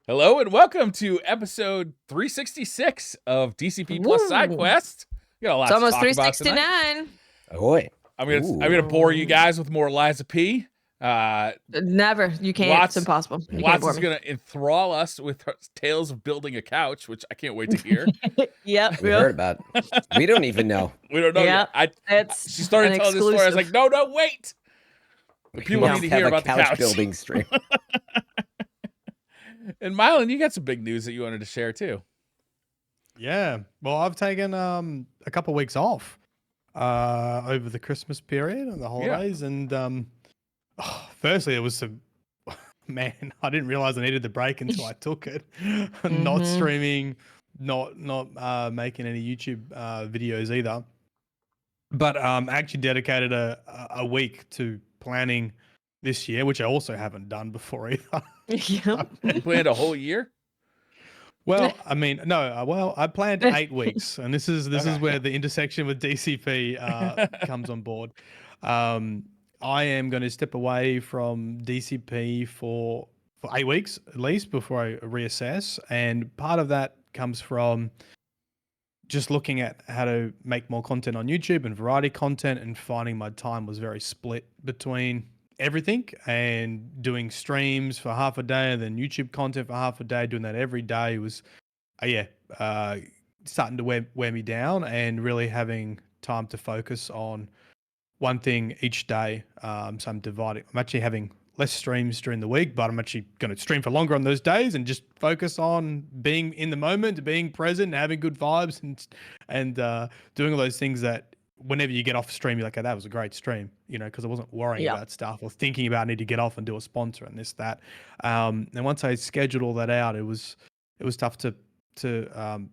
Hello and welcome to episode 366 of DCP plus SideQuest. We got a lot It's almost to talk about tonight. 369. Oh, wait. I'm gonna bore you guys with more Liza P. Never. You can't. It's impossible. You Watts is gonna enthrall us with her tales of building a couch, which I can't wait to hear. Yep. We heard about it. We don't even know. We don't know yet. She started telling this story. I was like, no, wait. The people need to hear about the couch building stream. And Myelin, you got some big news that you wanted to share too. Yeah. Well, I've taken a couple of weeks off over the Christmas period and the holidays. And firstly, it was some, man, I didn't realize I needed the break until I took it. Not streaming, not making any YouTube videos either. But actually dedicated a week to planning this year, which I also haven't done before either. Yep. You planned a whole year? Well, I mean, no. Well, I planned 8 weeks, and this is where the intersection with DCP comes on board. I am going to step away from DCP for 8 weeks at least before I reassess, and part of that comes from just looking at how to make more content on YouTube and variety content, and finding my time was very split between everything and doing streams for half a day and then YouTube content for half a day. Doing that every day was starting to wear me down, and really having time to focus on one thing each day. So I'm actually having less streams during the week, but I'm actually going to stream for longer on those days and just focus on being in the moment, being present, having good vibes, and doing all those things that whenever you get off stream, you're like, oh, that was a great stream, because I wasn't worrying about stuff or thinking about I need to get off and do a sponsor and this, that. And once I scheduled all that out, it was tough to find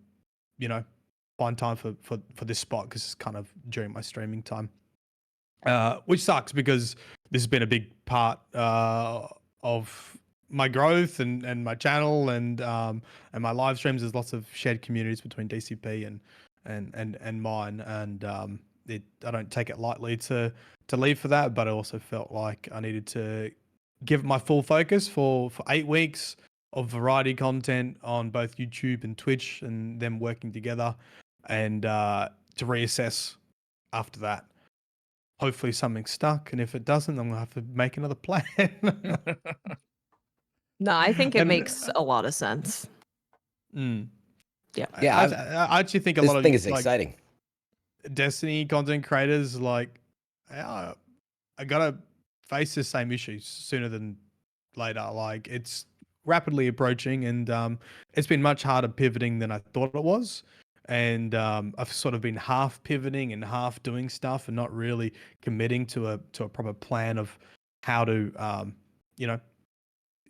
time for this spot, because it's kind of during my streaming time, which sucks because this has been a big part of my growth and my channel and my live streams. There's lots of shared communities between DCP and mine, and I don't take it lightly to leave for that, but I also felt like I needed to give my full focus for 8 weeks of variety content on both YouTube and Twitch, and them working together, and to reassess after that. Hopefully something stuck, and if it doesn't, I'm gonna have to make another plan. No, I think it makes a lot of sense. Yeah. I actually think This lot of thing is exciting. Destiny content creators, like, I gotta face the same issues sooner than later. Like, it's rapidly approaching, and it's been much harder pivoting than I thought it was. And I've sort of been half pivoting and half doing stuff, and not really committing to a proper plan of how to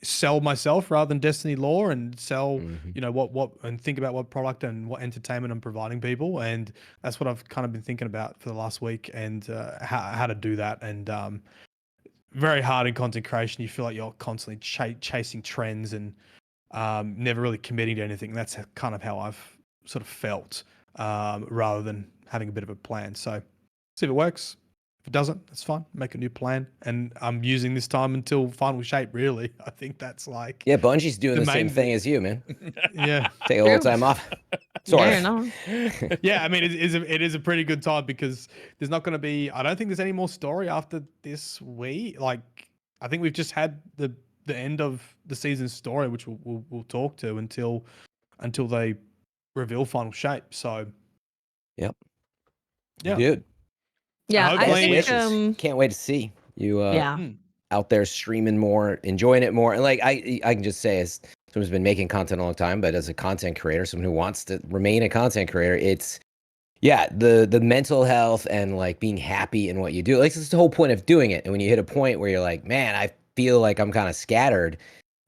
sell myself rather than Destiny lore, and sell what and think about what product and what entertainment I'm providing people. And that's what I've kind of been thinking about for the last week, and how to do that. And very hard in content creation. You feel like you're constantly chasing trends and never really committing to anything. That's kind of how I've sort of felt, rather than having a bit of a plan. So see if it works. If it doesn't, that's fine. Make a new plan. And I'm using this time until final shape, really. I think that's like... Yeah, Bungie's doing the same thing as you, man. Yeah. Take a little time off. Sorry. Yeah, I mean, it is a pretty good time, because there's not going to be... I don't think there's any more story after this week. Like, I think we've just had the end of the season story, which we'll talk to until they reveal final shape. So... Yep. Yeah. Dude. Yeah, I think can't wait to see you out there streaming more, enjoying it more. And like I can just say, as someone who's been making content a long time, but as a content creator, someone who wants to remain a content creator, it's the mental health and like being happy in what you do. Like, it's the whole point of doing it. And when you hit a point where you're like, man, I feel like I'm kind of scattered,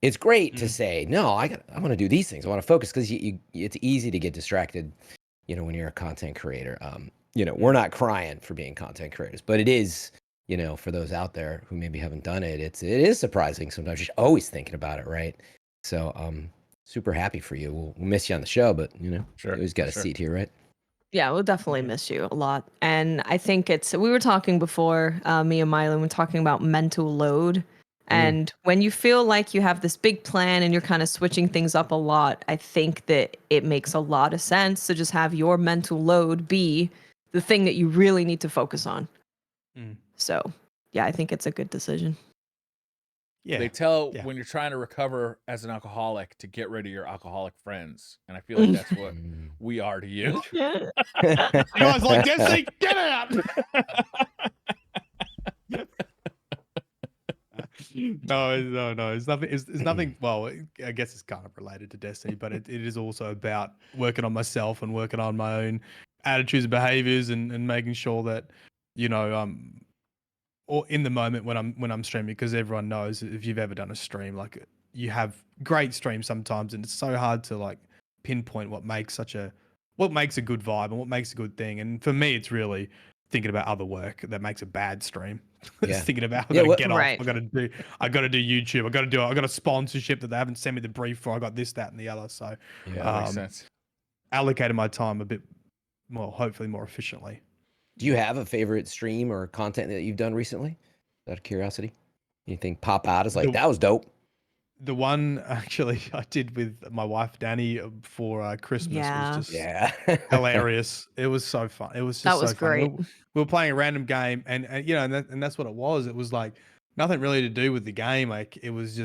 it's great to say, no, I want to do these things. I want to focus, because it's easy to get distracted, when you're a content creator. We're not crying for being content creators, but it is, for those out there who maybe haven't done it, it is surprising sometimes. You're always thinking about it, right? So super happy for you. We'll miss you on the show, but sure, you always got a seat here, right? Yeah, we'll definitely miss you a lot. And I think we were talking before, me and Myelin were talking about mental load And when you feel like you have this big plan and you're kind of switching things up a lot, I think that it makes a lot of sense to just have your mental load be the thing that you really need to focus on. So, yeah, I think it's a good decision. Yeah. They tell when you're trying to recover as an alcoholic to get rid of your alcoholic friends. And I feel like that's what we are to you. You guys like Destiny? Get out! No. It's nothing. It's nothing. Well, I guess it's kind of related to Destiny, but it is also about working on myself and working on my own attitudes and behaviors, and making sure that, or in the moment when I'm streaming, because everyone knows if you've ever done a stream, like you have great streams sometimes, and it's so hard to like pinpoint what makes a good vibe and what makes a good thing. And for me, it's really thinking about other work that makes a bad stream. It's thinking about I gotta get off. I gotta do YouTube. I got a sponsorship that they haven't sent me the brief for. I got this, that, and the other. So that makes sense. Allocated my time a bit more, hopefully more efficiently. Do you have a favorite stream or content that you've done recently? Out of curiosity, anything pop out as like that was dope? The one actually I did with my wife Danny for Christmas was just hilarious. It was so fun. It was just great. We were playing a random game, and that's what it was. It was like nothing really to do with the game. Like it was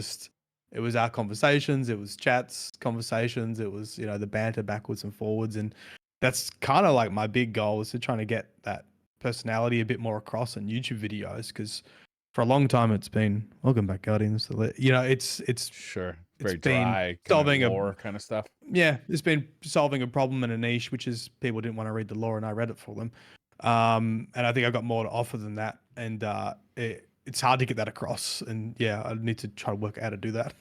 our conversations. It was chats, conversations. It was the banter backwards and forwards, and that's kind of like my big goal is to trying to get that personality a bit more across in YouTube videos, because for a long time it's been welcome back Guardians. It's sure it's very dry, solving lore kind of stuff. Yeah, it's been solving a problem in a niche, which is people didn't want to read the lore, and I read it for them. And I think I've got more to offer than that, and it's hard to get that across. And I need to try to work out how to do that.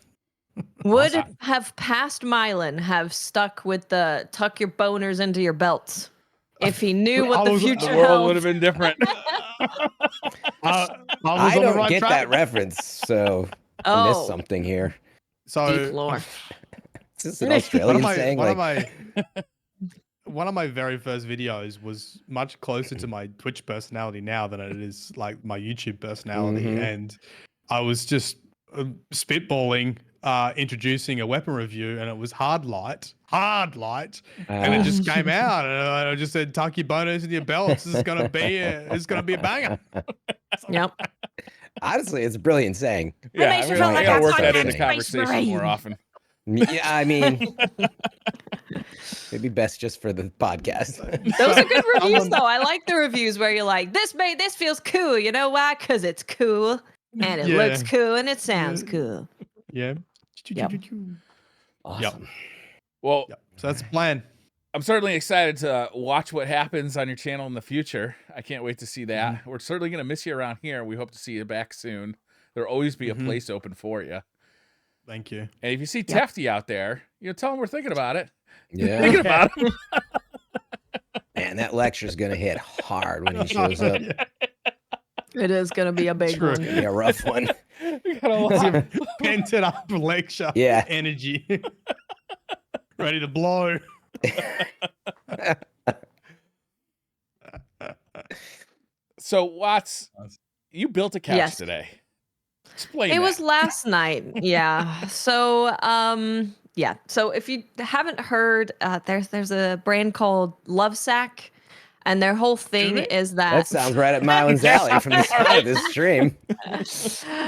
Would have past Myelin have stuck with the tuck your boners into your belts if he knew what the future held? The world would have been different. I don't get that reference, so I missed something here. So deep lore. Is this an Australian saying? One of my very first videos was much closer to my Twitch personality now than it is like my YouTube personality, and I was just spitballing, introducing a weapon review, and it was hard light, and it just came out, and I just said, "Tuck your boners in your belts. This is gonna be a banger." Yep. Honestly, it's a brilliant saying. Yeah, makes you feel like I gotta work that into into conversation more often. Yeah, I mean, maybe best just for the podcast. Those are good reviews, though. I like the reviews where you're like, "This feels cool." You know why? Because it's cool, and it looks cool, and it sounds cool. Yeah. Yep. Awesome. Yep. Well, so that's the plan. I'm certainly excited to watch what happens on your channel in the future. I can't wait to see that. We're certainly going to miss you around here. We hope to see you back soon. There'll always be a place open for you. Thank you. And if you see Tefty out there, tell him we're thinking about it. Yeah. Thinking about him. Man, that lecture's going to hit hard when he shows up. It is going to be a big one. It's going to be a rough one. Pented up lecture. Yeah. Energy. Ready to blow. So, Watts, you built a couch today. Explain it that. was last night. Yeah. So, So if you haven't heard, there's a brand called Lovesack, and their whole thing is that sounds right at Myelin's alley from the start of this stream.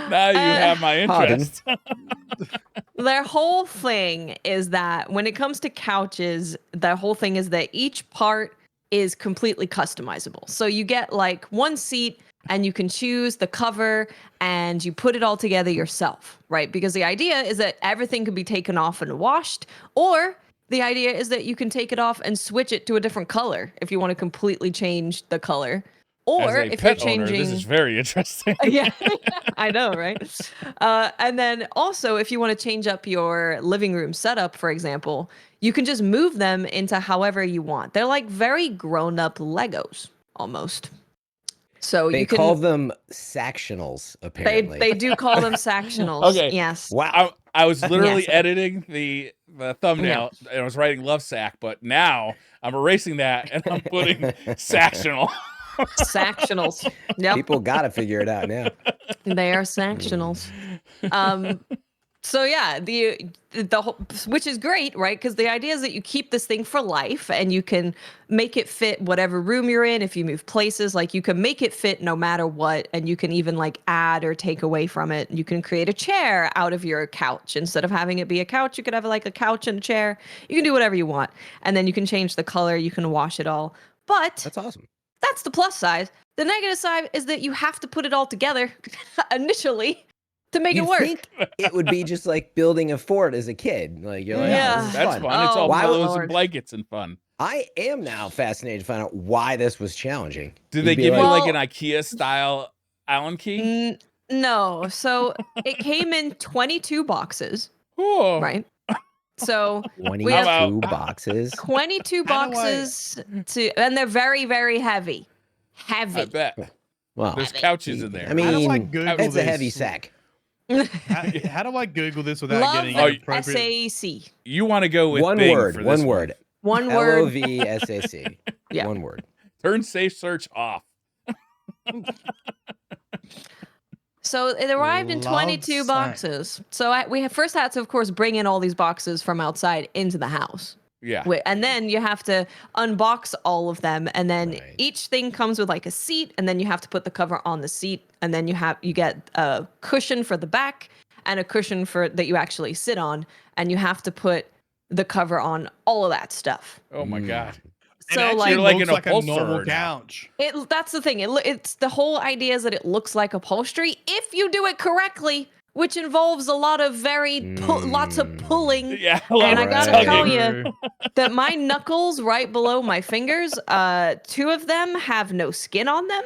Now you have my interest. Their whole thing is that when it comes to couches, their whole thing is that each part is completely customizable. So you get like one seat and you can choose the cover and you put it all together yourself, right? Because the idea is that everything can be taken off and washed, or the idea is that you can take it off and switch it to a different color if you want to completely change the color. Or if you're changing, this is very interesting. Yeah, I know, right? And then also, if you want to change up your living room setup, for example, you can just move them into however you want. They're like very grown-up Legos, almost. So they you can call them sectionals. Apparently, they do call them sectionals. Okay. Yes. Wow. I was literally editing the thumbnail and I was writing Love Sack, but now I'm erasing that and I'm putting sectional. Sectionals. Yep. People got to figure it out now. They are sectionals. So yeah, the whole, which is great, right? Because the idea is that you keep this thing for life, and you can make it fit whatever room you're in. If you move places, like you can make it fit no matter what, and you can even like add or take away from it. You can create a chair out of your couch instead of having it be a couch. You could have like a couch and a chair. You can do whatever you want, and then you can change the color. You can wash it all. But That's awesome. that's the plus side. The negative side is that you have to put it all together initially to make it work. Think it would be just like building a fort as a kid. Like you're like, Yeah. oh, this is That's fun. fun. It's all Oh, pillows Lord. and blankets and fun. I am now fascinated to find out why this was challenging. Did they You'd be give you Well- like an IKEA style Allen key? No. So it came in 22 boxes, Oh, right? So 22 have- boxes? 22 How do I- boxes and they're very, very heavy. I Heavy. bet. Well, There's couches in there. I How do I mean, Google it's a heavy this? sack. How do I Google this without Love getting Oh, an appropriate? SAC. You want to go with One Bing word. for One this word. One word. LOVSAC. Yeah. One word. Turn safe search off. So it arrived in Love 22 sack. boxes. So we first had to, of course, bring in all these boxes from outside into the house. Yeah. And then you have to unbox all of them, and then Right. each thing comes with like a seat, and then you have to put the cover on the seat, and then you get a cushion for the back and a cushion for that you actually sit on, and you have to put the cover on all of that stuff. Oh my God. It So actually like You're like looks an like a normal upholsterer now. couch. that's the thing. It's the whole idea is that it looks like upholstery if you do it correctly, which involves a lot of lots of pulling. Yeah. a lot And of I gotta Right. tell tugging. you that my knuckles right below my fingers, 2 of them have no skin on them,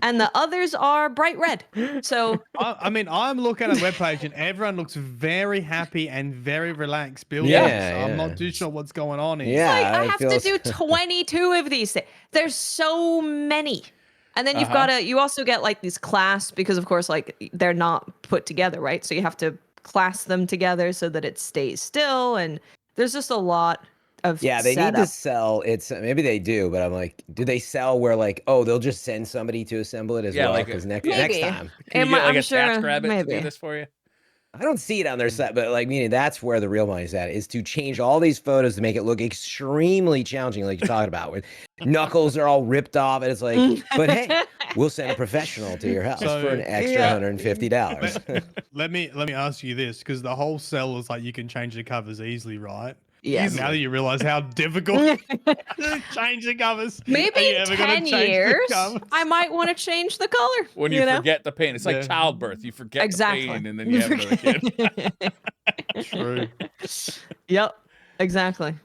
and the others are bright red. So I mean, I'm looking at a webpage and everyone looks very happy and very relaxed building Yeah, this. I'm yeah. not too sure what's going on here. Yeah, I it have to feels- do 22 of these things. There's so many. And then you also get like these clasps because of course like they're not put together, right? So you have to clasp them together so that it stays still, and there's just a lot of Yeah, they need to setup. sell. Maybe they do, but I'm like, do they sell where like, oh, they'll just send somebody to assemble it as Yeah, well? like Because a- next Maybe. time, Can you get like I'm a sure, TaskRabbit to maybe. do this for you? I don't see it on their site, but like, meaning that's where the real money's at, is to change all these photos to make it look extremely challenging, like you're talking about, with knuckles are all ripped off, and it's like, but hey, we'll send a professional to your house So, for an extra yeah. $150. Let me ask you this, because the whole cell is like you can change the covers easily, right? Yes. Now that you realize how difficult to change the covers. Maybe Are you in ever gonna 10 change the years, covers? I might want to change the color. When you know? forget the pain. It's like Yeah. childbirth. You forget Exactly. the pain and then you have another kid. True. Yep. Exactly.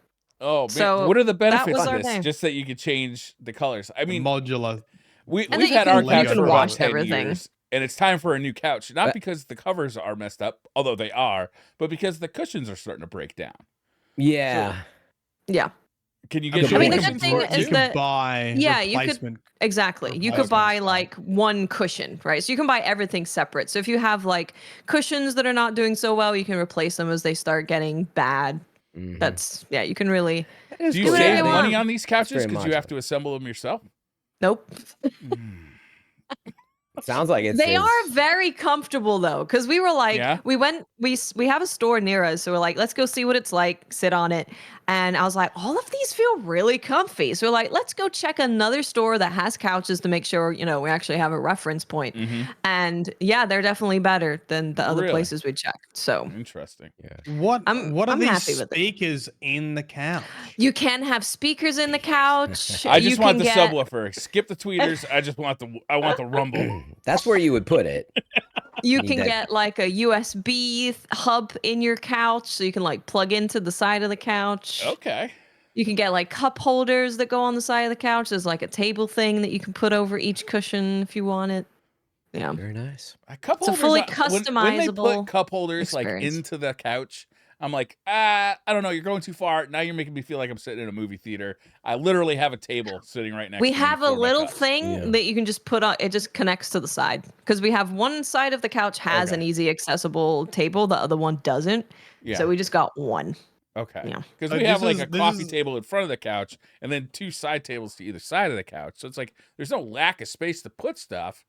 Oh man. So, what are the that benefits was of our this? day. Just that you could change the colors. I mean, Modular. we've that you had can- our you couch can for about wash 10 everything. years, and it's time for a new couch. Not But- because the covers are messed up, although they are, but because the cushions are starting to break down. Yeah. Yeah. Can you I'm get sure new I mean, the cushions good for thing it is too? you that- could buy Yeah, you could- replacement. Exactly. You could Replacement buy stuff. like one cushion, right? So you can buy everything separate. So if you have like cushions that are not doing so well, you can replace them as they start getting bad. Mhm. That's you can really That is Do you do cool. whatever save you money want. on these couches very because you have modular. to assemble them yourself? nope. Sounds like it's. They are very comfortable though, because we were like, Yeah? we have a store near us, so we're like, let's go see what it's like, sit on it, and I was like, all of these feel really comfy. So we're like, let's go check another store that has couches to make sure we actually have a reference point. Mm-hmm. And yeah, they're definitely better than the other Really? places we checked. So Interesting. What I'm are these happy with it. speakers in the couch? you can have speakers in the couch. I just you want can the get, subwoofer. Skip the tweeters. I want the rumble. That's where you would put it. You Need can that- get like a USB hub in your couch, so you can like plug into the side of the couch. Okay. You can get like cup holders that go on the side of the couch. There's like a table thing that you can put over each cushion if you want it. Yeah. Very nice. Cup It's a holders, fully when they put customizable cup holders like experience. into the couch, I'm like, I don't know. You're going too far. Now you're making me feel like I'm sitting in a movie theater. I literally have a table sitting right next We to me have a for my little cups. thing Yeah. that you can just put on. It just connects to the side because we have one side of the couch has Okay. an easy accessible table. The other one doesn't. Yeah. So we just got one. Okay. Yeah. Because we have like a coffee table in front of the couch and then 2 side tables to either side of the couch. So it's like there's no lack of space to put stuff.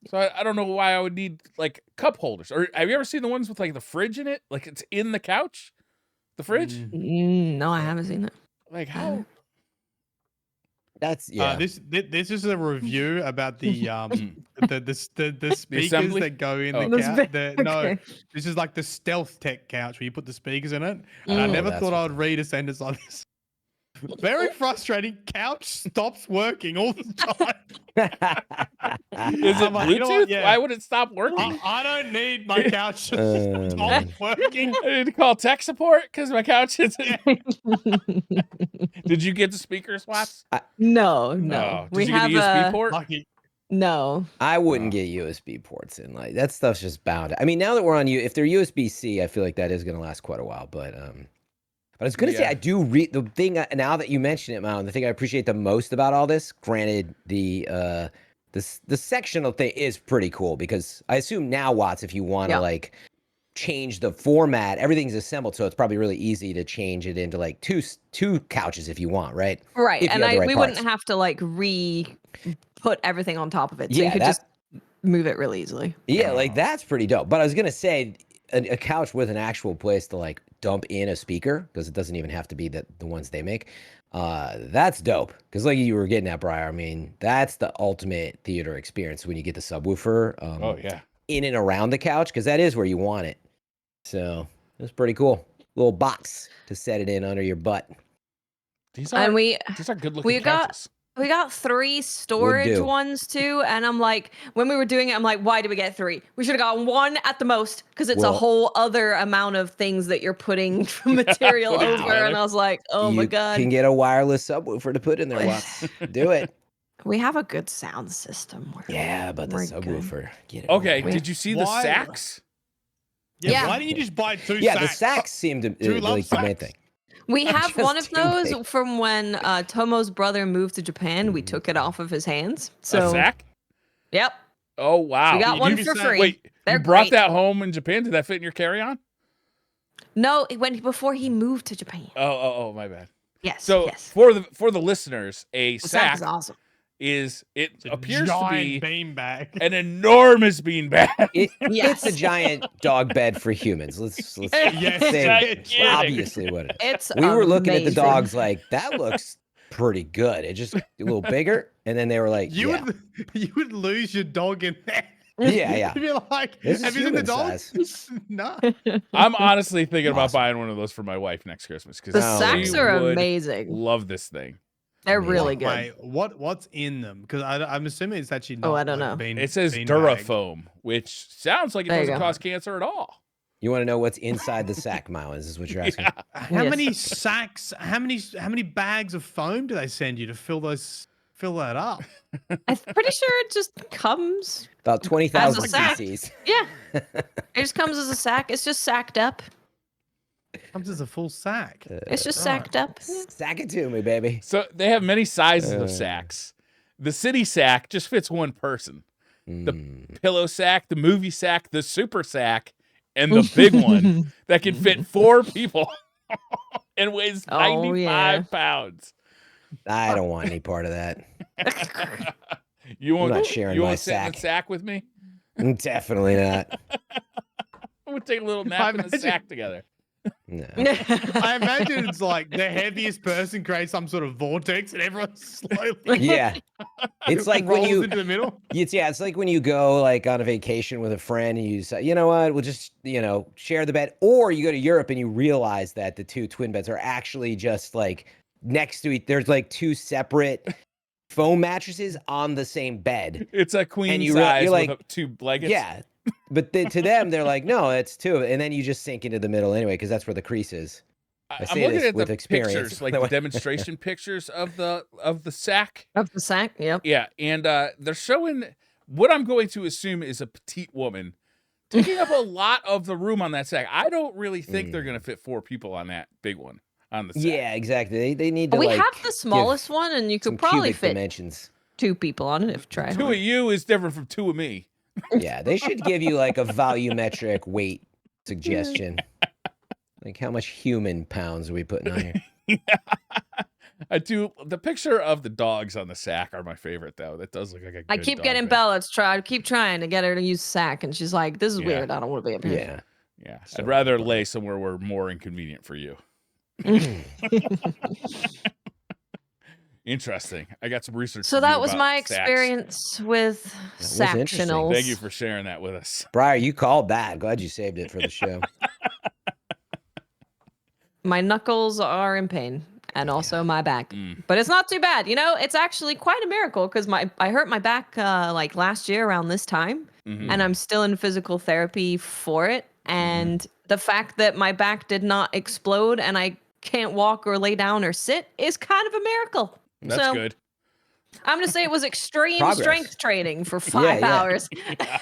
So I don't know why I would need like cup holders. Or have you ever seen the ones with like the fridge in it? Like it's in the couch? The fridge? No, I haven't seen it. Like how? That's This is a review about the speakers that go in the couch. No, this is like the stealth tech couch where you put the speakers in it. And I never thought I would read a sentence like this. Very frustrating. Couch stops working all the time. Is it Bluetooth? You know what? Yeah. Why would it stop working? I don't need my couch to stop working. I need to call tech support because my couch isn't. Did you get the speaker swaps? No. Did you get a USB port? Lucky. No. I wouldn't get USB ports in. Like that stuff's just bound. I mean, now that we're on if they're USB-C, I feel like that is going to last quite a while. But I was going to say, I do read the thing now that you mention it, Myelin, the thing I appreciate the most about all this, granted, the sectional thing is pretty cool because I assume now, Watts, if you want to like change the format, everything's assembled. So it's probably really easy to change it into like two couches if you want, right? Right. And we wouldn't have to like put everything on top of it. So you could just move it really easily. Yeah, like that's pretty dope. But I was going to say a couch with an actual place to like dump in a speaker, because it doesn't even have to be the ones they make. That's dope. Because like you were getting at, Briar, I mean, that's the ultimate theater experience when you get the subwoofer in and around the couch, because that is where you want it. So it's pretty cool. Little box to set it in under your butt. These are good looking couches. We got 3 storage ones too, and I'm like, when we were doing it, I'm like, why did we get 3? We should have gotten 1 at the most, because it's a whole other amount of things that you're putting material over. And I was like, oh my god, you can get a wireless subwoofer to put in there. Watts. Do it. We have a good sound system. But the subwoofer. Get it did you see the sacks? Yeah. Why didn't you just buy 2 sacks? Yeah, the sacks seem to be like the main thing. We have one of those from when Tomo's brother moved to Japan. We took it off of his hands. So a sack? Yep. Oh wow! We got one for free. Wait, you brought that home in Japan? Did that fit in your carry-on? No, it went before he moved to Japan. Oh, my bad. Yes. So for the listeners, a sack is awesome. It appears to be beanbag, an enormous beanbag. It's a giant dog bed for humans. Let's say obviously what it is. We were looking at the dogs like that looks pretty good. It just a little bigger, and then they were like, you would lose your dog in there. Yeah. You'd be like, have you seen the dog? No. I'm honestly thinking about buying one of those for my wife next Christmas because the sacks are amazing. Love this thing. They're really good. Wait, what's in them? Because I'm assuming it's actually not. I don't know. It says Durafoam, which sounds like it doesn't cause cancer at all. You want to know what's inside the sack, Myelin? Is this what you're asking? How many sacks? How many bags of foam do they send you to fill that up? I'm pretty sure it just comes about 20,000 cc's. Yeah, it just comes as a sack. It's just sacked up. Comes as a full sack. It's just sacked up. Sack it to me, baby. So they have many sizes of sacks. The city sack just fits one person. The pillow sack, the movie sack, the super sack, and the big one that can fit 4 people and weighs 95 pounds. I don't want any part of that. I'm not sharing my sit in the sack with me? Definitely not. We'll take a little nap in the sack together. No. I imagine it's like the heaviest person creates some sort of vortex and everyone slowly. Yeah. It's like when you into the middle. It's like when you go like on a vacation with a friend and you say, you know what, we'll just, share the bed. Or you go to Europe and you realize that the 2 twin beds are actually just like next to each. There's like 2 separate foam mattresses on the same bed. It's a queen size with 2 blankets. Yeah. But to them, they're like, no, it's 2. And then you just sink into the middle anyway, because that's where the crease is. I'm looking at the pictures, like the demonstration pictures of the sack. Of the sack, yep. Yeah, and they're showing what I'm going to assume is a petite woman taking up a lot of the room on that sack. I don't really think they're going to fit 4 people on that big one on the sack. Yeah, exactly. They need to. We have the smallest one, and you could probably fit dimensions. 2 people on it if tried. 2 of you is different from 2 of me. Yeah, they should give you like a volumetric weight suggestion. Like, how much human pounds are we putting on here? Yeah. I do. The picture of the dogs on the sack are my favorite, though. That does look like a good I keep dog getting bed. Bella to try. I keep trying to get her to use sack, and she's like, "This is weird. I don't want to be up here." Yeah. Yeah. So I'd rather funny. lay somewhere where more inconvenient for you. Interesting. I got some research. So to do that was about my sacks. experience with was interesting. Sactionals. Thank you for sharing that with us. Briar, you called that. Glad you saved it for the show. My knuckles are in pain, and also my back, but it's not too bad. You know, it's actually quite a miracle because I hurt my back like last year around this time, and I'm still in physical therapy for it. And the fact that my back did not explode and I can't walk or lay down or sit is kind of a miracle. That's good. I'm gonna say it was extreme Progress. strength training for 5 hours. Yeah,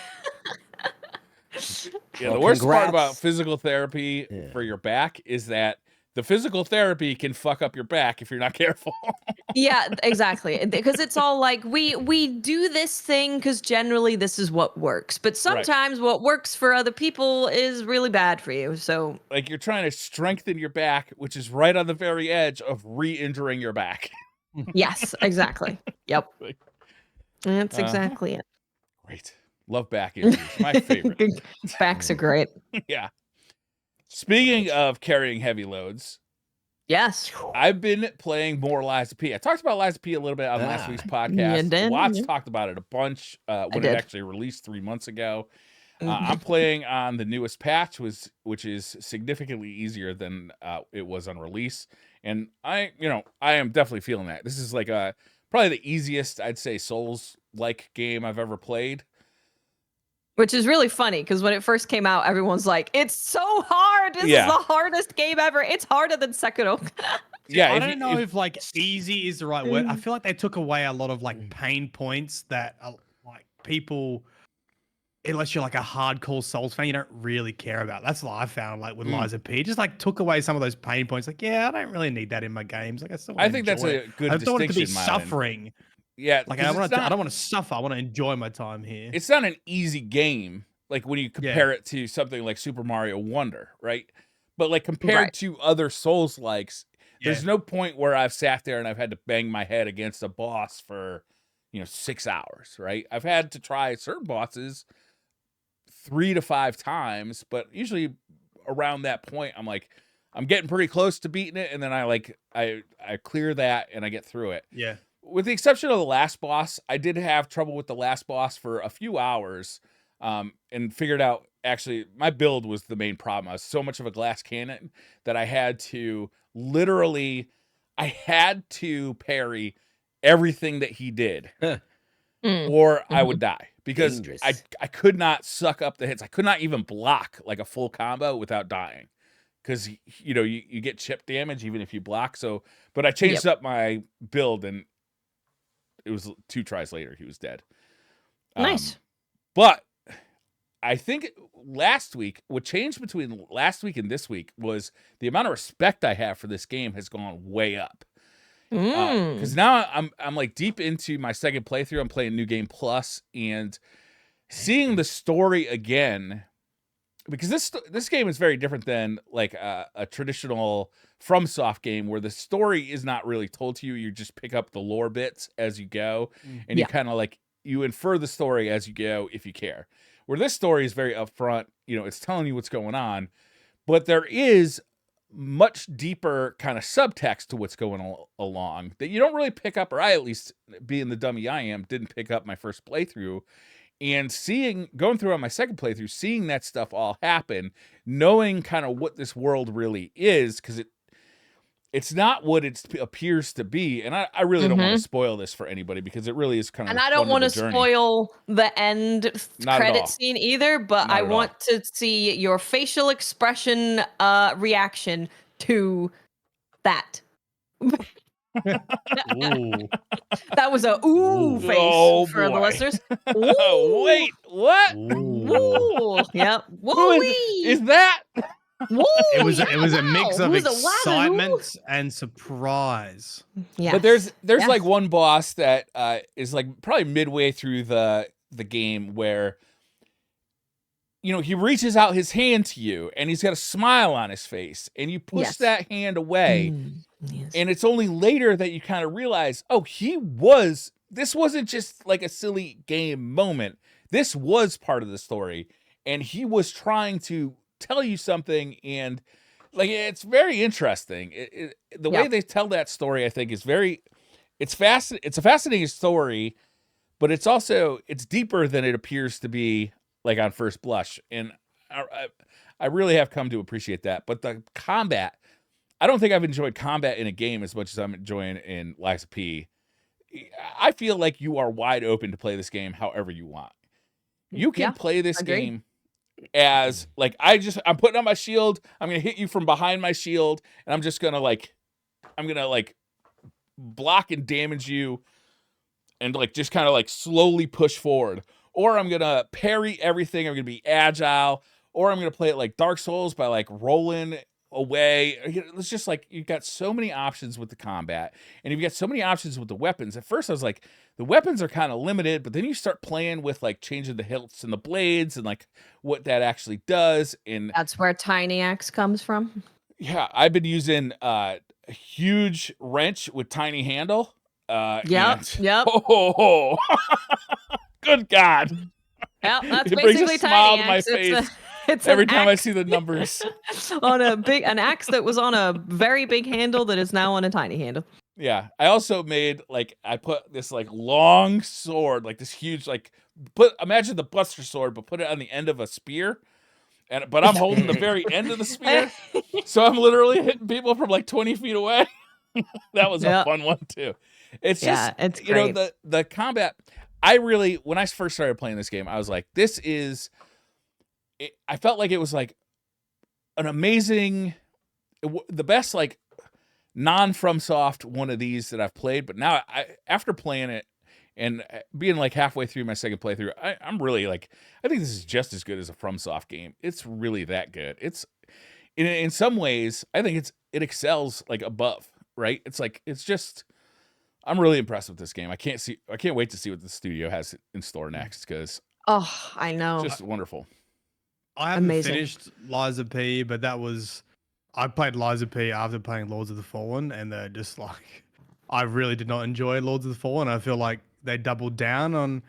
Well, the worst part congrats. about physical therapy for your back is that the physical therapy can fuck up your back if you're not careful. Yeah, exactly. Because it's all like we do this thing because generally this is what works, but sometimes what works for other people is really bad for you. So Like you're trying to strengthen your back, which is right on the very edge of re-injuring your back. yes, exactly. Yep, that's exactly it. Great. Love back injuries. My favorite. Backs are great. Yeah. Speaking of carrying heavy loads, Yes. I've been playing more Liza P. I talked about Liza P a little bit on last week's podcast. You did, Watts yeah. talked about it a bunch when it did. actually released 3 months ago. I'm playing on the newest patch, which is significantly easier than it was on release, and I am definitely feeling that. This is like probably the easiest, I'd say, Souls-like game I've ever played. Which is really funny because when it first came out, everyone's like, "It's so hard. This is the hardest game ever. It's harder than Sekiro." Yeah, I don't know if like easy is the right word. I feel like they took away a lot of like pain points that like people, unless you're like a hardcore Souls fan, you don't really care about. That's what I found like with Liza P. It just like took away some of those pain points. Like, yeah, I don't really need that in my games. Like, I think that's a good I don't want it to be distinction, Myelin. suffering. Yeah, Like I don't want to suffer. I want to enjoy my time here. It's not an easy game, like when you compare it to something like Super Mario Wonder, right? But like compared to other Souls likes, there's no point where I've sat there and I've had to bang my head against a boss for 6 hours, right? I've had to try certain bosses 3 to 5 times, but usually around that point I'm like, I'm getting pretty close to beating it, and then I clear that and I get through it. Yeah. With the exception of the last boss, I did have trouble with the last boss for a few hours, and figured out actually my build was the main problem. I was so much of a glass cannon that I had to parry everything that he did, or I would die because I could not suck up the hits. I could not even block like a full combo without dying. Because you get chip damage even if you block. So, but I changed up my build, and it was 2 tries later he was dead. Nice. But I think last week, what changed between last week and this week was the amount of respect I have for this game has gone way up. Because now I'm like deep into my second playthrough. I'm playing New Game Plus and seeing the story again. Because this game is very different than like a traditional FromSoft game where the story is not really told to you. You just pick up the lore bits as you go, and you kind of like you infer the story as you go if you care. Where this story is very upfront, it's telling you what's going on, but there is much deeper kind of subtext to what's going along that you don't really pick up, or I, at least being the dummy I am, didn't pick up my first playthrough. And going through on my second playthrough, seeing that stuff all happen, knowing kind of what this world really is, because it's not what it appears to be. And I really don't want to spoil this for anybody because it really is kind of. And I don't want to spoil the end credit scene either, but I want to see your facial expression reaction to that. That was a face for the listeners. Wait, what? Ooh. Yep. Is that? It was a mix of excitement and surprise. Yeah. But there's like one boss that is like probably midway through the game where he reaches out his hand to you and he's got a smile on his face and you push that hand away. Yes. And it's only later that you kind of realize, this wasn't just like a silly game moment. This was part of the story. And he was trying to tell you something. And like, it's very interesting. The way they tell that story, I think, is it's a fascinating story, but it's deeper than it appears to be, like on first blush. And I really have come to appreciate that. But the combat, I don't think I've enjoyed combat in a game as much as I'm enjoying in Lies of P. I feel like you are wide open to play this game however you want. You can play this game as like, I'm putting on my shield, I'm gonna hit you from behind my shield, and I'm gonna block and damage you and like just kind of like slowly push forward. Or I'm gonna parry everything, I'm gonna be agile, or I'm gonna play it like Dark Souls by like rolling away. It's just like, you've got so many options with the combat, and you've got so many options with the weapons. At first I was like, the weapons are kind of limited, but then you start playing with like changing the hilts and the blades and like what that actually does. And that's where Tiny Axe comes from. Yeah, I've been using a huge wrench with tiny handle. Yep. Oh, good God. Yeah, that's it brings basically a smile Tiny to my Axe. face It's every an time I axe see the numbers. on an axe that was on a very big handle that is now on a tiny handle. Yeah, I also made I put this like long sword, like this huge imagine the Buster sword, but put it on the end of a spear, but I'm holding the very end of the spear, so I'm literally hitting people from like 20 feet away. That was a fun one too. It's just it's great. The combat. When I first started playing this game, I was like, this is. I felt like it was like an amazing, the best like non-FromSoft one of these that I've played. But now after playing it and being like halfway through my second playthrough, I'm really like, I think this is just as good as a FromSoft game. It's really that good. It's in some ways, I think it excels like above, right? It's just, I'm really impressed with this game. I can't wait to see what the studio has in store next, because I know, just wonderful. I haven't finished Lies of P, but I played Lies of P after playing Lords of the Fallen, and they're just like, I really did not enjoy Lords of the Fallen. I feel like they doubled down on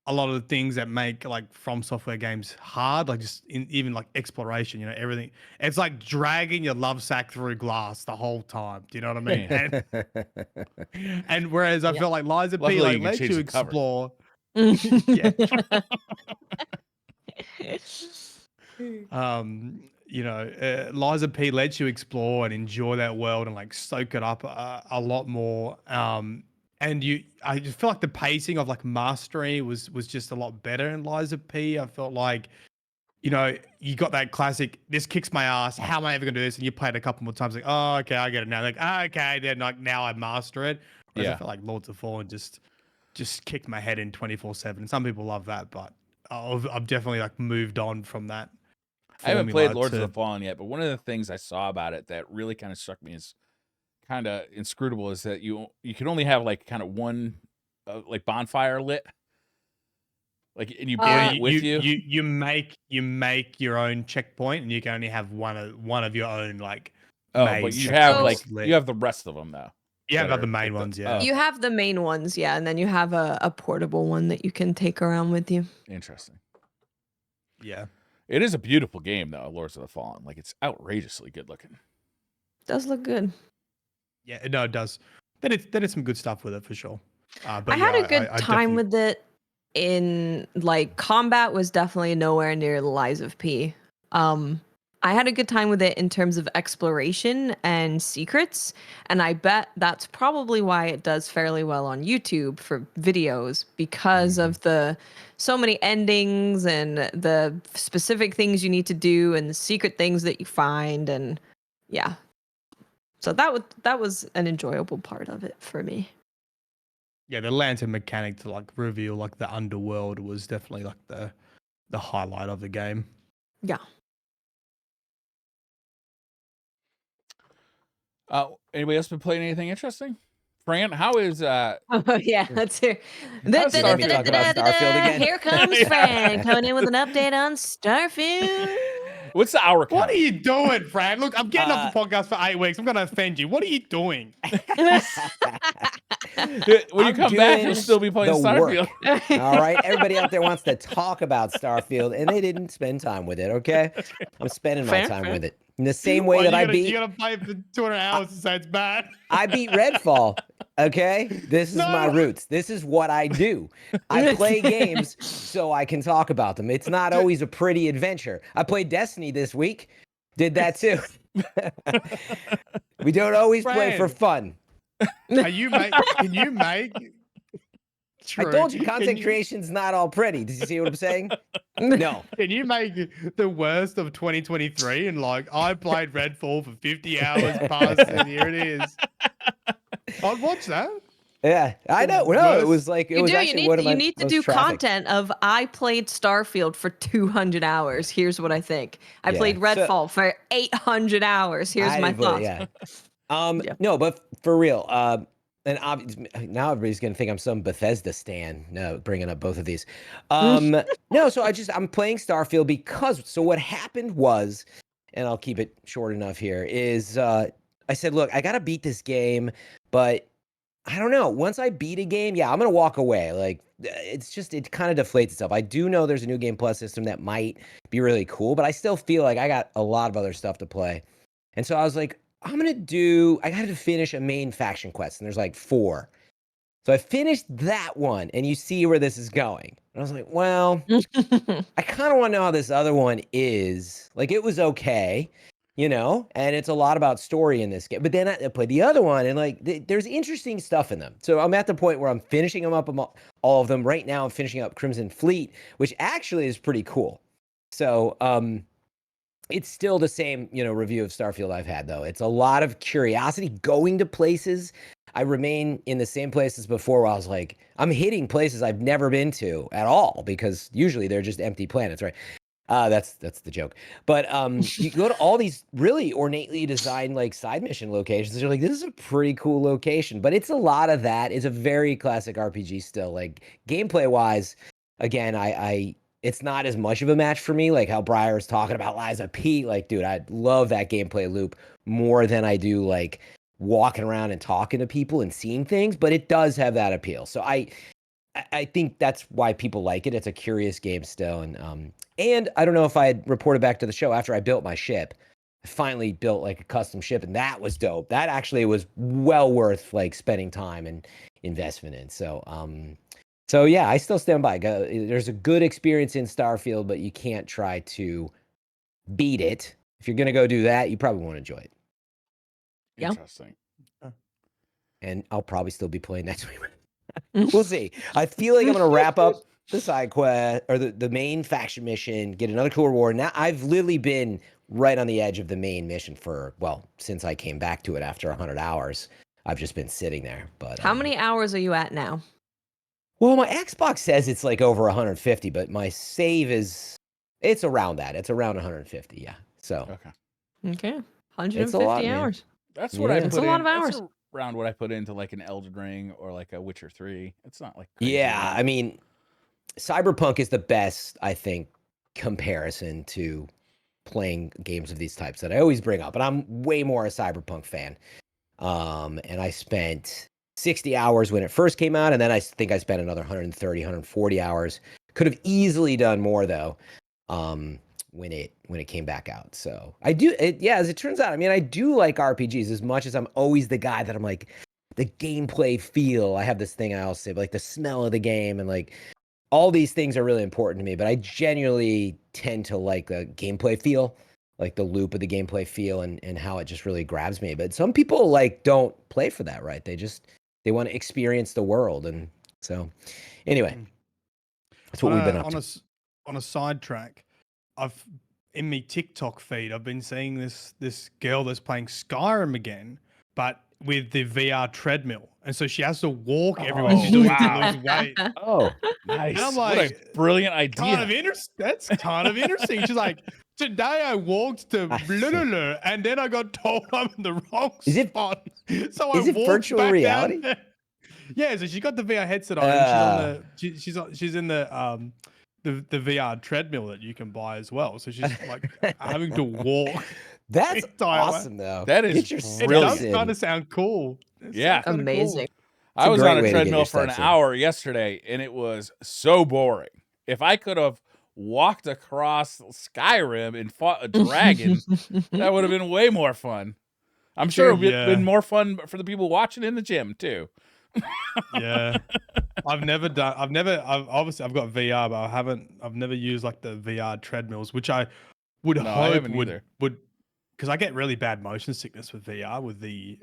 a lot of the things that make like From Software games hard, like just even like exploration, everything. It's like dragging your love sack through glass the whole time. Do you know what I mean? And whereas I feel like Lies of P like lets you explore. Yeah. Lies of P lets you explore and enjoy that world and like soak it up a lot more. And I just feel like the pacing of like mastery was just a lot better in Lies of P. I felt like, you got that classic, this kicks my ass, how am I ever gonna do this? And you play it a couple more times, like, oh, okay, I get it now. Like, okay, then like now I master it. Whereas I feel like Lords of Fallen just kicked my head in 24/7. Some people love that, but I've definitely like moved on from that. I haven't played Lords of the Fallen yet, but one of the things I saw about it that really kind of struck me as kind of inscrutable is that you can only have like kind of one like bonfire lit, like, and you bring it with you. You make your own checkpoint, and you can only have one of your own like. But you have you have the rest of them though. You have the main ones, yeah. You have the main ones, yeah, and then you have a portable one that you can take around with you. Interesting. Yeah. It is a beautiful game, though, Lords of the Fallen. Like, it's outrageously good looking. Does look good. Yeah, no, it does. There is some good stuff with it for sure. But I had a good time with it. In like combat was definitely nowhere near the Lies of P. I had a good time with it in terms of exploration and secrets, and I bet that's probably why it does fairly well on YouTube for videos, because of the so many endings and the specific things you need to do and the secret things that you find, and yeah. So that was an enjoyable part of it for me. Yeah, the lantern mechanic to like reveal like the underworld was definitely like the highlight of the game. Yeah. Anybody else been playing anything interesting Fran, how is Oh yeah, let's hear. How's Starfield? Talk about Starfield again? Here comes Fran coming in with an update on Starfield. what's the hour count? What are you doing, Fran? Look, I'm getting off the podcast for 8 weeks. I'm going to offend you. What are you doing? When you come back, you'll still be playing Starfield. All right, everybody out there wants to talk about Starfield, and they didn't spend time with it. Okay, I'm spending my time with it in the same way that I beat. You got to play it for 200 hours to say it's bad. I beat Redfall. Okay, this is my roots. This is what I do. I play games so I can talk about them. It's not always a pretty adventure. I played Destiny this week. Did that too. We don't always play for fun. Can you make? True. I told you, content creation's not all pretty. Did you see what I'm saying? No. Can you make the worst of 2023 and like I played Redfall for 50 hours past and here it is. I'd watch that. Yeah, I know. No, it was like it was actually one of my You need to do content of I played Starfield for 200 hours. Here's what I think. I played Redfall for 800 hours. Here's my thoughts. Yeah. No, but for real. And now everybody's gonna think I'm some Bethesda stan. No, bringing up both of these. No, so I'm playing Starfield because. So what happened was, and I'll keep it short enough here. Is I said, look, I gotta beat this game, but I don't know. Once I beat a game, I'm gonna walk away. Like it kind of deflates itself. I do know there's a new Game Plus system that might be really cool, but I still feel like I got a lot of other stuff to play. And so I was like, I got to finish a main faction quest, and there's like 4. So I finished that one, and you see where this is going. And I was like, well, I kind of want to know how this other one is. Like, it was okay, and it's a lot about story in this game. But then I played the other one, and like, there's interesting stuff in them. So I'm at the point where I'm finishing them up, all of them. Right now, I'm finishing up Crimson Fleet, which actually is pretty cool. So, it's still the same, review of Starfield I've had, though. It's a lot of curiosity, going to places. I remain in the same places before where I was like, I'm hitting places I've never been to at all because usually they're just empty planets, right? That's the joke. But you go to all these really ornately designed like side mission locations. And you're like, this is a pretty cool location. But it's a lot of that. It's a very classic RPG still. Like gameplay wise, again, it's not as much of a match for me, like how Briar is talking about Liza P. Like, dude, I love that gameplay loop more than I do like walking around and talking to people and seeing things, but it does have that appeal. So I think that's why people like it. It's a curious game still. And I don't know if I had reported back to the show after I built my ship. I finally built like a custom ship, and that was dope. That actually was well worth like spending time and investment in. So yeah, I still stand by. There's a good experience in Starfield, but you can't try to beat it. If you're gonna go do that, you probably won't enjoy it. Yeah. Interesting. And I'll probably still be playing next week. We'll see. I feel like I'm gonna wrap up the side quest or the main faction mission, get another cool reward. Now I've literally been right on the edge of the main mission since I came back to it after 100 hours. I've just been sitting there. But how many hours are you at now? Well, my Xbox says it's like over 150, but my save it's around that. It's around 150, yeah. So okay, 150 it's a lot, hours. That's what I put in. That's a lot of hours. That's around what I put into like an Elden Ring or like a Witcher 3. It's not like crazy. Yeah, I mean, Cyberpunk is the best, I think, comparison to playing games of these types that I always bring up. But I'm way more a Cyberpunk fan. And I spent 60 hours when it first came out, and then I think I spent another 130, 140 hours. Could have easily done more though, when it came back out. So I do, as it turns out, I mean, I do like RPGs as much as I'm always the guy that I'm like, the gameplay feel. I have this thing I always say, like the smell of the game, and like all these things are really important to me, but I genuinely tend to like the gameplay feel, like the loop of the gameplay feel and how it just really grabs me. But some people like don't play for that, right? They want to experience the world. And so anyway, that's what we've been up to. On a sidetrack, in my TikTok feed, I've been seeing this girl that's playing Skyrim again, but with the VR treadmill. And so she has to walk everywhere. She's doing it to lose weight. Oh, nice. And I'm like, what a brilliant idea. That's kind of interesting. She's like, Today I walked to Blululu, and then I got told I'm in the wrong spot. So I walked virtual back reality? down there. Yeah, so she got the VR headset on, and she's in the VR treadmill that you can buy as well. So she's like having to walk. That's awesome, though. That is Get your brilliant. It does kind of sound cool. Yeah, amazing. Cool. I was on a treadmill for an hour yesterday, and it was so boring. If I could have walked across Skyrim and fought a dragon, that would have been way more fun. I'm sure it would have been more fun for the people watching in the gym too. Yeah. I've obviously I've got VR, but I've never used like the VR treadmills, which I would hope would because I get really bad motion sickness with VR with the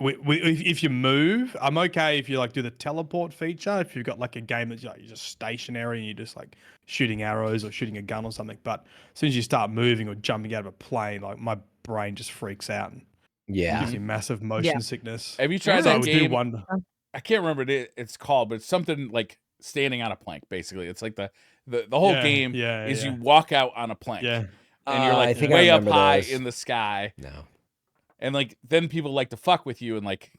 if you move. I'm okay if you like do the teleport feature, if you've got like a game that's like you're just stationary and you're just like shooting arrows or shooting a gun or something. But as soon as you start moving or jumping out of a plane, like my brain just freaks out and gives you massive motion sickness. Have you tried that game? I can't remember what it's called, but it's something like standing on a plank. Basically, it's like the whole game is you walk out on a plank, and you're like way up high in the sky. No, and like then people like to fuck with you and like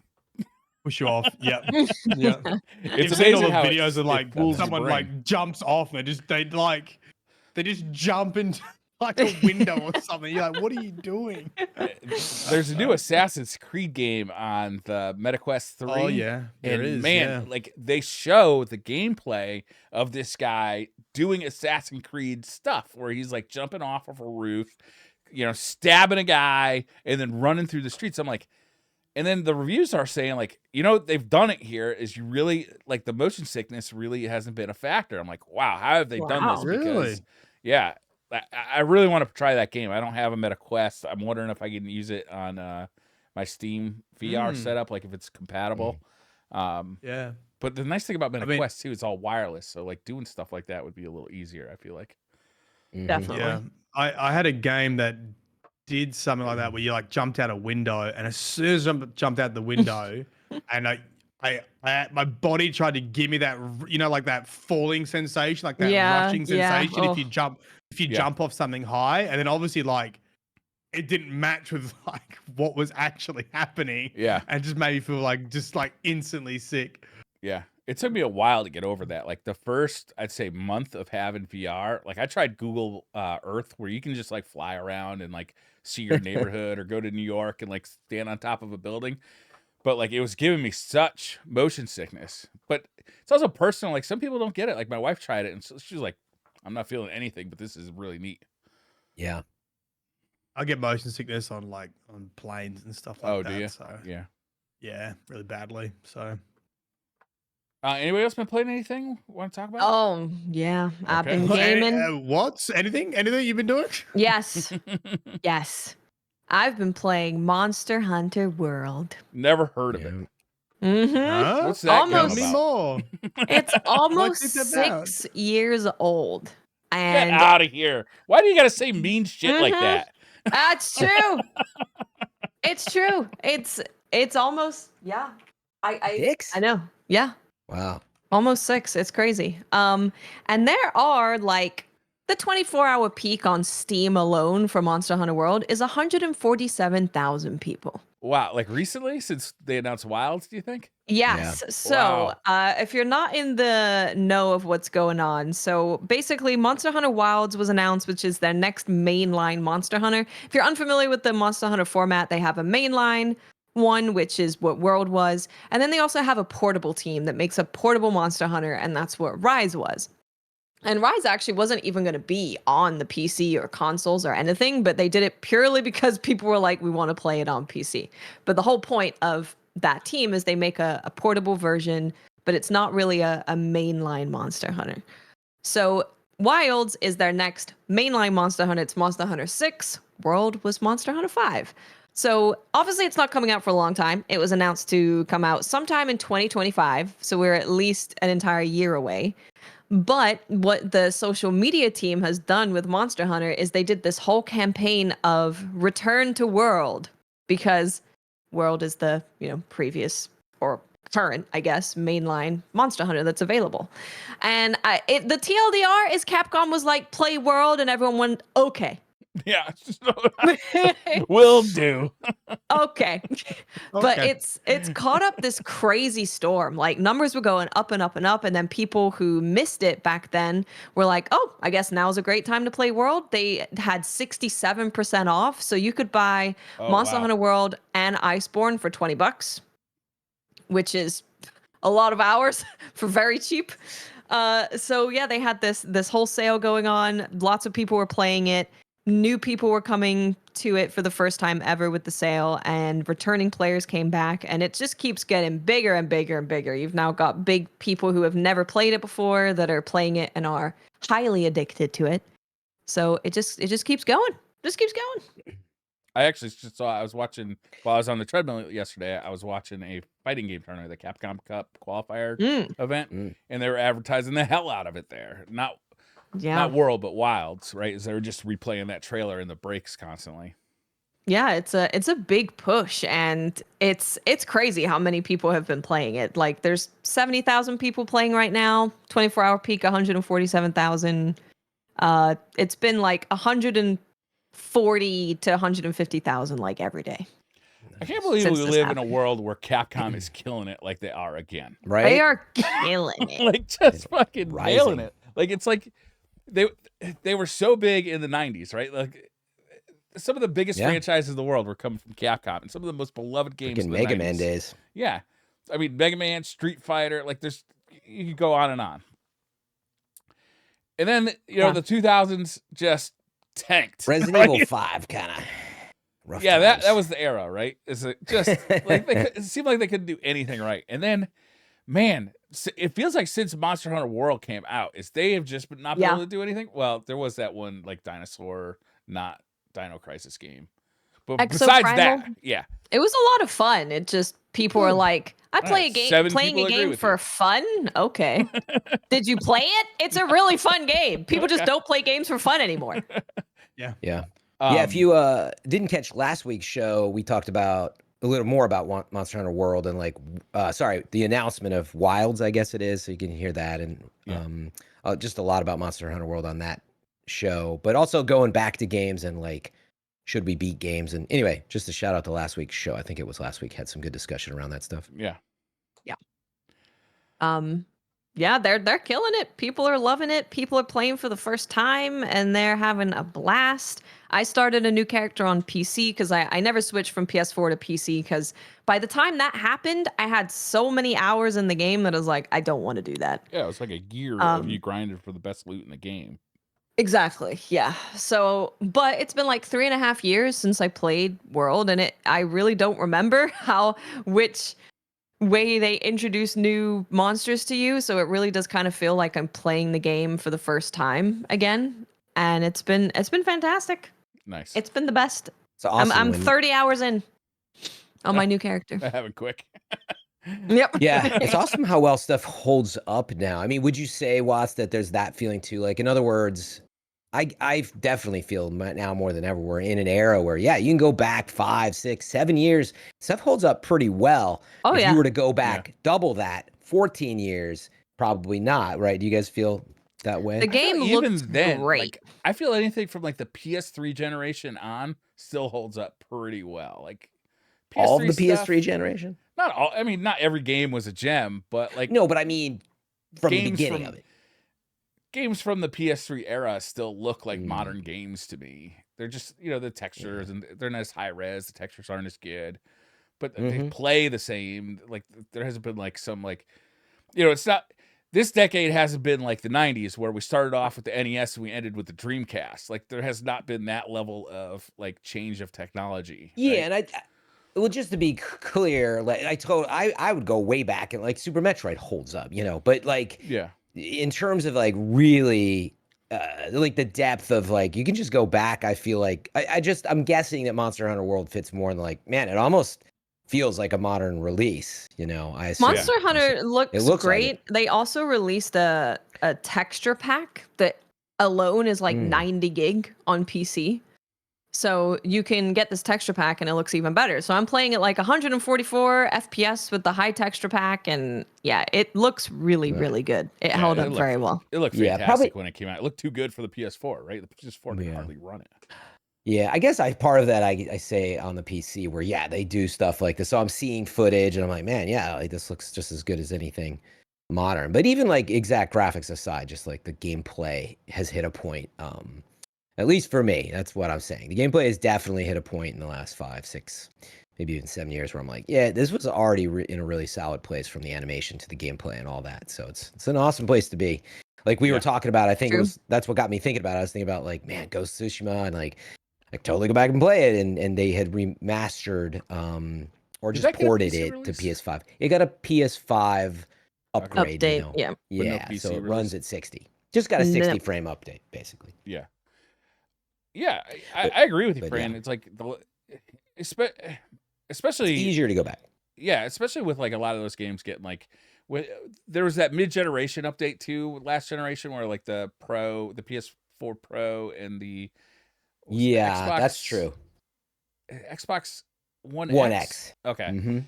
push you off. Yeah. It's amazing how videos of like someone like jumps off and they just jump into like a window or something. You're like, what are you doing? There's a new Assassin's Creed game on the MetaQuest 3. Oh yeah, there is. Like they show the gameplay of this guy doing Assassin's Creed stuff where he's like jumping off of a roof, stabbing a guy and then running through the streets. I'm like, and then the reviews are saying like, they've done it here is you really like the motion sickness really hasn't been a factor. I'm like, wow, how have they done this? Really? Because, I really want to try that game. I don't have a MetaQuest. I'm wondering if I can use it on my Steam VR setup, like if it's compatible. Yeah. But the nice thing about MetaQuest too, it's all wireless. So like doing stuff like that would be a little easier, I feel like. Definitely. Yeah. I had a game that did something like that where you like jumped out a window, and as soon as I jumped out the window and my body tried to give me that, like that falling sensation, like that rushing sensation. If you jump off something high, and then obviously like it didn't match with like what was actually happening. Yeah. And just made me feel like just like instantly sick. Yeah. It took me a while to get over that. Like the first, I'd say month of having VR, like I tried Google Earth where you can just like fly around and like see your neighborhood or go to New York and like stand on top of a building. But like it was giving me such motion sickness. But it's also personal. Like some people don't get it. Like my wife tried it and so she's like, I'm not feeling anything, but this is really neat. Yeah. I get motion sickness on planes and stuff like that. Oh, do you? So Yeah, really badly. So anybody else been playing anything want to talk about? Oh, yeah. I've been gaming. What? Anything you've been doing? Yes. Yes. I've been playing Monster Hunter World. Never heard of it. Mm-hmm. What's that Almost, game about? More. It's almost 6 years old. And get out of here. Why do you got to say mean shit like that? That's true. It's true. It's almost, I know. Yeah. Wow. Almost 6. It's crazy. And there are like the 24-hour peak on Steam alone for Monster Hunter World is 147,000 people. Wow, like recently since they announced Wilds, do you think? Yes. Yeah. So if you're not in the know of what's going on, so basically Monster Hunter Wilds was announced, which is their next mainline Monster Hunter. If you're unfamiliar with the Monster Hunter format, they have a mainline one, which is what World was. And then they also have a portable team that makes a portable Monster Hunter, and that's what Rise was. And Rise actually wasn't even going to be on the PC or consoles or anything, but they did it purely because people were like, we want to play it on PC. But the whole point of that team is they make a portable version, but it's not really a mainline Monster Hunter. So Wilds is their next mainline Monster Hunter. It's Monster Hunter 6. World was Monster Hunter 5. So obviously it's not coming out for a long time. It was announced to come out sometime in 2025. So we're at least an entire year away. But what the social media team has done with Monster Hunter is they did this whole campaign of return to World, because World is the, previous or current, I guess, mainline Monster Hunter that's available. And the TLDR is Capcom was like, play World, and everyone went, okay. Yeah. Will do. Okay. But it's caught up this crazy storm. Like numbers were going up and up and up. And then people who missed it back then were like, oh, I guess now's a great time to play World. They had 67% off. So you could buy Monster Hunter World and Iceborne for $20, which is a lot of hours for very cheap. So yeah, they had this whole sale going on. Lots of people were playing it. New people were coming to it for the first time ever with the sale, and returning players came back, and it just keeps getting bigger and bigger and bigger. You've now got big people who have never played it before that are playing it and are highly addicted to it. So it just keeps going. Just keeps going. I actually just saw, I was watching, while I was on the treadmill yesterday, I was watching a fighting game tournament, the Capcom Cup qualifier event, and they were advertising the hell out of it there. Not World, but Wilds, right? As they were just replaying that trailer in the breaks constantly. Yeah, it's a big push, and it's crazy how many people have been playing it. Like there's 70,000 people playing right now, 24-hour peak 147,000. It's been like 140 to 150,000 like every day. I can't believe we live in a world where Capcom is killing it like they are again. Right? They are killing it. Like just fucking nailing it. Like it's like they were so big in the 90s, right? Like some of the biggest franchises in the world were coming from Capcom, and some of the most beloved games in the Mega 90s. Man days. Yeah. I mean, Mega Man, Street Fighter, like you could go on and on. And then, the 2000s just tanked. Resident Evil 5 kind of rough times. that was the era, right? Is it just like it seemed like they couldn't do anything right. And then, man, it feels like since Monster Hunter World came out, they have just not been able to do anything. Well, there was that one like dinosaur, not Dino Crisis game. But besides that, it was a lot of fun. It just people are like, I play playing a game for fun. Okay, did you play it? It's a really fun game. People just don't play games for fun anymore. Yeah. If you didn't catch last week's show, we talked about a little more about Monster Hunter World and the announcement of Wilds, I guess it is. So you can hear that, and just a lot about Monster Hunter World on that show, but also going back to games and should we beat games? And anyway, just a shout out to last week's show. I think it was last week, had some good discussion around that stuff. Yeah. They're killing it. People are loving it. People are playing for the first time and they're having a blast. I started a new character on PC because I never switched from PS4 to PC, because by the time that happened, I had so many hours in the game that I was like, I don't want to do that. Yeah, it was like a year of you grinded for the best loot in the game. Exactly. Yeah. So, but it's been like 3.5 years since I played World, and I really don't remember which way they introduce new monsters to you. So it really does kind of feel like I'm playing the game for the first time again. And it's been fantastic. Nice. It's been the best. So awesome. I'm 30 hours in on my new character. I have it quick. Yep. Yeah, it's awesome how well stuff holds up now. I mean, would you say, Watts, that there's that feeling too? Like, in other words, I definitely feel now more than ever we're in an era where, you can go back 5, 6, 7 years. Stuff holds up pretty well. Oh, if you were to go back double that, 14 years, probably not, right? Do you guys feel that way? The game looks great. I feel anything from like the PS3 generation on still holds up pretty well. Like PS3 all of the PS3 generation? Not all. I mean, not every game was a gem, but like no, but I mean from the beginning of it. Games from the PS3 era still look like modern games to me. They're just, the textures and they're not as high res. The textures aren't as good, but they play the same. Like there hasn't been like some it's not. This decade hasn't been like the 90s where we started off with the NES and we ended with the Dreamcast. Like there has not been that level of like change of technology. Yeah, right? And just to be clear, like I would go way back and like Super Metroid holds up, but like in terms of like really like the depth of like you can just go back. I feel like I'm guessing that Monster Hunter World fits more in like, man, it almost feels like a modern release, I assume. Monster Hunter looks great. Like they also released a texture pack that alone is like 90 gig on PC. So you can get this texture pack and it looks even better. So I'm playing it like 144 FPS with the high texture pack, and yeah, it looks really, really good. It held up very well. It looked fantastic when it came out. It looked too good for the PS4, right? The PS4 can hardly run it. Yeah, I guess part of that I say on the PC where they do stuff like this. So I'm seeing footage and I'm like, man, like this looks just as good as anything modern. But even like exact graphics aside, just like the gameplay has hit a point. At least for me, that's what I'm saying. The gameplay has definitely hit a point in the last 5, 6, maybe even 7 years where I'm like, yeah, this was already in a really solid place from the animation to the gameplay and all that. So it's an awesome place to be. Like we were talking about, I think that's what got me thinking about it. I was thinking about like, man, Ghost of Tsushima, and like I totally go back and play it, and they had remastered or just ported it to PS5. It got a PS5 upgrade. Update, yeah. So it runs at 60. Just got a 60 frame update, basically. Yeah. Yeah, I agree with you, Fran. It's like especially it's easier to go back. Yeah, especially with like a lot of those games getting like there was that mid-generation update too last generation where like the PS4 Pro and the Xbox, that's true. Xbox One X. Okay. Mm-hmm.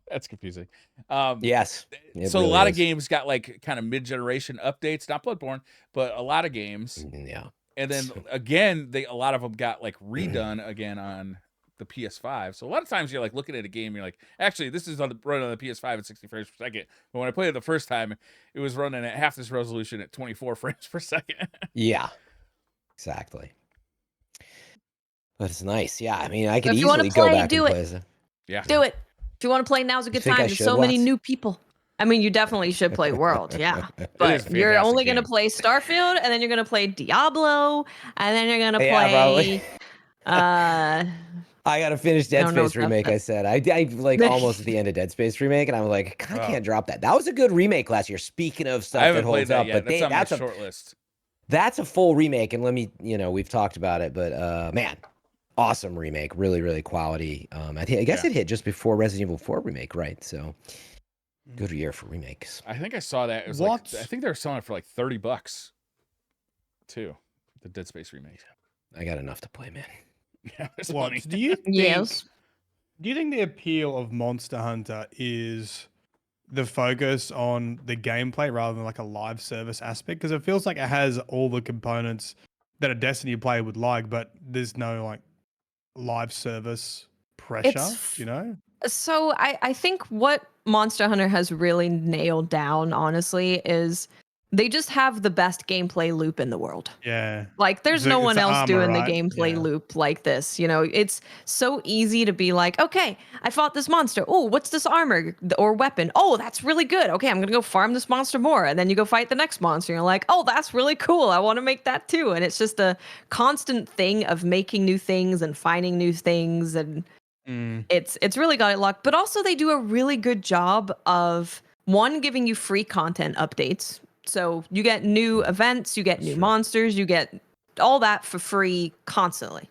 That's confusing. Yes. So really a lot of games got like kind of mid-generation updates, not Bloodborne, but a lot of games. Yeah. And then again, a lot of them got like redone again on the PS5. So a lot of times you're like looking at a game, you're like, actually, this is running on the PS5 at 60 frames per second. But when I played it the first time, it was running at half this resolution at 24 frames per second. Yeah. Exactly. But it's nice. Yeah. I mean, I could easily go back and play it. Yeah. Do it. If you want to play, now's a good time. There's so many new people. I mean, you definitely should play World, yeah. But you're only going to play Starfield, and then you're going to play Diablo, and then you're going to play... I got to finish Dead Space Remake, I said. I like almost at the end of Dead Space Remake, and I'm like, I can't drop that. That was a good remake last year, speaking of stuff that holds up. But that's on my short list. That's a full remake, and we've talked about it, but man... Awesome remake, really, really quality. I guess it hit just before Resident Evil 4 remake, right? So, good year for remakes. I think I saw that. It was I think they were selling it for like $30 too. The Dead Space remake. I got enough to play, man. Yeah, do you think the appeal of Monster Hunter is the focus on the gameplay rather than like a live service aspect? Because it feels like it has all the components that a Destiny player would like, but there's no like live service pressure, So I think what Monster Hunter has really nailed down, honestly, is they just have the best gameplay loop in the world. Yeah. Like there's no one else doing the gameplay loop like this. It's so easy to be like, okay, I fought this monster. Oh, what's this armor or weapon? Oh, that's really good. Okay, I'm going to go farm this monster more. And then you go fight the next monster. And you're like, oh, that's really cool. I want to make that too. And it's just a constant thing of making new things and finding new things. And it's really got it locked. But also they do a really good job of, one, giving you free content updates. So you get new events, you get new monsters, you get all that for free constantly.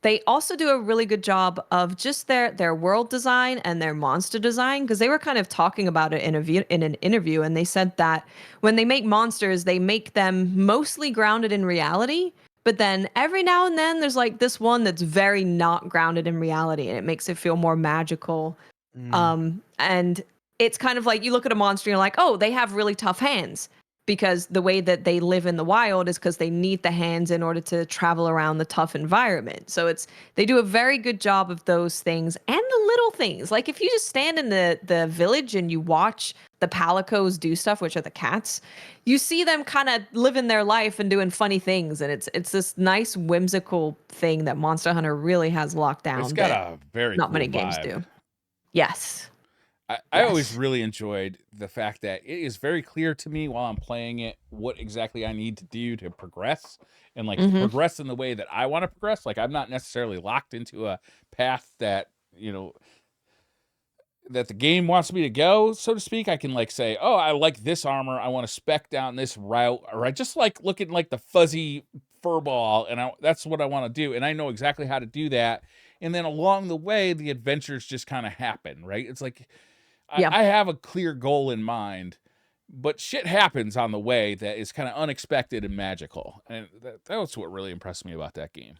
They also do a really good job of just their world design and their monster design, because they were kind of talking about it in an interview, and they said that when they make monsters, they make them mostly grounded in reality, but then every now and then there's like this one that's very not grounded in reality, and it makes it feel more magical. And it's kind of like you look at a monster and you're like, oh, they have really tough hands, because the way that they live in the wild is because they need the hands in order to travel around the tough environment. So they do a very good job of those things and the little things. Like if you just stand in the village and you watch the palicos do stuff, which are the cats, you see them kind of living their life and doing funny things. And it's this nice whimsical thing that Monster Hunter really has locked down. It's got a very not cool many games vibe. do. Yes. I always really enjoyed the fact that it is very clear to me while I'm playing it what exactly I need to do to progress, and like progress in the way that I want to progress. Like I'm not necessarily locked into a path that, that the game wants me to go, so to speak. I can like say, oh, I like this armor, I want to spec down this route, or I just like looking like the fuzzy furball, and that's what I want to do, and I know exactly how to do that. And then along the way, the adventures just kind of happen, right? It's like I have a clear goal in mind, but shit happens on the way that is kind of unexpected and magical. And that was what really impressed me about that game.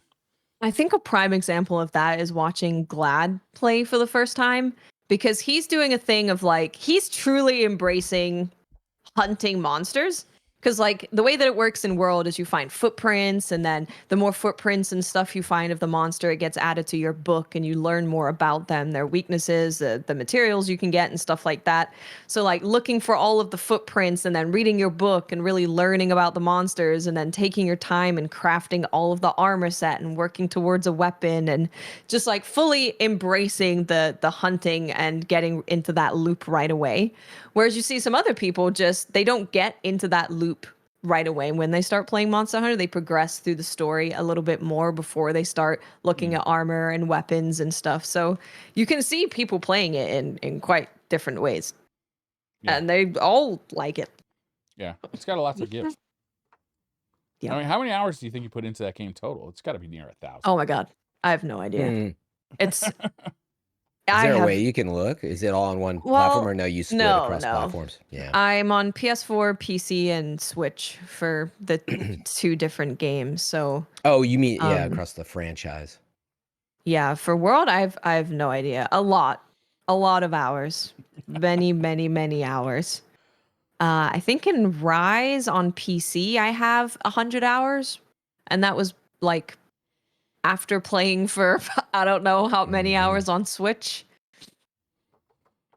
I think a prime example of that is watching Glad play for the first time, because he's doing a thing of like, he's truly embracing hunting monsters. Because like the way that it works in World is you find footprints, and then the more footprints and stuff you find of the monster, it gets added to your book, and you learn more about them, their weaknesses, the materials you can get and stuff like that. So like looking for all of the footprints and then reading your book and really learning about the monsters, and then taking your time and crafting all of the armor set and working towards a weapon, and just like fully embracing the hunting and getting into that loop right away. Whereas you see some other people they don't get into that loop right away. When they start playing Monster Hunter, they progress through the story a little bit more before they start looking at armor and weapons and stuff. So you can see people playing it in quite different ways. Yeah. And they all like it. Yeah, it's got a lot to give. Yeah. I mean, how many hours do you think you put into that game total? It's got to be near 1,000. Oh my God. I have no idea. It's... Is there a way you can look? Is it all on one platform, or no, you split across platforms? Yeah. I'm on PS4, PC, and Switch for the 2 different games. So Oh, you mean across the franchise. Yeah, for World I have no idea. A lot of hours. Many hours. I think in Rise on PC I have 100 hours, and that was like after playing for I don't know how many hours on Switch.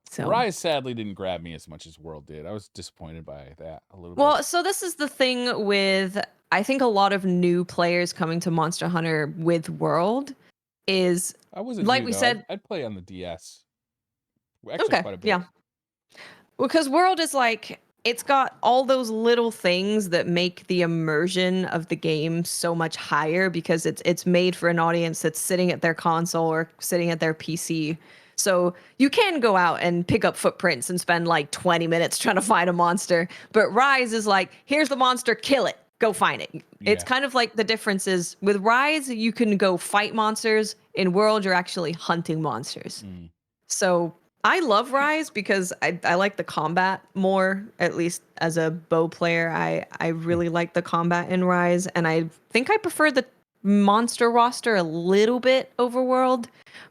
So Rise sadly didn't grab me as much as World did. I was disappointed by that a little bit. Well, so this is the thing with, I think, a lot of new players coming to Monster Hunter with World is, I wasn't like new, we though. said. I'd play on the DS. Actually, quite a bit. Yeah. Because World is like, it's got all those little things that make the immersion of the game so much higher, because it's made for an audience that's sitting at their console or sitting at their PC. So you can go out and pick up footprints and spend like 20 minutes trying to find a monster. But Rise is like, here's the monster, kill it, go find it. Yeah. It's kind of like the difference is with Rise, you can go fight monsters. In World, you're actually hunting monsters. So I love Rise because I like the combat more, at least as a bow player. I really like the combat in Rise, and I think I prefer the monster roster a little bit over World,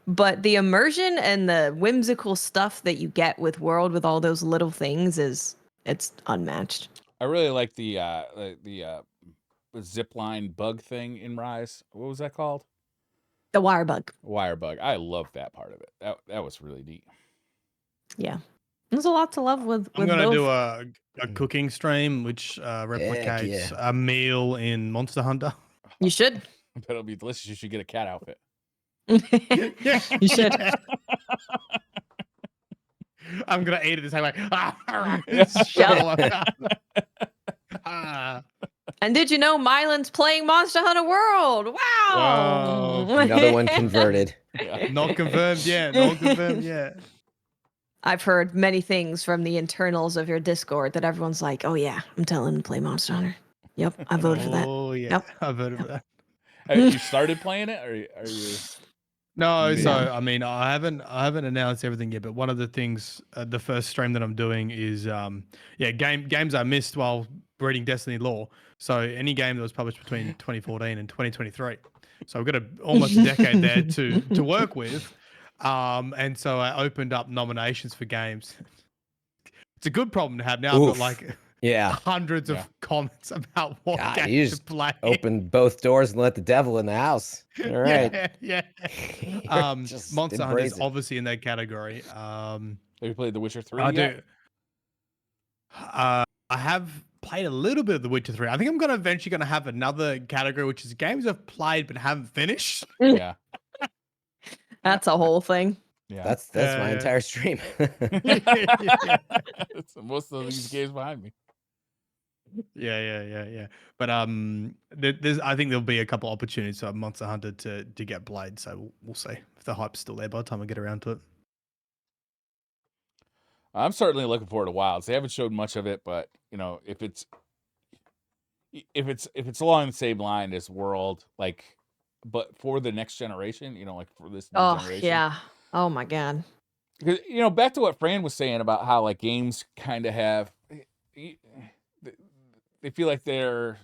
but the immersion and the whimsical stuff that you get with World with all those little things it's unmatched. I really like the zipline bug thing in Rise. What was that called? The wire bug. Wire bug. I love that part of it. That was really neat. Yeah. There's a lot to love with I'm going to both. do a cooking stream, which replicates a meal in Monster Hunter. You should. I bet it'll be delicious. You should get a cat outfit. You should. I'm going to eat it the same way. And did you know Myelin's playing Monster Hunter World? Wow. Another one converted. Not confirmed yet. Not confirmed yet. I've heard many things from the internals of your Discord that everyone's like, oh yeah, I'm telling him to play Monster Hunter. Yep, I voted for that. Oh yeah, yep. I voted for that. Have you started playing it, or are you? No, so I mean, I haven't announced everything yet. But one of the things, the first stream that I'm doing is, games I missed while reading Destiny lore. So any game that was published between 2014 and 2023. So we've got almost a decade there to work with. And so I opened up nominations for games. It's a good problem to have now. I've got like hundreds of comments about what games to play. Open both doors and let the devil in the house. All right. Yeah. Monster Hunter is obviously in that category. Have you played The Witcher 3 I yet? do. I have played a little bit of The Witcher 3. I think I'm eventually going to have another category, which is games I've played but haven't finished. Yeah. That's a whole thing. Yeah. That's my entire stream. Most of these games behind me. Yeah. But there's I think there'll be a couple opportunities for Monster Hunter to get played. So we'll see if the hype's still there by the time I get around to it. I'm certainly looking forward to Wilds. They haven't showed much of it, but you know, if it's along the same line as World, like, but for the next generation, you know, like for this new generation. Yeah. Oh my God. Because, you know, back to what Fran was saying about how like games kind of have, they feel like they're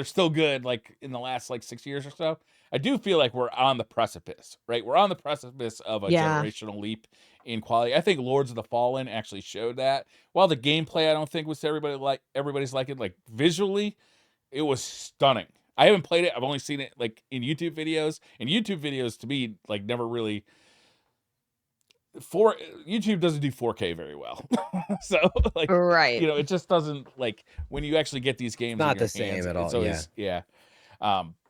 still good, like in the last like 6 years or so. I do feel like we're on the precipice, right? We're on the precipice of a generational leap in quality. I think Lords of the Fallen actually showed that. While the gameplay I don't think was everybody's liking, like visually, it was stunning. I haven't played it. I've only seen it like in YouTube videos. And YouTube videos to me like never really YouTube doesn't do 4K very well. So like Right. it just doesn't, like, when you actually get these games Not in your the same hands, at all. it's always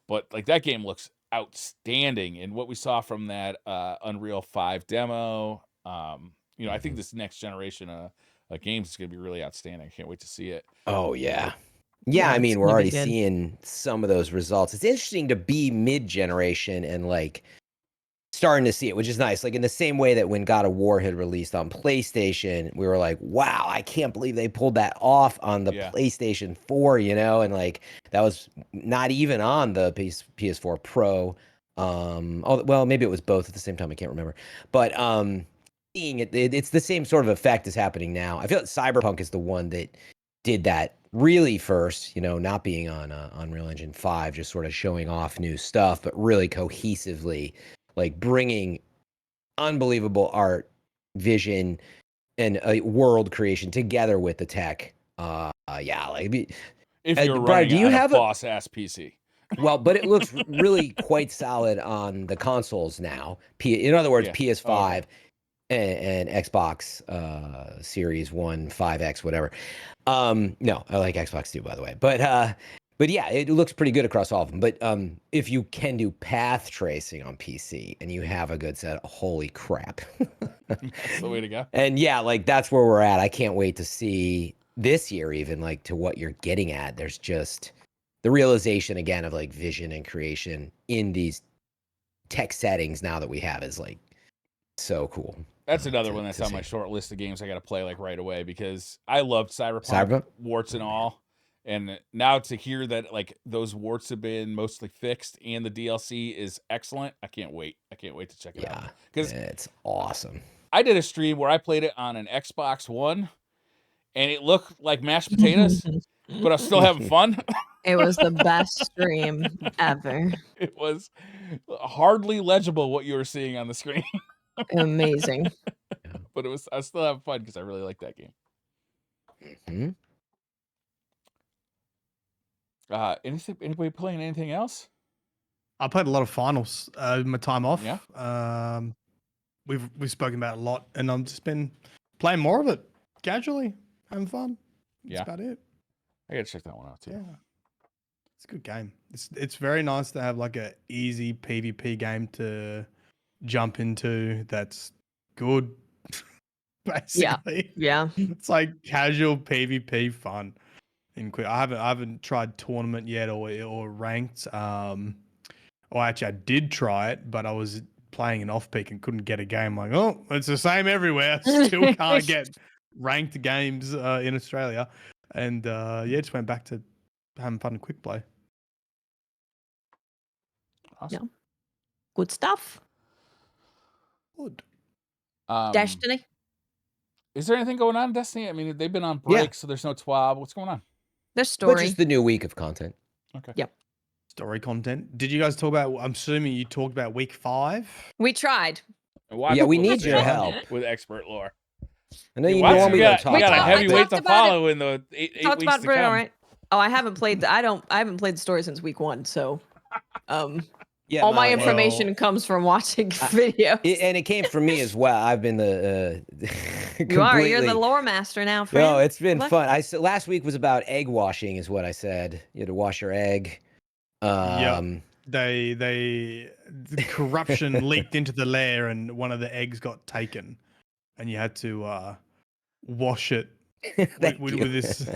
but like that game looks outstanding, and what we saw from that Unreal 5 demo, I think this next generation of games is going to be really outstanding. I can't wait to see it. Oh yeah. Yeah, I mean, it's we're gonna be already good. seeing some of those results. It's interesting to be mid-generation and like starting to see it, which is nice. Like in the same way that when God of War had released on PlayStation, we were like, wow, I can't believe they pulled that off on the PlayStation 4, and like that was not even on the PS4 Pro. Well, maybe it was both at the same time. I can't remember. But seeing it's the same sort of effect is happening now. I feel like Cyberpunk is the one that did that really first, not being on Unreal Engine 5, just sort of showing off new stuff, but really cohesively like bringing unbelievable art, vision, and a world creation together with the tech. Like if you're Briar, running do you on have a boss ass PC. Well, but it looks really quite solid on the consoles now. In other words, PS5 and Xbox Series 1, 5X, whatever. No, I like Xbox too, by the way. But yeah, it looks pretty good across all of them. But if you can do path tracing on PC and you have a good set, holy crap. That's the way to go. And yeah, like that's where we're at. I can't wait to see this year, even like to what you're getting at. There's just the realization again of like vision and creation in these tech settings now that we have is like so cool. That's another one that's on my short list of games I got to play like right away, because I loved Cyberpunk, warts and all. And now to hear that like those warts have been mostly fixed and the DLC is excellent, I can't wait. I can't wait to check it out. Because it's awesome. I did a stream where I played it on an Xbox One, and it looked like mashed potatoes, but I was still having fun. It was the best stream ever. It was hardly legible what you were seeing on the screen. Amazing. But I was still having fun because I really like that game. Mm-hmm. Anybody playing anything else? I played a lot of finals my time off. Yeah. We've spoken about it a lot, and I've just been playing more of it casually, having fun. That's about it. I gotta check that one out too. Yeah, it's a good game. It's very nice to have like a easy PvP game to jump into. That's good. Basically, yeah. It's like casual PvP fun. I haven't tried tournament yet or ranked. Or actually, I did try it, but I was playing an off-peak and couldn't get a game. Like, oh, it's the same everywhere. Still can't get ranked games in Australia. And just went back to having fun and quick play. Awesome. Yeah. Good stuff. Good. Destiny. Is there anything going on in Destiny? I mean, they've been on break, so there's no TWAB. What's going on? There's story. But just the new week of content. Okay. Yep. Story content. Did you guys talk about? I'm assuming you talked about week 5. We tried. We need your help with expert lore. I know you normally don't talk. We got a heavyweight to follow it. in the 8 talked weeks about to come. Right? Oh, I haven't played. I haven't played the story since week 1. So, all my information comes from watching videos. And it came from me as well. I've been the You're the lore master now, Fran. No, it's been fun. Last week was about egg washing, is what I said. You had to wash your egg. The corruption leaked into the lair, and one of the eggs got taken, and you had to wash it with this.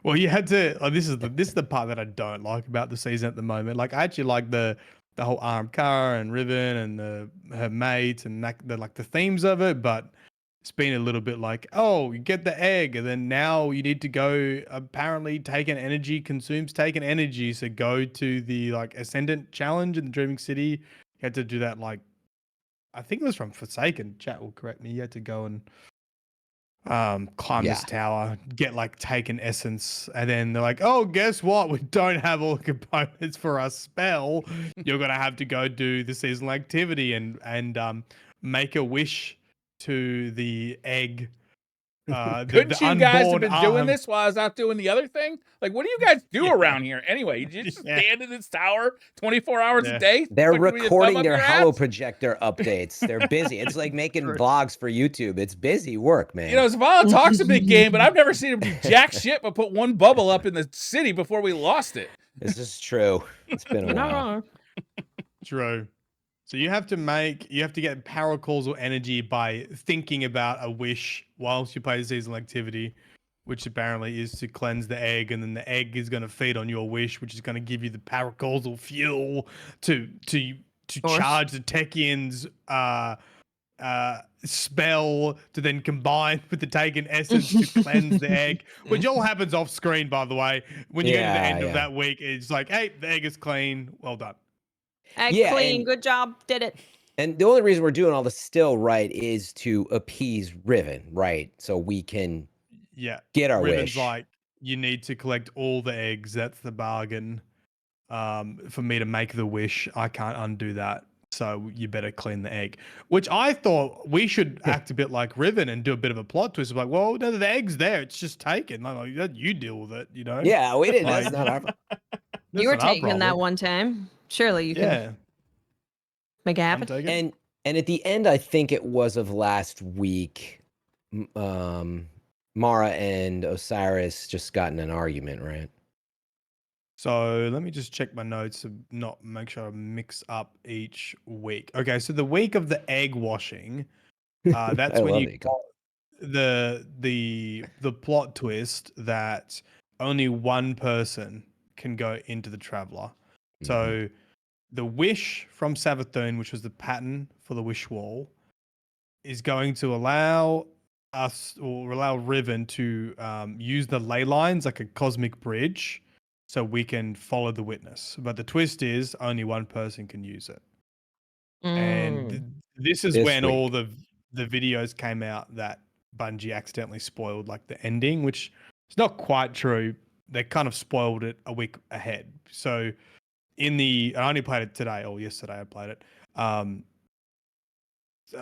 Well, you had to. This is the part that I don't like about the season at the moment. Like, I actually like the whole armed car and Ribbon and her mate and the themes of it, but it's been a little bit like, oh, you get the egg, and then now you need to go. Apparently, consumes taken energy. So go to the Ascendant challenge in the Dreaming City. You had to do that. I think it was from Forsaken. Chat will correct me. You had to go and climb this tower, get like taken essence, and then they're like, oh, guess what? We don't have all the components for our spell. You're gonna have to go do the seasonal activity and make a wish to the egg. Couldn't you guys have been doing arm. this while I was out doing the other thing? Like, what do you guys do around here anyway? You just stand in this tower 24 hours a day? They're recording their holo projector updates. They're busy. It's like making vlogs for YouTube. It's busy work, man. You know, Zavala Talk's a big game, but I've never seen him do jack shit but put one bubble up in the city before we lost it. This is true. It's been a while. True. So you have to get paracausal energy by thinking about a wish whilst you play the seasonal activity, which apparently is to cleanse the egg, and then the egg is going to feed on your wish, which is going to give you the paracausal fuel to charge the Techian's spell to then combine with the taken essence to cleanse the egg, which all happens off screen, by the way. When you get to the end of that week, it's like, hey, the egg is clean. Well done. Egg clean, good job, did it. And the only reason we're doing all this still, right, is to appease Riven, right? So we can get our Riven's wish. Like, you need to collect all the eggs. That's the bargain. For me to make the wish, I can't undo that. So you better clean the egg. Which I thought we should act a bit like Riven and do a bit of a plot twist. Like, well, no, the egg's there. It's just taken. Like, you deal with it, you know? Yeah, we didn't. That's not our You were taking that one time. Surely you can make it happen. And at the end, I think it was of last week, Mara and Osiris just got in an argument, right? So let me just check my notes to not make sure I mix up each week. Okay, so the week of the egg washing, that's when you got the plot twist that only one person can go into the Traveler. So the wish from Savathun, which was the pattern for the wish wall, is going to allow us or allow Riven to use the ley lines like a cosmic bridge so we can follow the witness. But the twist is only one person can use it. And this is when all the videos came out that Bungie accidentally spoiled like the ending, which is not quite true. They kind of spoiled it a week ahead. So I only played it today or yesterday I played it. I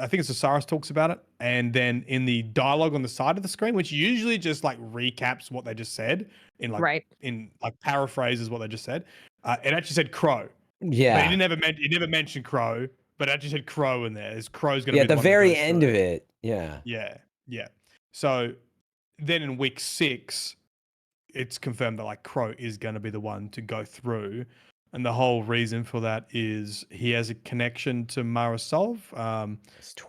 think it's Osiris talks about it. And then in the dialogue on the side of the screen, which usually just like recaps what they just said in like paraphrases what they just said. It actually said Crow. Yeah. But it never mentioned Crow, but it actually said Crow in there. Crow's going to be at the very end of it. Yeah. Yeah. So then in week 6, it's confirmed that like Crow is going to be the one to go through. And the whole reason for that is he has a connection to Mara Solve.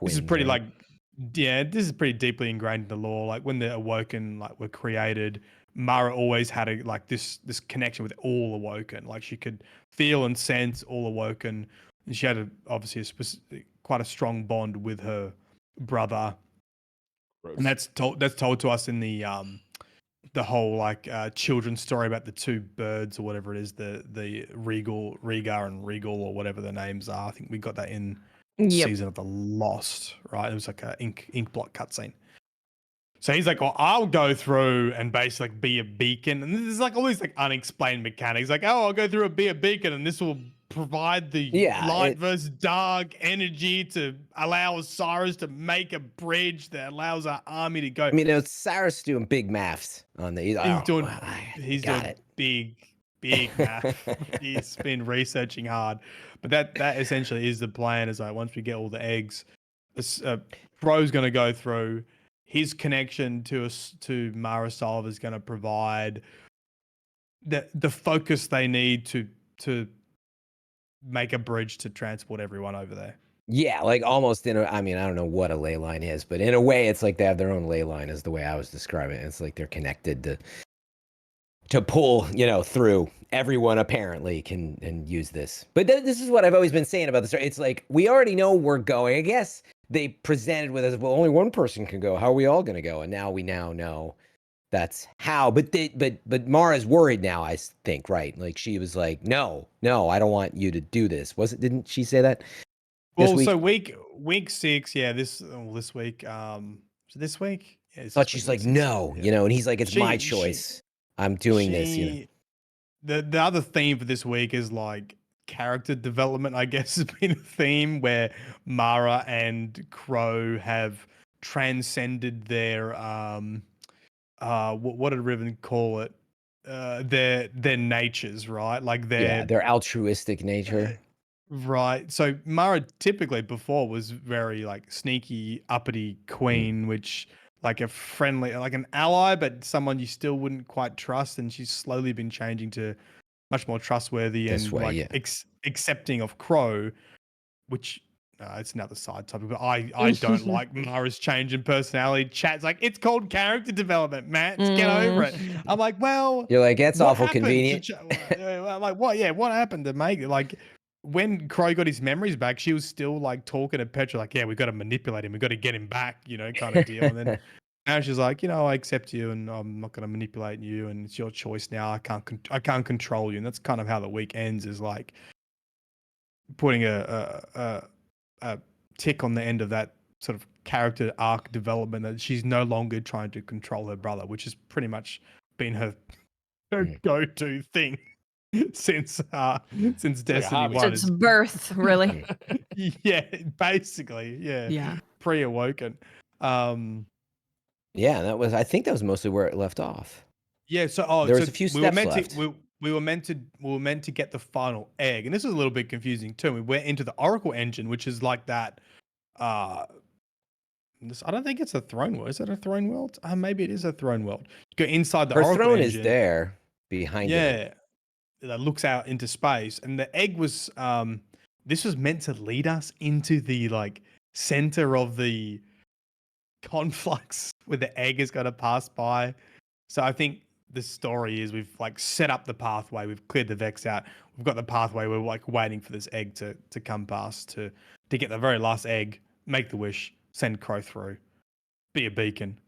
This is pretty this is pretty deeply ingrained in the lore. Like when the Awoken were created, Mara always had this connection with all Awoken. Like she could feel and sense all Awoken. And she had obviously quite a strong bond with her brother. Gross. And that's told to us in the whole children's story about the two birds or whatever it is, the Rhaegar and Regal or whatever their names are. I think we got that in Season of the Lost, right? It was like a ink block cutscene. So he's like, well, I'll go through and basically be a beacon. And there's like all these unexplained mechanics. Like, oh, I'll go through and be a beacon and this will provide the light versus dark energy to allow Osiris to make a bridge that allows our army to go. I mean, Osiris doing big maths on the. He's doing big math. He's been researching hard, but that essentially is the plan. Is like once we get all the eggs, Pro's going to go through. His connection to Mara Solve is going to provide the focus they need to make a bridge to transport everyone over there. Yeah, like almost I mean, I don't know what a ley line is, but in a way it's like they have their own ley line is the way I was describing it. It's like they're connected to pull, through. Everyone apparently can use this. But this is what I've always been saying about this. It's like we already know we're going. I guess they presented with us, well, only one person can go. How are we all going to go? And now we know that's how. But Mara's worried now, I think, right? Like she was like, no, I don't want you to do this. Didn't she say that? Well, so week 6, this week. So this week, But she's like, no, you know, and he's like, it's my She- choice. I'm doing this, you know. The other theme for this week is like character development, I guess, has been a theme where Mara and Crow have transcended their what did Riven call it? Their natures, right? Like Their altruistic nature. right. So Mara typically before was very like sneaky, uppity queen, which like a friendly, like an ally, but someone you still wouldn't quite trust. And she's slowly been changing to much more trustworthy This and way, like yeah. accepting of Crow, which it's another side topic. But I don't like Mara's change in personality. Chat's like, it's called character development, Matt. Get over it. I'm like, well, You're like, it's what awful happened convenient. I'm like, what? Yeah, what happened to make it? Like, when Crow got his memories back, she was still like talking to Petra, like, yeah, we got to manipulate him, we got to get him back, you know, kind of deal. And then now she's like, you know, I accept you, and I'm not going to manipulate you, and it's your choice now. I can't control you, and that's kind of how the week ends. Is like putting a tick on the end of that sort of character arc development that she's no longer trying to control her brother, which has pretty much been her go-to thing since Destiny 1. Since birth, really. Yeah, basically, yeah. Yeah. Pre-awoken. Yeah, I think that was mostly where it left off. Yeah, so there was a few steps left. We were meant to get the final egg, and this is a little bit confusing too. We went into the Oracle engine, which is like that. I don't think it's a throne world. Is it a throne world? Maybe it is a throne world. You go inside the Her Oracle throne engine. is there behind it. Yeah, that looks out into space, and the egg was this was meant to lead us into the like center of the conflux where the egg is going to pass by. So I think the story is we've like set up the pathway, we've cleared the Vex out, we've got the pathway, we're like waiting for this egg to come past to get the very last egg, make the wish, send Crow through, be a beacon,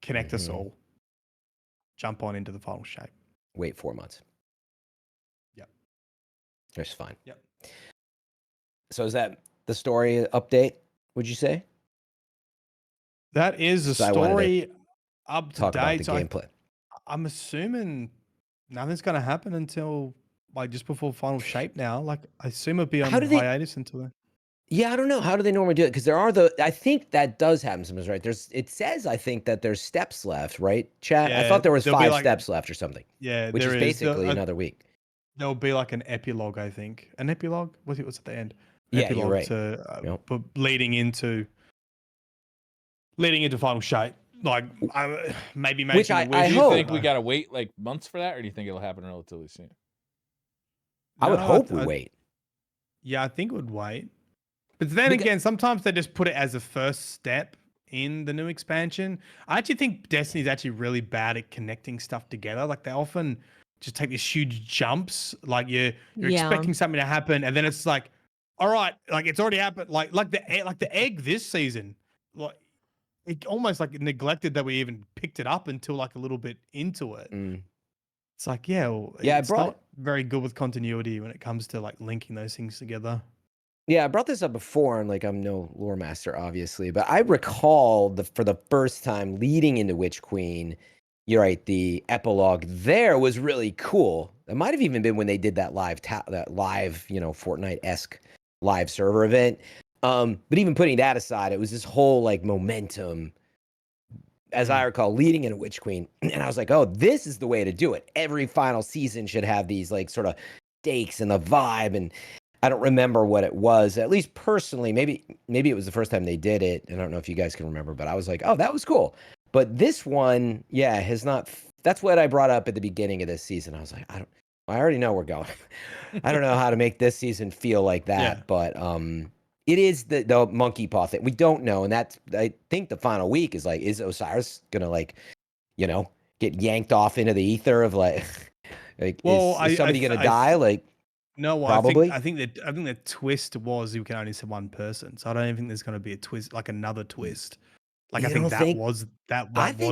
connect us all, jump on into the final shape. Wait 4 months. Yep. That's fine. Yep. So is that the story update, would you say? That is a story up to talk date. about the gameplay. I'm assuming nothing's going to happen until like just before final shape now. Like I assume it'll be on hiatus until then. Yeah, I don't know. How do they normally do it? Because there are I think that does happen sometimes, right? It says, I think that there's steps left, right? Chat. Yeah, I thought there was 5 like, steps left or something. Yeah, which is basically another week. There'll be like an epilogue, I think. An epilogue? What's at the end? Yeah, epilogue you're right. To leading into final shape. Like maybe making. Which I do you hope. think we gotta wait like months for that, or do you think it'll happen relatively soon? I would hope we wait. Yeah, I think it would wait. But then again, sometimes they just put it as a first step in the new expansion. I actually think Destiny's actually really bad at connecting stuff together. Like they often just take these huge jumps. Like you're expecting something to happen, and then it's like, all right, like it's already happened. Like the egg this season, like it almost like neglected that we even picked it up until like a little bit into it. It's like, it's not very good with continuity when it comes to like linking those things together. Yeah, I brought this up before, and like I'm no lore master, obviously, but I recall for the first time leading into Witch Queen, you're right, the epilogue there was really cool. It might have even been when they did that live, Fortnite-esque live server event. But even putting that aside, it was this whole like momentum, as I recall, leading into Witch Queen, and I was like, oh, this is the way to do it. Every final season should have these like sort of stakes and the vibe, and I don't remember what it was. At least personally, maybe it was the first time they did it. I don't know if you guys can remember, but I was like, oh, that was cool. But this one, has not. That's what I brought up at the beginning of this season. I was like, I already know we're going. I don't know how to make this season feel like that, but it is the monkey paw thing. We don't know, and that's, I think the final week is like, is Osiris gonna like, get yanked off into the ether of like is somebody gonna die? Like. No, probably. I think the twist was you can only see one person, so I don't even think there's going to be a twist, like another twist. Like I think that was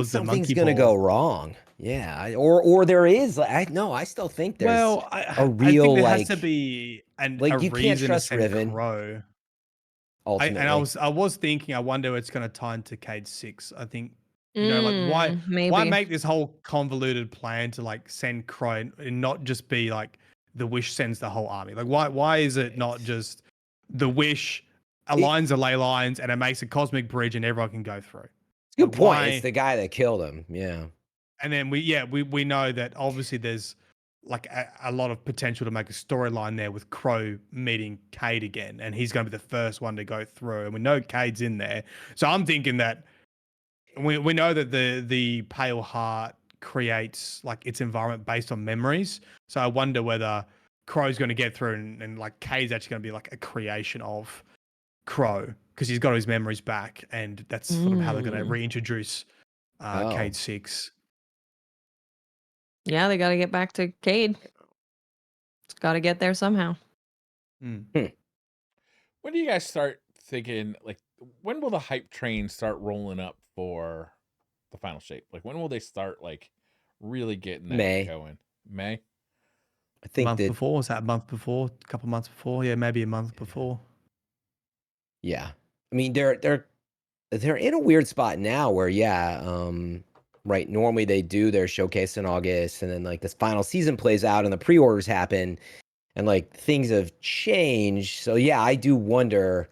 something's going to go wrong. Yeah, or there is. I still think there's a real I think there has to be you can't trust Riven. Crow. Ultimately, I was thinking, I wonder it's going to tie into Cade 6. I think You know, like why Maybe. make this whole convoluted plan to like send Crow and not just be like the Wish sends the whole army? Like why is it not just the Wish aligns the ley lines and it makes a cosmic bridge and everyone can go through? It's a good point. It's the guy that killed him. Yeah. And then we know that obviously there's like a lot of potential to make a storyline there with Crow meeting Cade again, and he's going to be the first one to go through, and we know Cade's in there. So I'm thinking that we know that the Pale Heart creates like its environment based on memories. So I wonder whether Crow's going to get through and like Cade's actually going to be like a creation of Crow because he's got his memories back, and that's sort of how they're going to reintroduce Cade 6. Yeah, they got to get back to Cade. It's got to get there somehow. When do you guys start thinking, like, when will the hype train start rolling up for the final shape? Like, when will they start, like, really getting that going? May? I think before? Was that a month before? A couple months before? Yeah, maybe a month before. Yeah. I mean, they're in a weird spot now where, right, normally they do their showcase in August, and then, like, this final season plays out and the pre-orders happen, and, like, things have changed. So, yeah, I do wonder,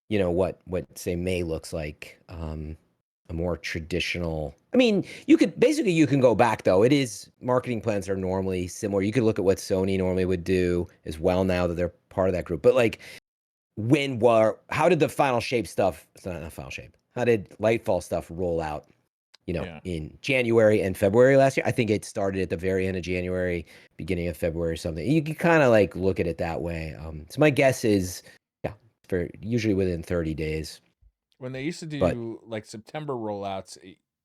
what say May looks like. A more traditional. I mean, you can go back though. It is marketing plans are normally similar. You could look at what Sony normally would do as well now that they're part of that group. But like, how did the final shape stuff? It's not final shape. How did Lightfall stuff roll out? In January and February last year. I think it started at the very end of January, beginning of February or something. You can kind of like look at it that way. So my guess is, for usually within 30 days. When they used to do like September rollouts,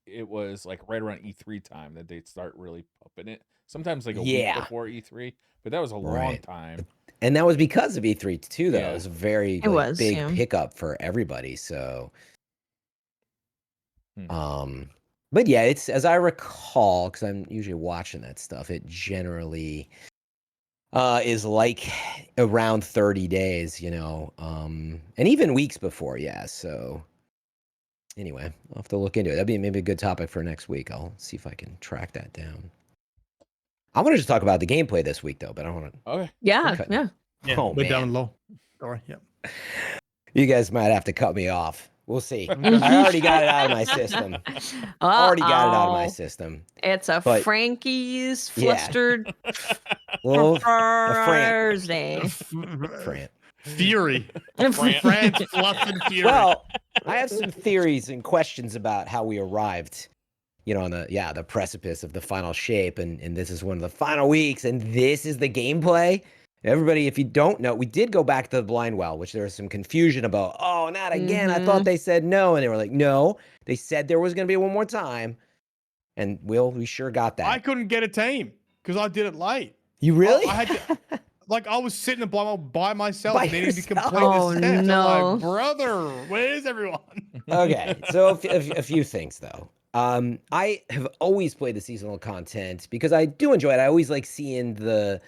it was like right around E3 time that they'd start really pumping it. Sometimes like a week before E3, but that was a long time. And that was because of E3 too, though. It was a very big pickup for everybody. So, but yeah, it's as I recall, because I'm usually watching that stuff. It generally is like around 30 days, and even weeks before. Yeah. So anyway, I'll have to look into it. That'd be maybe a good topic for next week. I'll see if I can track that down. I want to just talk about the gameplay this week, though, but I don't want to. Okay. Yeah. We're down low. Sorry. Yep. You guys might have to cut me off. We'll see. I already got it out of my system. It's a Frankie's flustered Thursday. Fran. Fury. Fran's flustered fury. Well, I have some theories and questions about how we arrived, on the precipice of the final shape, and this is one of the final weeks, and this is the gameplay. Everybody, if you don't know, we did go back to the blind well, which there was some confusion about. Oh, not again. I thought they said no. And they were like, no, they said there was going to be one more time. And we sure got that. I couldn't get a team because I did it late. You really? I had to, I was sitting in blind well by myself, needing to complete this test. No. I'm like, brother, where's everyone? Okay. So a few things, though. I have always played the seasonal content because I do enjoy it. I always like seeing the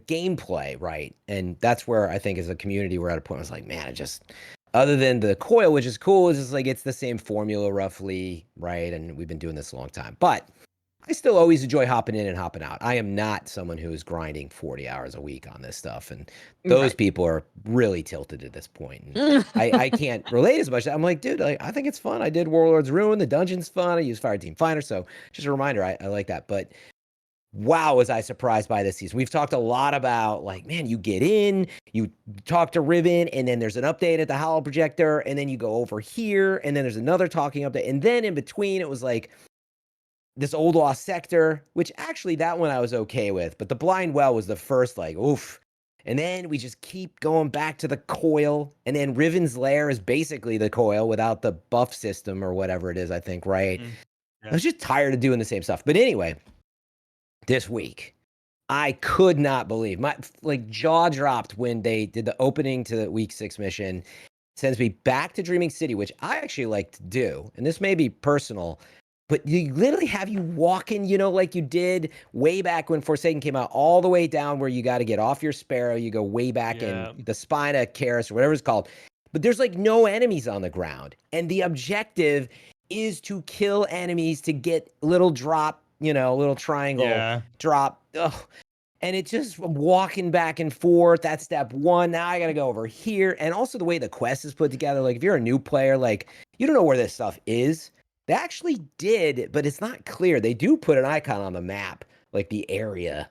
gameplay, right? And that's where I think as a community we're at a point where it's like, man, it just, other than the coil, which is cool, it's just like it's the same formula roughly, right? And we've been doing this a long time. But I still always enjoy hopping in and hopping out. I am not someone who is grinding 40 hours a week on this stuff. And those people are really tilted at this point. And I can't relate as much. I'm like, dude, I think it's fun. I did Warlord's Ruin. The dungeon's fun. I use Fireteam Finder. So just a reminder, I like that. But wow, was I surprised by this season. We've talked a lot about, like, man, you get in, you talk to Riven, and then there's an update at the Holo Projector, and then you go over here, and then there's another talking update. And then in between, it was like this old lost sector, which actually that one I was okay with. But the blind well was the first, like, oof. And then we just keep going back to the coil. And then Riven's Lair is basically the coil without the buff system or whatever it is, I think, right? I was just tired of doing the same stuff. But anyway, this week, I could not believe my jaw dropped when they did the opening to the week 6 mission. Sends me back to Dreaming City, which I actually like to do. And this may be personal, but you literally have you walking, like you did way back when Forsaken came out, all the way down where you got to get off your Sparrow. You go way back in the Spina, Karis, or whatever it's called. But there's like no enemies on the ground. And the objective is to kill enemies to get little drop, little triangle drop. Ugh. And it's just walking back and forth. That's step one. Now I got to go over here. And also the way the quest is put together, like if you're a new player, like you don't know where this stuff is. They actually did, but it's not clear. They do put an icon on the map, like the area.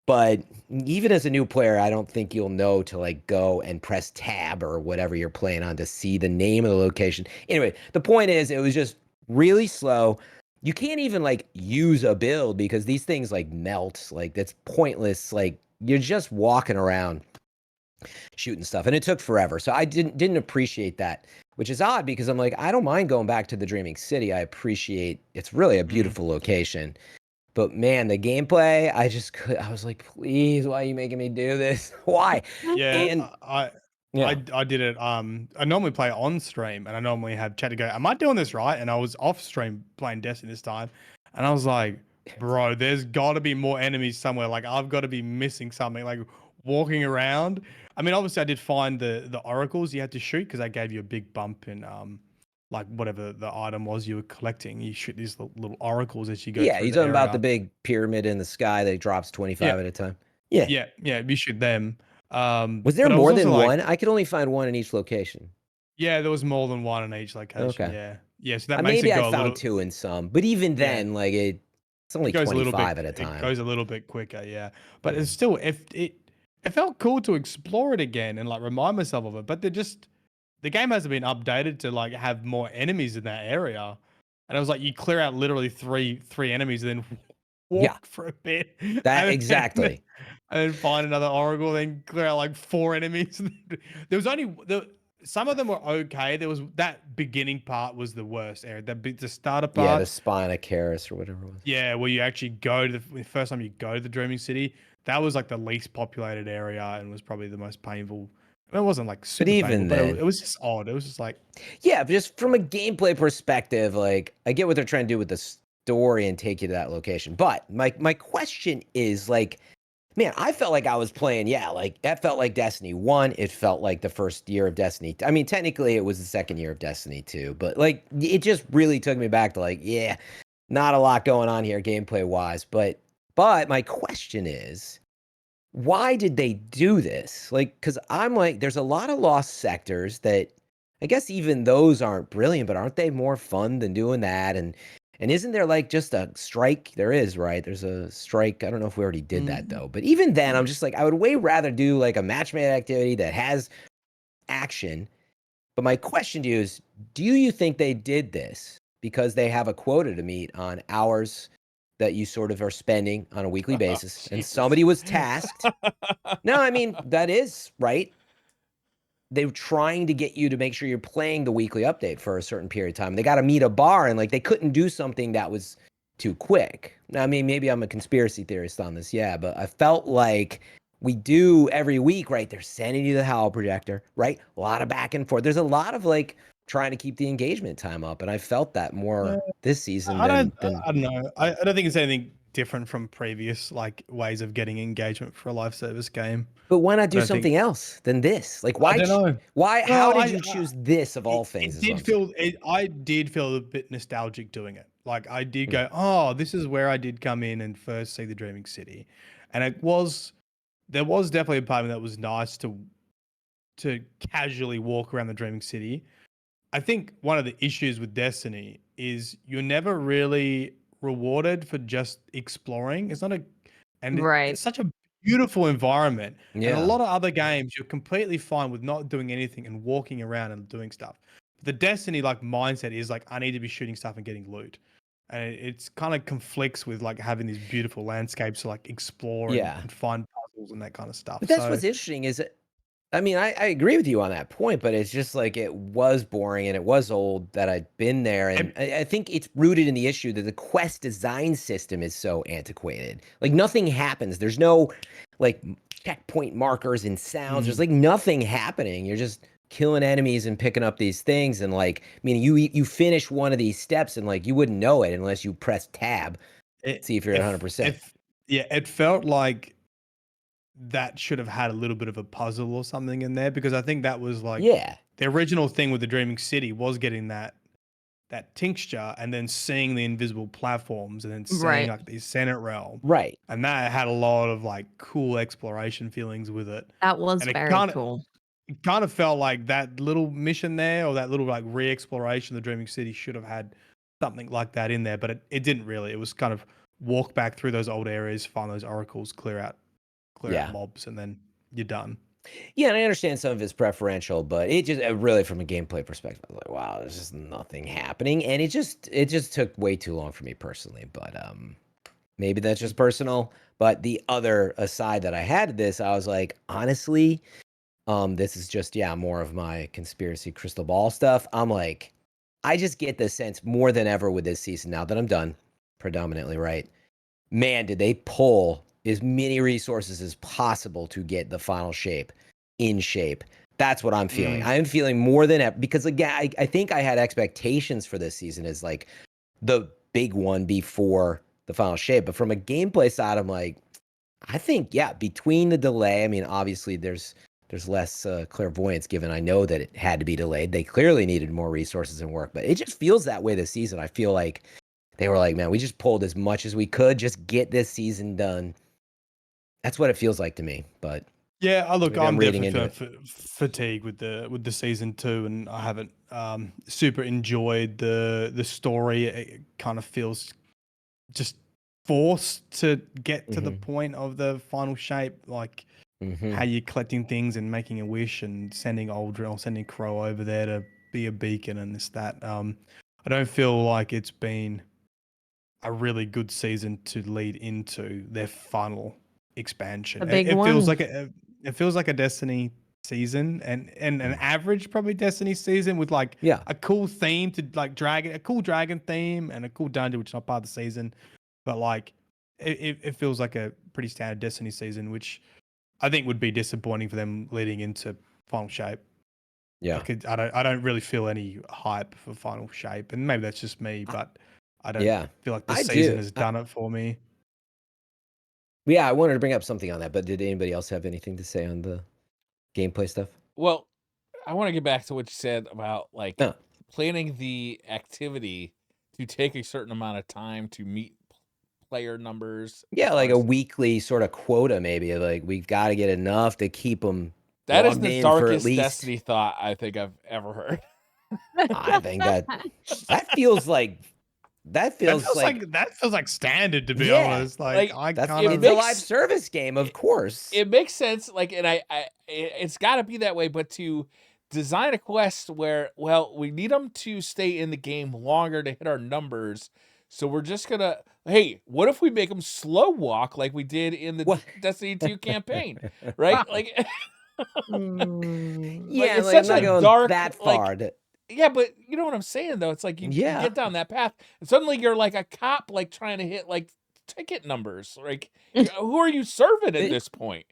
But even as a new player, I don't think you'll know to like go and press tab or whatever you're playing on to see the name of the location. Anyway, the point is it was just really slow. You can't even like use a build because these things like melt. Like that's pointless. Like you're just walking around shooting stuff. And it took forever. So I didn't appreciate that, which is odd because I'm like, I don't mind going back to the Dreaming City. I appreciate it's really a beautiful location. But man, the gameplay, I was like, please, why are you making me do this? Why? Yeah, And I did it. I normally play on stream, and I normally have chat to go, am I doing this right? And I was off stream playing Destiny this time, and I was like, bro, there's got to be more enemies somewhere. Like I've got to be missing something. Like walking around. I mean, obviously, I did find the oracles you had to shoot because I gave you a big bump in like whatever the item was you were collecting. You shoot these little oracles as you go. Yeah, through you're the talking about area. the big pyramid in the sky that drops 25 at a time. Yeah, you shoot them. Was there but more also than like, one? I could only find one in each location. Yeah, there was more than one in each location. Okay. Yeah. So that makes maybe it go I a found little. two in some, but even then, like it's only It goes 25 at a It time. goes a little bit quicker, yeah. But it's still, if it felt cool to explore it again and like remind myself of it. But the game hasn't been updated to like have more enemies in that area. And it was like you clear out literally three enemies and then walk for a bit. Exactly. And then find another oracle, then clear out like 4 enemies. There was only some of them were okay. There was that beginning part was the worst area. The starter part. Yeah, the Spinocaris or whatever it was. Yeah, where you actually go to the first time you go to the Dreaming City, that was like the least populated area and was probably the most painful. It wasn't like super even painful, then, but it was just odd. It was just like, yeah, but just from a gameplay perspective, like I get what they're trying to do with the story and take you to that location. But my question is like, man, I felt like I was playing, like that felt like Destiny 1. It felt like the first year of Destiny. I mean, technically it was the second year of Destiny 2, but like it just really took me back to like, not a lot going on here gameplay wise. But my question is, why did they do this? Like, because I'm like, there's a lot of lost sectors that I guess even those aren't brilliant, but aren't they more fun than doing that? And isn't there like just a strike? There is, right? There's a strike. I don't know if we already did that though. But even then, I'm just like, I would way rather do like a match-made activity that has action. But my question to you is, do you think they did this because they have a quota to meet on hours that you sort of are spending on a weekly basis, and somebody was tasked? No, I mean, that is right. They were trying to get you to make sure you're playing the weekly update for a certain period of time. They got to meet a bar, and like they couldn't do something that was too quick. I mean, maybe I'm a conspiracy theorist on this, but I felt like we do every week, right? They're sending you the Howl projector, right? A lot of back and forth. There's a lot of like trying to keep the engagement time up, and I felt that more this season. I don't know. I don't think it's anything different from previous like ways of getting engagement for a live service game. But why not do something else than this? Like, why? I don't know. Why? How did you choose this of all things? I did feel a bit nostalgic doing it. Like I did go, oh, this is where I did come in and first see the Dreaming City, and there was definitely a part of me that was nice to casually walk around the Dreaming City. I think one of the issues with Destiny is you're never really rewarded for just exploring. It's not it's such a beautiful environment. And a lot of other games, you're completely fine with not doing anything and walking around and doing stuff. The Destiny like mindset is like, I need to be shooting stuff and getting loot. And it's kind of conflicts with like having these beautiful landscapes to like explore and find puzzles and that kind of stuff. But that's what's interesting is I mean, I agree with you on that point, but it's just like it was boring and it was old that I'd been there. And I think it's rooted in the issue that the quest design system is so antiquated. Like nothing happens. There's no like checkpoint markers and sounds. There's like nothing happening. You're just killing enemies and picking up these things. And like, I mean, you finish one of these steps and like you wouldn't know it unless you press tab, see if you're at 100%. It felt like that should have had a little bit of a puzzle or something in there, because I think that was like the original thing with the Dreaming City was getting that that tincture and then seeing the invisible platforms and then seeing Right. like the Senate realm. Right. And that had a lot of like cool exploration feelings with it. That was And very cool. it kind of felt like that little mission there, or that little like re-exploration of the Dreaming City, should have had something like that in there, but it didn't really. It was kind of walk back through those old areas, find those oracles, clear out mobs, and then you're done. Yeah, and I understand some of it's preferential, but it just really, from a gameplay perspective, I was like, wow, there's just nothing happening, and it just took way too long for me personally. But maybe that's just personal. But the other aside that I had to this, I was like, honestly, this is just more of my conspiracy crystal ball stuff. I'm like, I just get the sense more than ever with this season, now that I'm done, predominantly, right? Man, did they pull as many resources as possible to get the final shape in shape. That's what I'm feeling. I'm feeling more than ever, because again, I think I had expectations for this season as like the big one before the final shape. But from a gameplay side, I'm like, I think, between the delay, I mean, obviously there's less clairvoyance, given I know that it had to be delayed. They clearly needed more resources and work, but it just feels that way this season. I feel like they were like, man, we just pulled as much as we could, just get this season done. That's what it feels like to me. But yeah, look, I'm reading definitely into fatigued with the season 2, and I haven't super enjoyed the story. It kind of feels just forced to get to the point of the final shape, like how you're collecting things and making a wish and sending Aldrin or sending Crow over there to be a beacon and this that. I don't feel like it's been a really good season to lead into their final expansion. The big It feels one. like a Destiny season, and an average probably Destiny season with like a cool theme to like a cool dragon theme and a cool dungeon, which is not part of the season, but like it feels like a pretty standard Destiny season, which I think would be disappointing for them leading into final shape. Yeah, I don't really feel any hype for final shape, and maybe that's just me, but I don't feel like this season has done it for me. Yeah, I wanted to bring up something on that, but did anybody else have anything to say on the gameplay stuff? Well, I want to get back to what you said about like planning the activity to take a certain amount of time to meet player numbers. Yeah, like a weekly sort of quota, maybe. Like, we've got to get enough to keep them. That is the darkest Destiny thought I think I've ever heard. I think that feels like that feels like standard, to be honest. Like it's a live service game, of course. It makes sense. Like, and it's got to be that way. But to design a quest where, well, we need them to stay in the game longer to hit our numbers, so we're just gonna, hey, what if we make them slow walk like we did in the Destiny 2 campaign, right? Like, it's such a dark that far. Yeah, but you know what I'm saying, though. It's like you get down that path, and suddenly you're like a cop, like trying to hit like ticket numbers. Like, who are you serving at this point?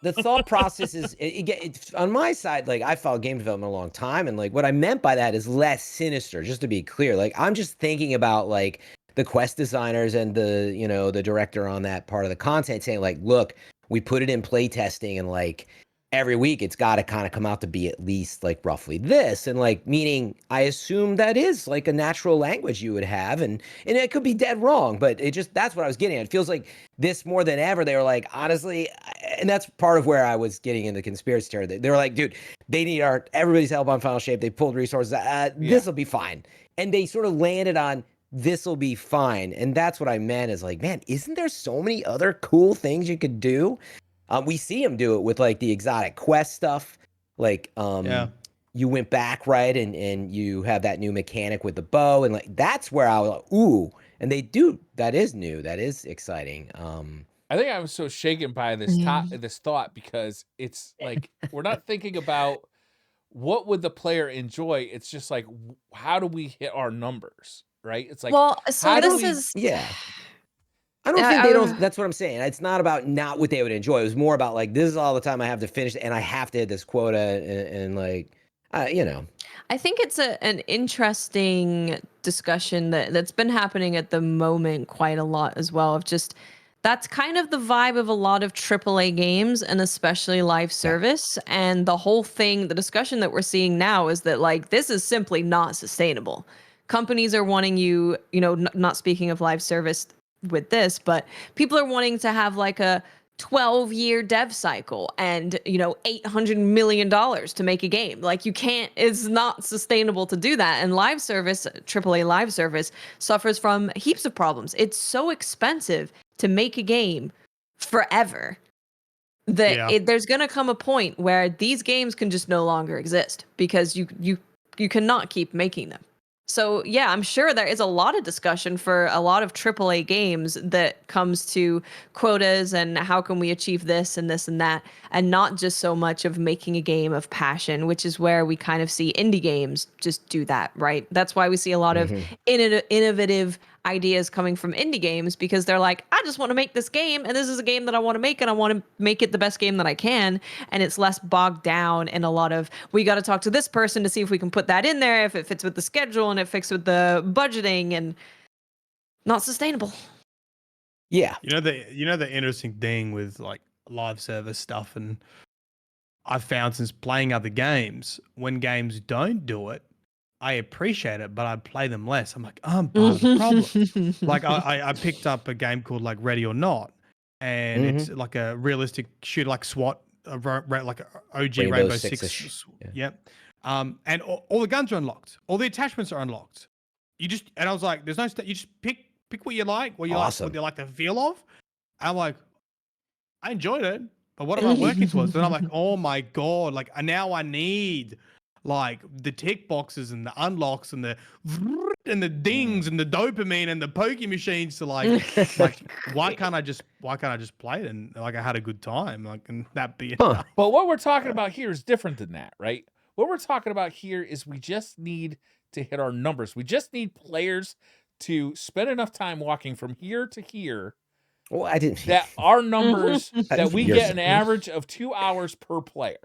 The thought process is, it's on my side. Like, I followed game development a long time, and like what I meant by that is less sinister. Just to be clear, like I'm just thinking about like the quest designers and the director on that part of the content, saying like, look, we put it in play testing, and like every week it's got to kind of come out to be at least like roughly this, and like, meaning I assume that is like a natural language you would have, and it could be dead wrong, but that's what I was getting at. It feels like this more than ever they were like, honestly, and that's part of where I was getting into conspiracy theory. They were like, dude, they need everybody's help on final shape. They pulled resources. This will be fine, and they sort of landed on this will be fine, and that's what I meant. Is like, man, isn't there so many other cool things you could do? We see him do it with like the exotic quest stuff. Like, you went back, right, and you have that new mechanic with the bow, and like that's where I was like, ooh, and they do. That is new. That is exciting. I think I was so shaken by this thought, because it's like we're not thinking about what would the player enjoy. It's just like, how do we hit our numbers, right? It's like, well, so I don't think they don't. That's what I'm saying. It's not about not what they would enjoy. It was more about like, this is all the time I have to finish, and I have to hit this quota, and like, I think it's an interesting discussion that's been happening at the moment quite a lot as well. Of just, that's kind of the vibe of a lot of AAA games, and especially live service. And the whole thing, the discussion that we're seeing now is that like, this is simply not sustainable. companies are wanting you, not speaking of live service with this, but people are wanting to have like a 12-year dev cycle and $800 million to make a game. Like, you can't, it's not sustainable to do that. And live service, AAA live service, suffers from heaps of problems. It's so expensive to make a game forever that there's going to come a point where these games can just no longer exist because you cannot keep making them. So yeah, I'm sure there is a lot of discussion for a lot of AAA games that comes to quotas and how can we achieve this and this and that, and not just so much of making a game of passion, which is where we kind of see indie games just do that, right? That's why we see a lot of innovative ideas coming from indie games, because they're like, I just want to make this game, and this is a game that I want to make, and I want to make it the best game that I can, and it's less bogged down in a lot of, we got to talk to this person to see if we can put that in there, if it fits with the schedule and it fits with the budgeting, and not sustainable. Yeah. The interesting thing with like live service stuff, and I've found since playing other games, when games don't do it, I appreciate it, but I play them less. I'm like, I'm part of the problem. Like I picked up a game called like Ready or Not, and it's like a realistic shooter, like SWAT, like a OG Rainbow Six. Yep. And all the guns are unlocked. All the attachments are unlocked. And I was like, there's no, you just pick what you like, what you like the feel of. And I'm like, I enjoyed it, but what am I working towards? And I'm like, oh my God, like now I need like the tick boxes and the unlocks and the dings and the dopamine and the pokey machines to like why can't I just play it and like I had a good time, like, and that be enough? But what we're talking about here is different than that, right? What we're talking about here is we just need to hit our numbers. We just need players to spend enough time walking from here to here. Well, I didn't. That our numbers that we get an average of 2 hours per player.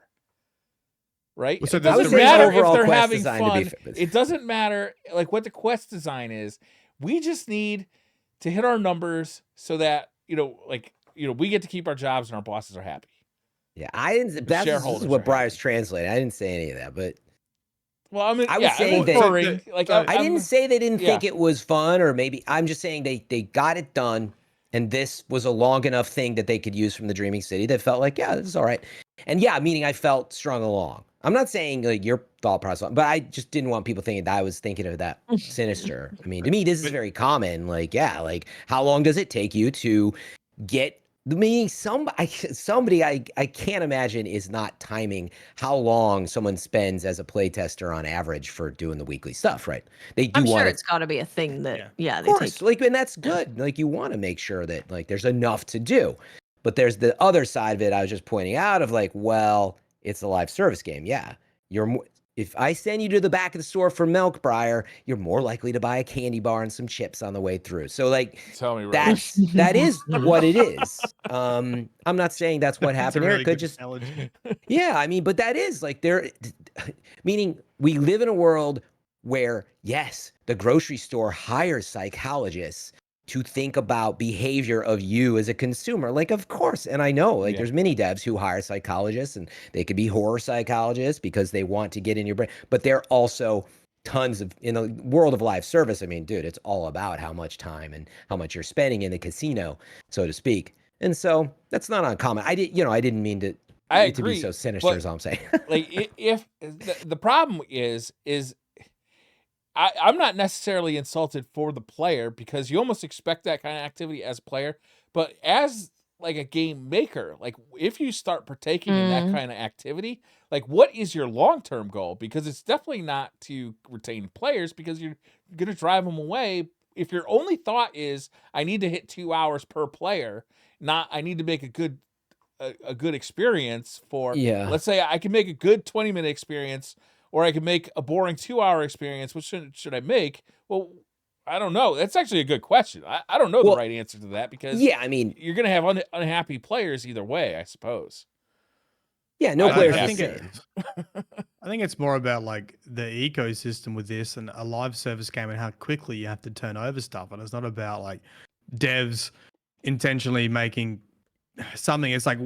Right? So it doesn't matter if they're having fun. It It doesn't matter like what the quest design is. We just need to hit our numbers so that we get to keep our jobs and our bosses are happy. Yeah, I didn't. That's this is what Briar's translating. I didn't say any of that, but well, I mean, I was saying that I didn't say they didn't think it was fun, or maybe I'm just saying they got it done, and this was a long enough thing that they could use from the Dreaming City that felt like, yeah, this is all right. And yeah, meaning I felt strung along. I'm not saying like your thought process, but I just didn't want people thinking that I was thinking of that sinister. I mean, to me, this is very common. Like, yeah, like how long does it take you to get the meaning? Somebody I can't imagine is not timing how long someone spends as a playtester on average for doing the weekly stuff, right? They do. I'm sure it's got to be a thing that they take. Like, and that's good. Like, you want to make sure that like there's enough to do, but there's the other side of it. I was just pointing out of like, well, it's a live service game. Yeah. If I send you to the back of the store for milk, Briar, you're more likely to buy a candy bar and some chips on the way through. So like, tell me that is what it is. I'm not saying that's what happened here. It could just, yeah, I mean, but that is like meaning we live in a world where, yes, the grocery store hires psychologists to think about behavior of you as a consumer. Like, of course. And I know like there's many devs who hire psychologists, and they could be horror psychologists because they want to get in your brain, but they're also tons of, in the world of live service. I mean, dude, it's all about how much time and how much you're spending in the casino, so to speak. And so that's not uncommon. I didn't mean to be so sinister, as I'm saying. Like if the problem is I'm not necessarily insulted for the player, because you almost expect that kind of activity as a player, but as like a game maker, like if you start partaking in that kind of activity, like what is your long-term goal? Because it's definitely not to retain players, because you're going to drive them away. If your only thought is I need to hit 2 hours per player, not I need to make a good experience for, let's say I can make a good 20-minute experience, or I could make a boring 2-hour experience. Which should I make? Well, I don't know. That's actually a good question. I don't know the right answer to that, because I mean, you're going to have unhappy players either way, I suppose. Yeah, no players. I think it's more about like the ecosystem with this and a live service game and how quickly you have to turn over stuff. And it's not about like devs intentionally making something. It's like,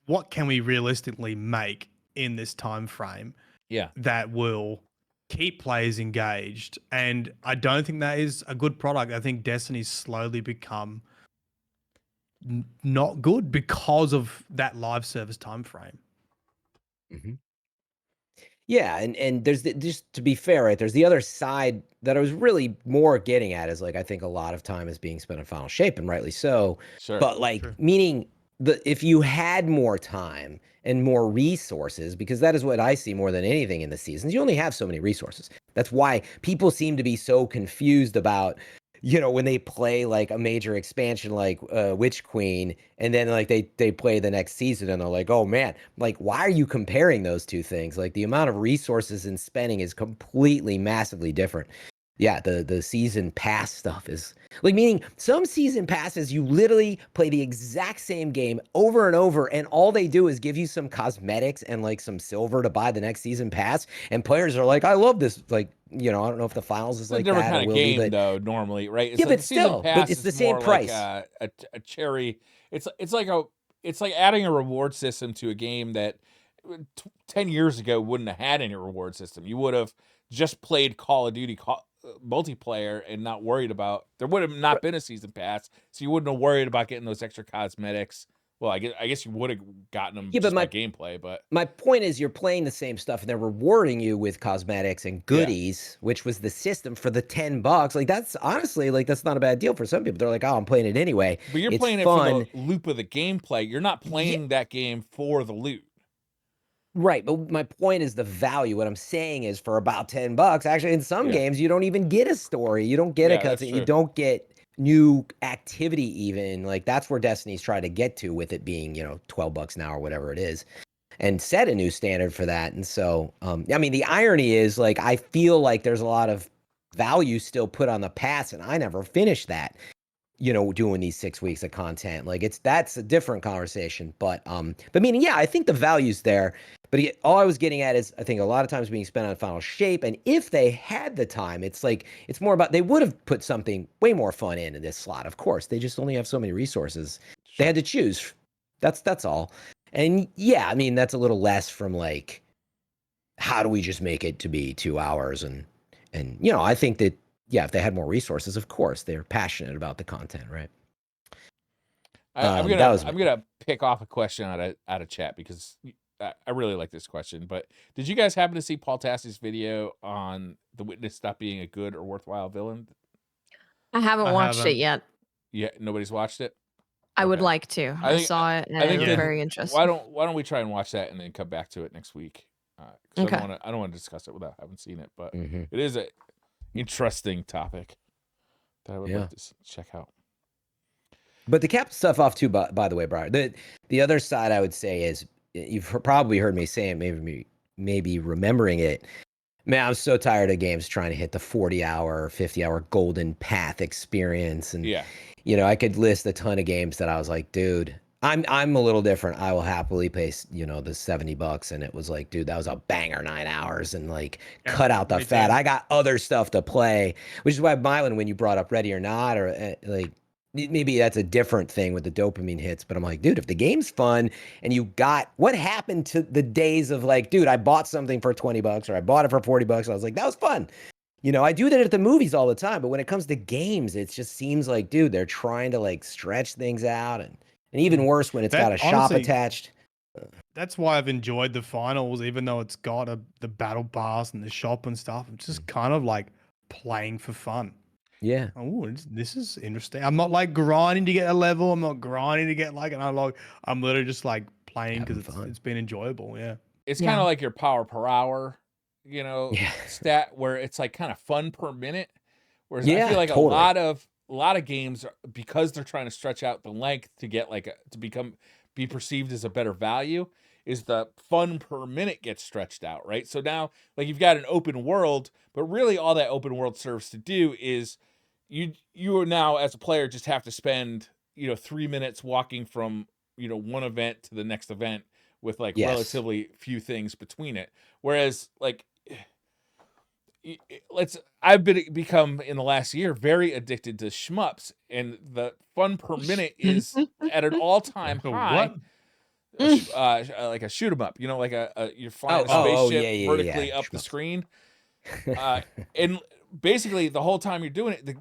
what can we realistically make in this time frame? Yeah, that will keep players engaged. And I don't think that is a good product. I think Destiny's slowly become not good because of that live service time frame. Mm-hmm. Yeah, and there's just to be fair, right? There's the other side that I was really more getting at is like I think a lot of time is being spent on Final Shape, and rightly so. Sure. But like meaning if you had more time and more resources, because that is what I see more than anything in the seasons. You only have so many resources. That's why people seem to be so confused about, when they play like a major expansion like Witch Queen, and then like they play the next season and they're like, oh man, like why are you comparing those two things? Like the amount of resources and spending is completely massively different. Yeah, the season pass stuff is like, meaning some season passes you literally play the exact same game over and over, and all they do is give you some cosmetics and like some silver to buy the next season pass, and players are like, I love this. Like, I don't know if the finals is like that. It's a different kind of game, though. Normally, right? It's yeah, like but still, pass but it's the same price. Like a cherry. It's like adding a reward system to a game that 10 years ago wouldn't have had any reward system. You would have just played Call of Duty multiplayer and not worried about. There would have not been a season pass, so you wouldn't have worried about getting those extra cosmetics. Well, I guess you would have gotten them just by gameplay, but my point is you're playing the same stuff and they're rewarding you with cosmetics and goodies, which was the system for the $10. Like that's honestly that's not a bad deal for some people. They're like, oh, I'm playing it anyway. But you're playing it for the loop of the gameplay. You're not playing that game for the loot. Right, but my point is the value. What I'm saying is for about $10, actually in some games you don't even get a story. You don't get a cutscene. You don't get new activity even. Like that's where Destiny's trying to get to with it being, $12 an hour, whatever it is, and set a new standard for that. And so, I mean, the irony is like, I feel like there's a lot of value still put on the pass and I never finished that, doing these 6 weeks of content. Like that's a different conversation, but meaning, I think the value's there. But all I was getting at is I think a lot of times being spent on Final Shape, and if they had the time, it's like it's more about they would have put something way more fun in this slot. Of course, they just only have so many resources. Sure. They had to choose. That's all. And I mean that's a little less from like, how do we just make it to be 2 hours? And I think that if they had more resources, of course they're passionate about the content, right? I'm gonna pick off a question out of chat because I really like this question. But did you guys happen to see Paul Tassi's video on the Witness not being a good or worthwhile villain? I haven't watched it yet. Yeah, nobody's watched it. I would like to. I saw it and I think very interesting. Why don't we try and watch that and then come back to it next week? Okay. I don't want to discuss it without having seen it, but it is a interesting topic that I would like to check out. But to cap stuff off too, by the way, Briar, the other side I would say is you've probably heard me say it, maybe remembering it. Man, I'm so tired of games trying to hit the 40-hour, 50-hour golden path experience, and I could list a ton of games that I was like, dude, I'm a little different. I will happily pay the $70, and it was like, dude, that was a banger 9 hours, and like cut out the fat. I got other stuff to play, which is why Myelin, when you brought up Ready or Not, or like. Maybe that's a different thing with the dopamine hits, but I'm like, dude, if the game's fun and you got, what happened to the days of like, dude, I bought something for $20 or I bought it for $40. I was like, that was fun. I do that at the movies all the time, but when it comes to games, it just seems like, dude, they're trying to like stretch things out, and even worse when it's got a shop attached. That's why I've enjoyed the finals, even though it's got the battle pass and the shop and stuff. It's just kind of like playing for fun. Yeah. Oh, this is interesting. I'm not like grinding to get a level. I'm not grinding to get like an unlock. I'm literally just like playing because it's been enjoyable. Yeah. It's kind of like your power per hour, stat where it's like kind of fun per minute. Whereas I feel like a lot of games, because they're trying to stretch out the length to get like be perceived as a better value, is the fun per minute gets stretched out, right? So now like you've got an open world, but really all that open world serves to do is you are now as a player just have to spend 3 minutes walking from one event to the next event with like relatively few things between it. Whereas like I've become in the last year very addicted to shmups, and the fun per minute is at an all-time high. Like a shoot 'em up, like you're flying a spaceship vertically up the screen. And basically the whole time you're doing it,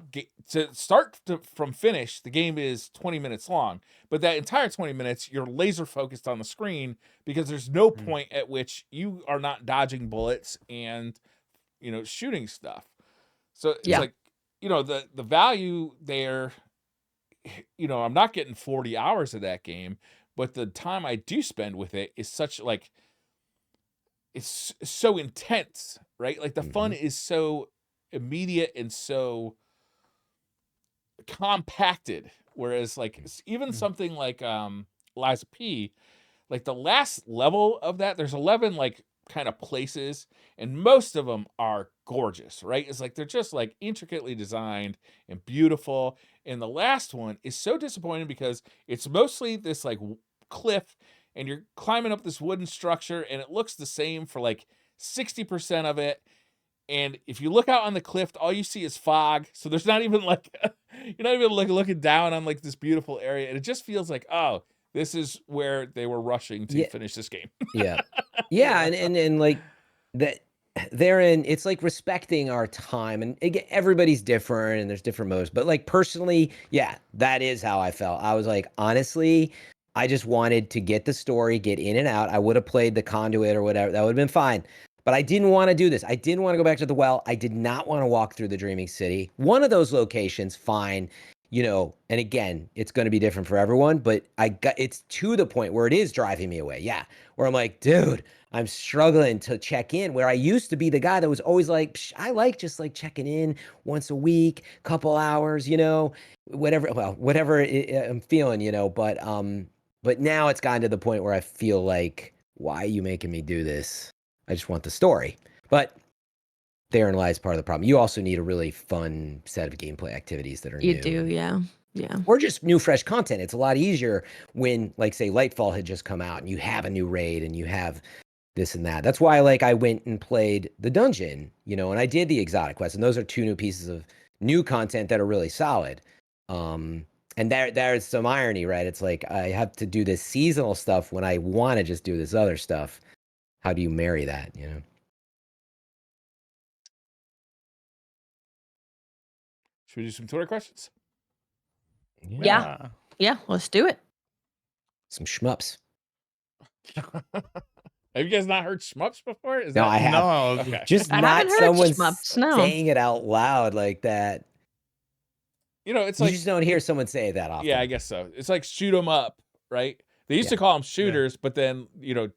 from finish, the game is 20 minutes long. But that entire 20 minutes, you're laser focused on the screen because there's no point at which you are not dodging bullets and, shooting stuff. So it's like, the value there, I'm not getting 40 hours of that game, but the time I do spend with it is such it's so intense, right? Like the fun is so immediate and so compacted. Whereas like even something like Liza P, like the last level of that, there's 11 like kind of places, and most of them are gorgeous, right? It's like they're just like intricately designed and beautiful. And the last one is so disappointing because it's mostly this like cliff, and you're climbing up this wooden structure, and it looks the same for like 60% of it. And if you look out on the cliff, all you see is fog. So there's not even like, you're not even like looking down on like this beautiful area. And it just feels like, oh, this is where they were rushing to finish this game. Yeah. And like that therein, it's like respecting our time, and again, everybody's different and there's different modes. But like personally, that is how I felt. I was like, honestly, I just wanted to get the story, get in and out. I would have played the Conduit or whatever. That would have been fine. But I didn't want to do this. I didn't want to go back to the well. I did not want to walk through the Dreaming City. One of those locations, fine. And again, it's going to be different for everyone, but it's to the point where it is driving me away. Yeah. Where I'm like, dude, I'm struggling to check in, where I used to be the guy that was always like, I like just like checking in once a week, couple hours, whatever I'm feeling, but now it's gotten to the point where I feel like, why are you making me do this? I just want the story. But therein lies part of the problem. You also need a really fun set of gameplay activities that are new. You do, yeah. Or just new, fresh content. It's a lot easier when, like, say, Lightfall had just come out and you have a new raid and you have this and that. That's why, like, I went and played the dungeon, and I did the exotic quest. And those are 2 new pieces of new content that are really solid. And there's some irony, right? It's like I have to do this seasonal stuff when I want to just do this other stuff. How do you marry that, Should we do some Twitter questions? Yeah, let's do it. Some shmups. Have you guys not heard shmups before? I have. No, Okay. Just I not haven't heard someone shmups, no. saying it out loud like that. It's You like, just don't hear someone say it that often. yeah, I guess so. It's like shoot 'em up, right? They used to call them shooters, but then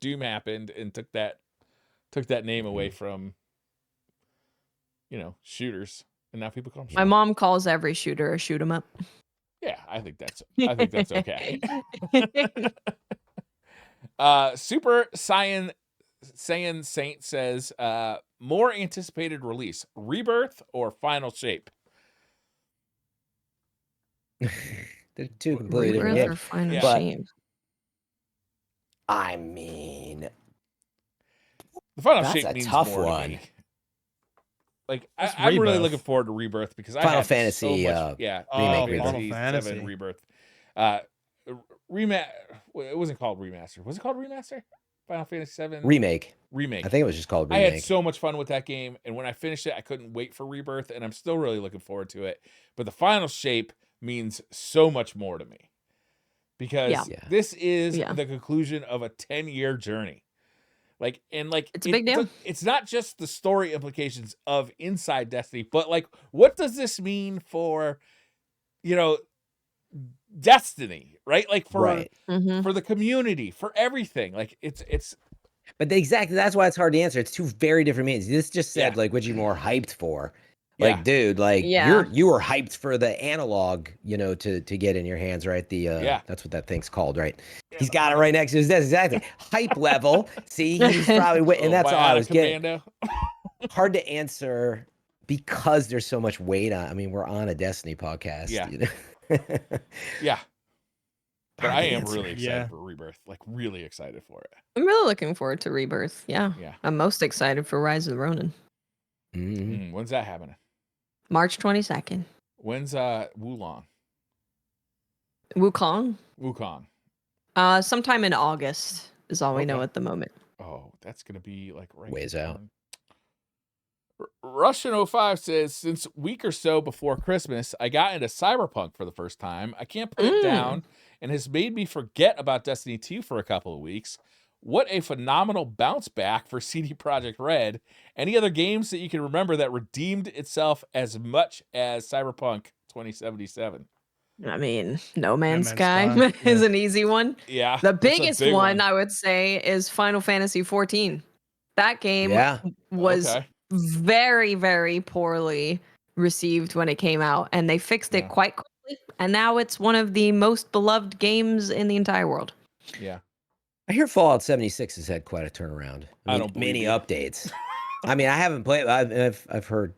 Doom happened and took that name away from shooters, and now people call them. My mom calls every shooter a shoot 'em up. Yeah, I think that's okay. Super Saiyan Saint says, more anticipated release, Rebirth or Final Shape? They're 2 completely different Rebirth or games. Final But- Shape. I mean, The Final That's Shape a means tough more to one. me. Like It's I'm really Rebirth. looking forward to Rebirth because I Final had Fantasy, so much, remake Final Rebirth. Fantasy Final 7 Fantasy. Rebirth. It wasn't called remaster. Was it called remaster? Final Fantasy 7 remake. remake. I think it was just called I remake. had so much fun with that game, and when I finished it, I couldn't wait for Rebirth, and I'm still really looking forward to it. But the Final Shape means so much more to me because Yeah. this is Yeah. the conclusion of a 10-year journey. It's a big deal. It's not just the story implications of inside Destiny, but like, what does this mean for, Destiny, right? Like for Right. Mhm. for the community, for everything. Like it's But exactly, that's why it's hard to answer. It's 2 very different meanings. This just said, like, what you more hyped for? Like, Yeah. dude, like Yeah. you were hyped for the analog, to get in your hands, right? The that's what that thing's called, right? He's got it right next to his desk. Exactly. Hype level. See, he's probably and that's all I was getting. Commando. Hard to answer because there's so much weight on. I mean, we're on a Destiny podcast. Yeah. But Yeah. But Hard I to am answer. really excited Yeah. for Rebirth. Like really excited for it. I'm really looking forward to Rebirth. Yeah. Yeah. I'm most excited for Rise of the Ronin. Mhm. When's that happening? March 22nd. When's Wulong? Wukong. Wukong. Sometime in August is all we know Okay. at the moment. Oh, that's gonna be like Ways out. Russian05 says, since week or so before Christmas, I got into Cyberpunk for the first time. I can't put it down and has made me forget about Destiny 2 for a couple of weeks. What a phenomenal bounce back for CD Projekt Red. Any other games that you can remember that redeemed itself as much as Cyberpunk 2077? I mean, No Man's Sky is an easy one. Yeah. The biggest one I would say is Final Fantasy 14. That game was very, very poorly received when it came out, and they fixed it quite quickly. And now it's one of the most beloved games in the entire world. Yeah. I hear Fallout 76 has had quite a turnaround. I don't believe many updates. I mean, I haven't played. I've heard.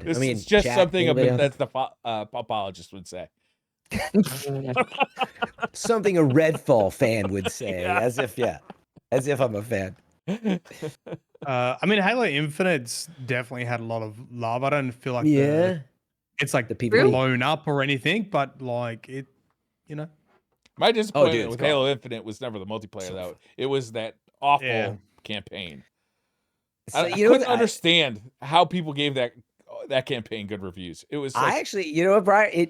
This is just something that the apologist would say. Something a Redfall fan would say, as if I'm a fan. I mean, Halo Infinite's definitely had a lot of love. I don't feel like it's like the people blown up or anything, but like it, you know. My disappointment with Halo Infinite was never the multiplayer, though. It was that awful campaign. So, I couldn't understand how people gave that campaign good reviews. It was. Like, I actually, you know what, Briar?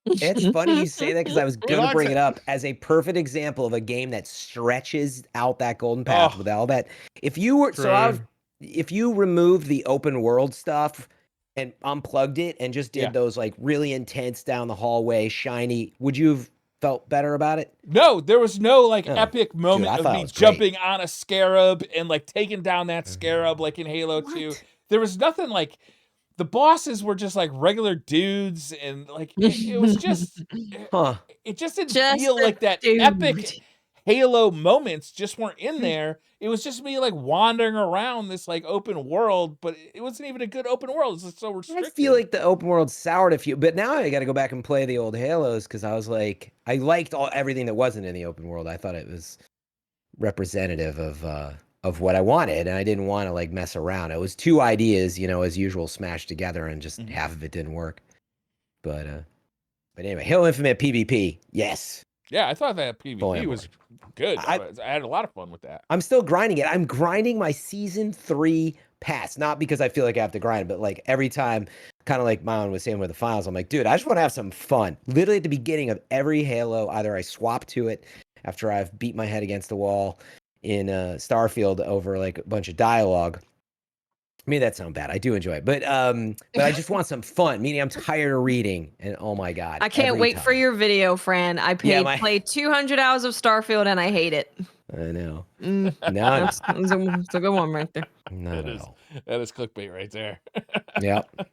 It's funny you say that because I was going to bring it up as a perfect example of a game that stretches out that golden path with all that. If you were if you removed the open world stuff and unplugged it and just did those like really intense down the hallway shiny, would you have felt better about it? No, there was no like epic moment of me jumping on a scarab and like taking down that scarab like in Halo 2. There was nothing like. The bosses were just like regular dudes, and like it was just, it just didn't feel like that epic Halo moments just weren't in there. It was just me like wandering around this like open world, but it wasn't even a good open world. It's just so restricted. I feel like the open world soured a few, but now I got to go back and play the old Halos because I was like, I liked everything that wasn't in the open world. I thought it was representative of what I wanted, and I didn't want to like mess around. It was two ideas, as usual, smashed together, and just half of it didn't work. But anyway, Halo Infinite PvP, yes. Yeah, I thought that PvP was good. I had a lot of fun with that. I'm still grinding it. I'm grinding my Season 3 pass, not because I feel like I have to grind, but like every time, kind of like Myelin was saying with the finals, I'm like, dude, I just want to have some fun. Literally at the beginning of every Halo, either I swap to it after I've beat my head against the wall in Starfield over like a bunch of dialogue. I mean, that sounds bad. I do enjoy it, but I just want some fun. Meaning, I'm tired of reading, and oh my god, I can't wait for your video, Fran. I played 200 hours of Starfield, and I hate it. I know. No, it's a good one right there. That is clickbait right there. Yep.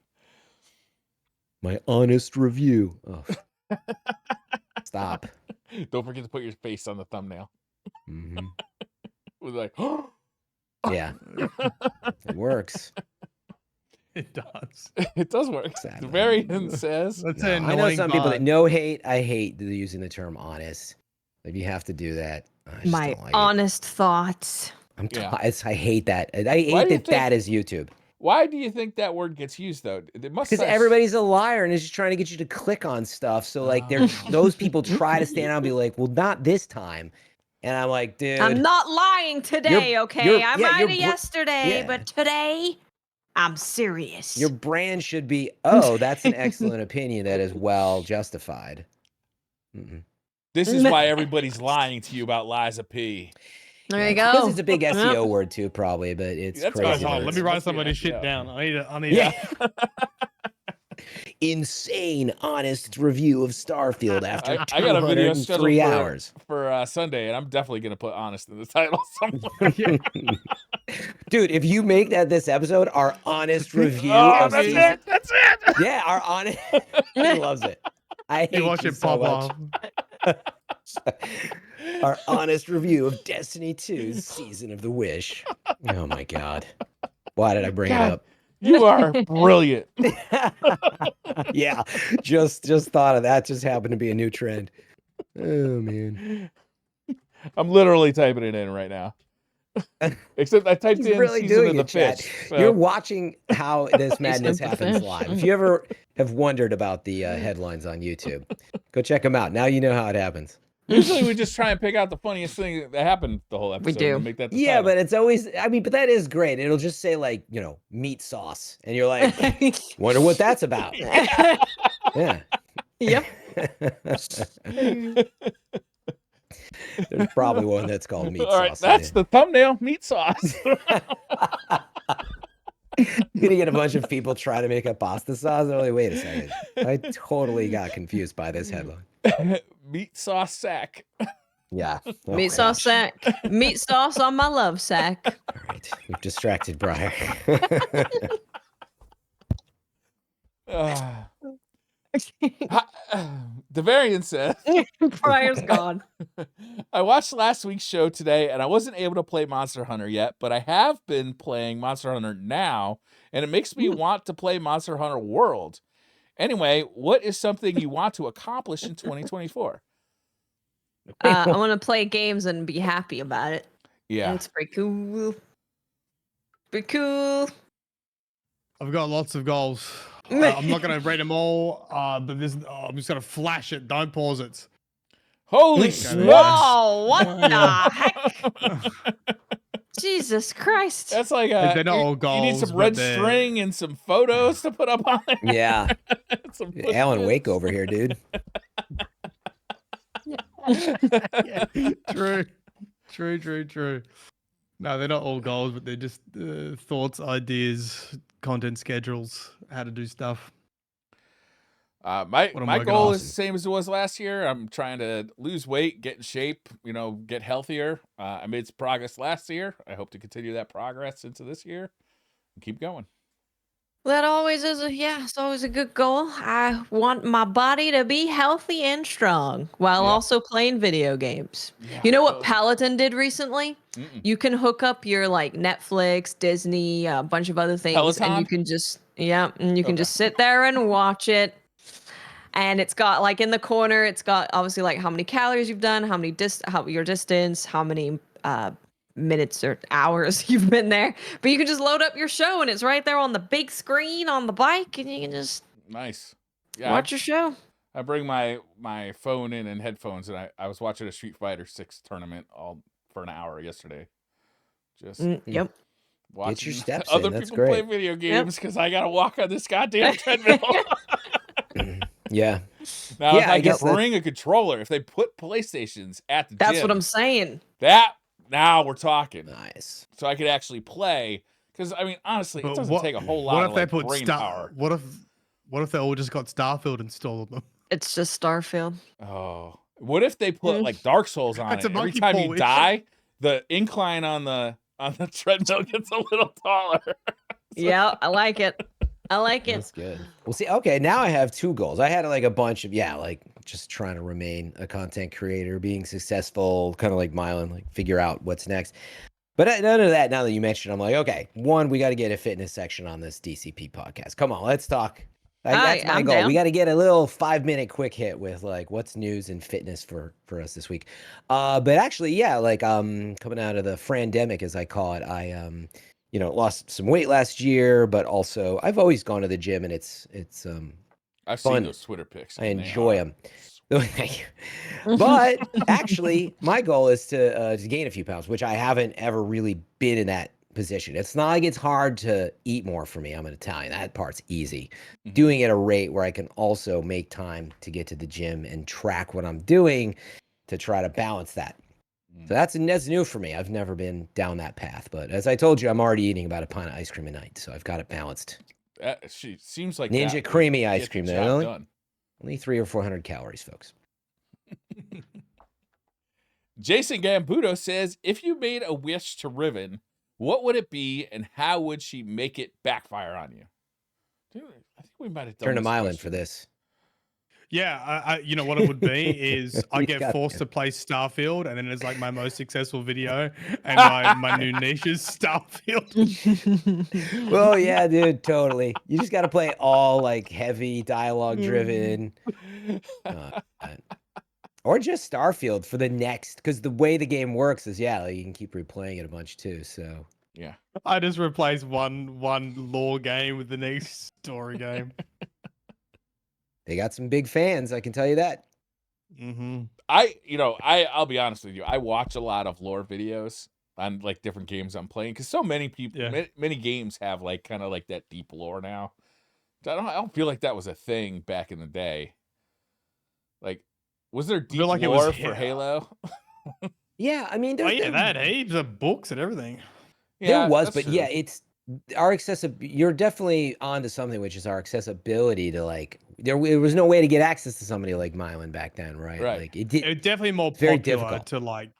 My honest review. Oh. Stop. Don't forget to put your face on the thumbnail. Mm-hmm. It was like, yeah, it works. It does. It does work. Sadly. Varian says, I know some people that I hate using the term honest. If you have to do that, my honest thoughts. I hate that. I hate that is YouTube. Why do you think that word gets used though? Because everybody's a liar and is just trying to get you to click on stuff. So like, those people try to stand out and be like, "Well, not this time." And I'm like, dude, I'm not lying today, okay? I lied yesterday, but today I'm serious. Your brand should be, that's an excellent opinion that is well justified. Mm-mm. This is why everybody's lying to you about Liza P. There you go. Because it's a big SEO word too, probably, but it's crazy. Let me write somebody's shit down. I need insane, honest review of Starfield after I got a video 3 hours for Sunday, and I'm definitely gonna put honest in the title somewhere. Dude, if you make that this episode, our honest review. That's it. Yeah, our honest. He loves it. I hate watch you it so pop much. Our honest review of Destiny 2's Season of the Wish. Oh my god. Why did I bring it up? You are brilliant. Yeah, just thought of that. Just happened to be a new trend. Oh man, I'm literally typing it in right now. Except I typed in really Season doing of the it, Chad. Fish. So. You're watching how this madness happens live. If you ever have wondered about the headlines on YouTube, go check them out. Now you know how it happens. Usually we just try and pick out the funniest thing that happened the whole episode. We do. And make that the Yeah, title. but it's always, I mean, but that is great. It'll just say like, you know, meat sauce. And you're like, wonder what that's about. Yeah. Yep. There's probably one that's called meat All right, sauce. that's the thumbnail, meat sauce. You're gonna get a bunch of people trying to make a pasta sauce. They're like, wait a second. I totally got confused by this headline. Meat sauce sack. Yeah. Oh, Meat sauce sack. Meat sauce on my love sack. All right. We've distracted Briar. The variant says Briar's gone. I watched last week's show today and I wasn't able to play Monster Hunter yet, but I have been playing Monster Hunter now, and it makes me want to play Monster Hunter World. Anyway, what is something you want to accomplish in 2024? I want to play games and be happy about it. Yeah. It's pretty cool. Pretty cool. I've got lots of goals. I'm not going to read them all, but I'm just going to flash it. Don't pause it. Holy Okay. smokes. Whoa, what the heck? Jesus Christ. That's like They're not all you need goals, some but red they're- string and some photos to put up on there. Yeah. Some Alan push-pins. Wake over here, dude. Yeah, true. No, they're not all goals, but they're just thoughts, ideas, content schedules, how to do stuff. My What am I gonna goal ask is the you? same as it was last year. I'm trying to lose weight, get in shape, get healthier. I made some progress last year. I hope to continue that progress into this year and keep going. That always is it's always a good goal. I want my body to be healthy and strong while Yeah. also playing video games. Yeah, You know what those- Paladin did recently? Mm-mm. You can hook up your like Netflix, Disney, a bunch of other things, and Peloton? you can just and you can Okay. just sit there and watch it. And it's got like in the corner, it's got obviously like how many calories you've done, how many how your distance, how many minutes or hours you've been there. But you can just load up your show and it's right there on the big screen on the bike, and you can just Nice. Yeah, watch your show. I bring my phone in and headphones, and I was watching a Street Fighter 6 tournament all for an hour yesterday. Just Yep. watching your steps other in, that's people play great. video games because I gotta walk on this goddamn treadmill. Yeah. Now, if Yeah, I I guess could bring a controller, if they put PlayStations at the That's gym, what I'm saying. now we're talking. Nice. So I could actually play. Because I mean, honestly, it But doesn't take a whole lot What of if they like, put brain power. What if they all just got Starfield installed on them? It's just Starfield. Oh, what if they put like Dark Souls on That's it? a Every monkey time paw you issue. die, the incline on the treadmill gets a little taller. Yeah, I like it. I like it. That's good. Well, see, okay, now I have two goals. I had like a bunch of, like just trying to remain a content creator, being successful, kind of like Myelin, like figure out what's next. But none of that, now that you mentioned, I'm like, okay, one, we got to get a fitness section on this DCP podcast. Come on, let's talk. That's my I'm goal. down. We got to get a little 5-minute quick hit with like what's news in fitness for us this week. But actually, like coming out of the Frandemic, as I call it, I lost some weight last year, but also I've always gone to the gym and it's I've fun. seen those Twitter pics. I and they enjoy are them. Thank you. But actually, my goal is to gain a few pounds, which I haven't ever really been in that position. It's not like it's hard to eat more for me. I'm an Italian. That part's easy. Mhm. Doing it at a rate where I can also make time to get to the gym and track what I'm doing to try to balance that. So that's new for me. I've never been down that path. But as I told you, I'm already eating about a pint of ice cream a night. So I've got it balanced. She seems like Ninja that would creamy ice get the cream. job Though. done. Only 300 or 400 calories, folks. Jason Gambudo says, if you made a wish to Riven, what would it be and how would she make it backfire on you? Dude, I think we might have done Turn to this Myelin question. for this. Yeah, you know what it would be is I You get got forced it. to play Starfield, and then it's like my most successful video, and my new niche is Starfield. Well, yeah, dude, totally. You just got to play all like heavy dialogue driven, or just Starfield for the next. Because the way the game works is, like, you can keep replaying it a bunch too. So Yeah. I just replace one lore game with the next story game. they got some big fans, I can tell you that. I'll be honest with you. I watch a lot of lore videos on like different games I'm playing because so many people, many games have like kind of like that deep lore now. I don't feel like that was a thing back in the day. Like, was there deep lore for Halo? Yeah, I mean, they had heaps of books and everything. There was, but yeah, it's our you're definitely onto something, which is our accessibility to like. There was no way to get access to somebody like Myelin back then, right? Like it's definitely more very popular difficult to like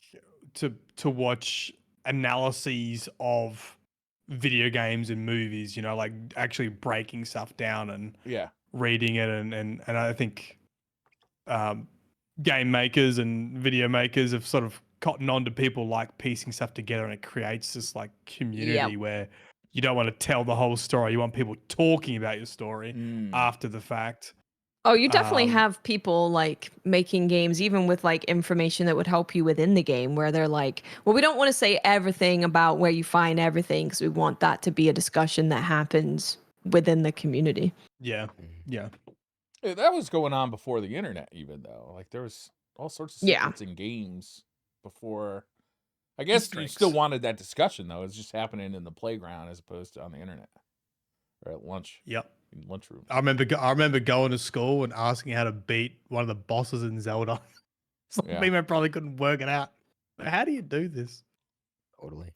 to watch analyses of video games and movies. Like actually breaking stuff down and reading it, and I think game makers and video makers have sort of cottoned on to people like piecing stuff together, and it creates this like community where you don't want to tell the whole story. You want people talking about your story after the fact. Oh, you definitely have people like making games, even with like information that would help you within the game, where they're like, well, we don't want to say everything about where you find everything because we want that to be a discussion that happens within the community. Yeah. That was going on before the internet, even though. Like there was all sorts of secrets in games before. I guess you still wanted that discussion though. It's just happening in the playground as opposed to on the internet or at lunch. Yep. In lunchroom. I remember going to school and asking how to beat one of the bosses in Zelda. Some people probably couldn't work it out. How do you do this? Totally.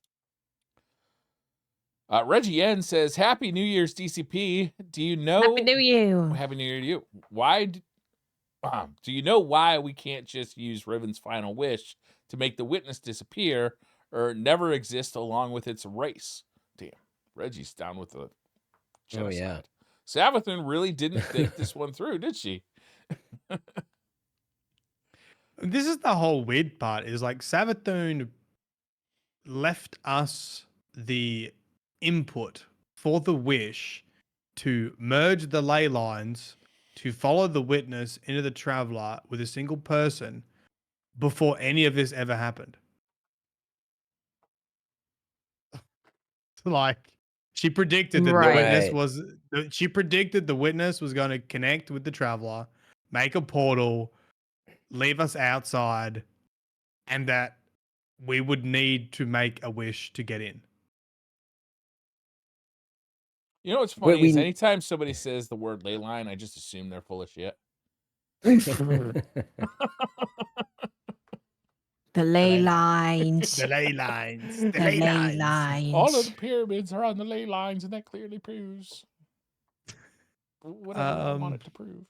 Reggie N says, "Happy New Year's, DCP. Do you know? Happy New Year. Happy New Year to you. Why? Do you know why we can't just use Riven's final wish to make the witness disappear or never exist along with its race?" Damn, Reggie's down with the genocide. Oh yeah. Savathun really didn't think this one through, did she? This is the whole weird part. Is like Savathun left us the input for the wish to merge the ley lines to follow the witness into the traveler with a single person before any of this ever happened. Like she predicted that she predicted the witness was going to connect with the traveler, make a portal, leave us outside, and that we would need to make a wish to get in. You know what's funny is anytime somebody says the word ley line, I just assume they're full of shit. The ley lines. The ley lines. The ley lines. All of the pyramids are on the ley lines, and that clearly proves whatever I want it to prove.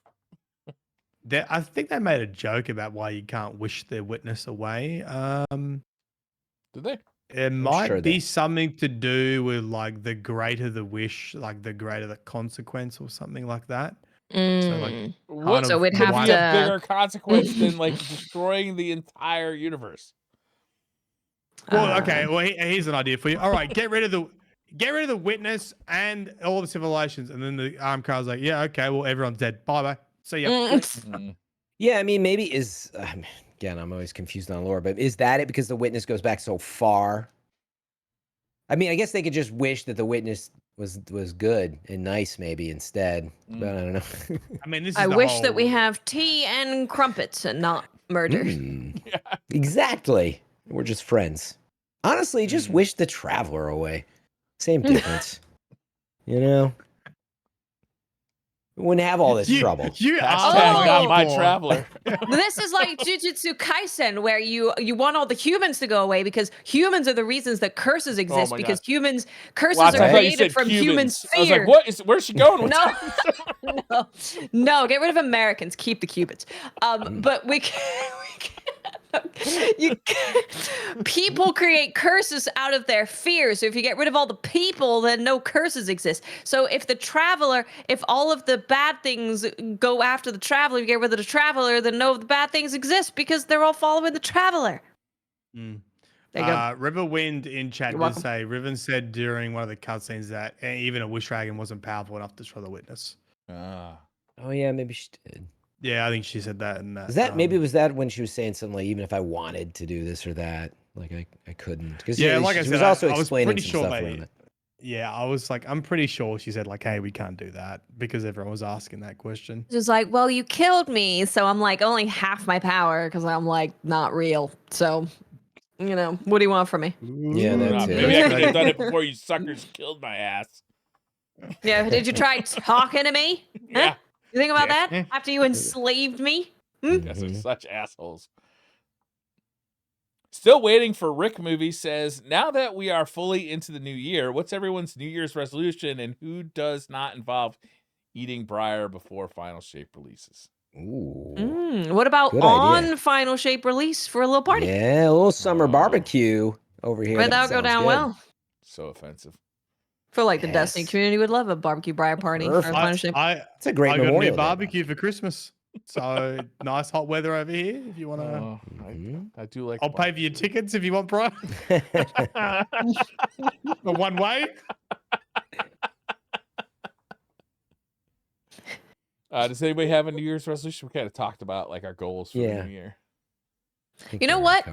I think they made a joke about why you can't wish the witness away. Did they? It might be something to do with like the greater the wish, like the greater the consequence, or something like that. So, like, so we'd have to a bigger consequence than like destroying the entire universe. Well, okay. Well, here's an idea for you. All right, get rid of the witness and all the civilizations, and then the armed car's like, yeah, okay. Well, everyone's dead. Bye. See ya. Yeah, I mean, maybe again, I'm always confused on lore, but is that it because the witness goes back so far? I mean, I guess they could just wish that the witness was good and nice maybe instead, but I don't know. I mean, I wish that we have tea and crumpets and not murder. Yeah. Exactly. We're just friends. Honestly, just wish the traveler away. Same difference. You know? We wouldn't have all this trouble. You got my traveler. This is like Jujutsu Kaisen, where you want all the humans to go away because humans are the reasons that curses exist. Because curses are created from humans' fear. I was like, where's she going with No. Get rid of Americans. Keep the Cubans. But we can. People create curses out of their fear. So if you get rid of all the people, then no curses exist. So if all of the bad things go after the traveler, you get rid of the traveler, then no of the bad things exist because they're all following the traveler. There you go. Riverwind in chat did say, Riven said during one of the cutscenes that even a wish dragon wasn't powerful enough to destroy the witness. Oh yeah, maybe she did. Yeah, I think she said that. Is that maybe was that when she was saying something like, even if I wanted to do this or that, like I couldn't? Because like I said, she was also I was explaining pretty some sure stuff around it. Yeah, I was like, I'm pretty sure she said like, hey, we can't do that because everyone was asking that question. Just like, well, you killed me, so I'm like only half my power because I'm like not real. So, what do you want from me? Yeah, that too. Maybe I could have done it before you suckers killed my ass. Yeah, did you try talking to me? Huh? Yeah. You think about Yeah. that after you enslaved me? Guys are such assholes. Still waiting for Rick movie says, now that we are fully into the new year, what's everyone's New Year's resolution and who does not involve eating Briar before Final Shape releases? Ooh. What about Good on idea. Final Shape release for a little party? Yeah, a little summer barbecue over here. But that'll go down well. So offensive. I feel like the Destiny community would love a barbecue Briar party for Final Shape. It's a great I got a Memorial new Day barbecue for Christmas. So nice hot weather over here. If you want to, I do like. I'll pay for your tickets if you want, bro. The one way. Does anybody have a New Year's resolution? We kind of talked about like our goals for the new year. You know what?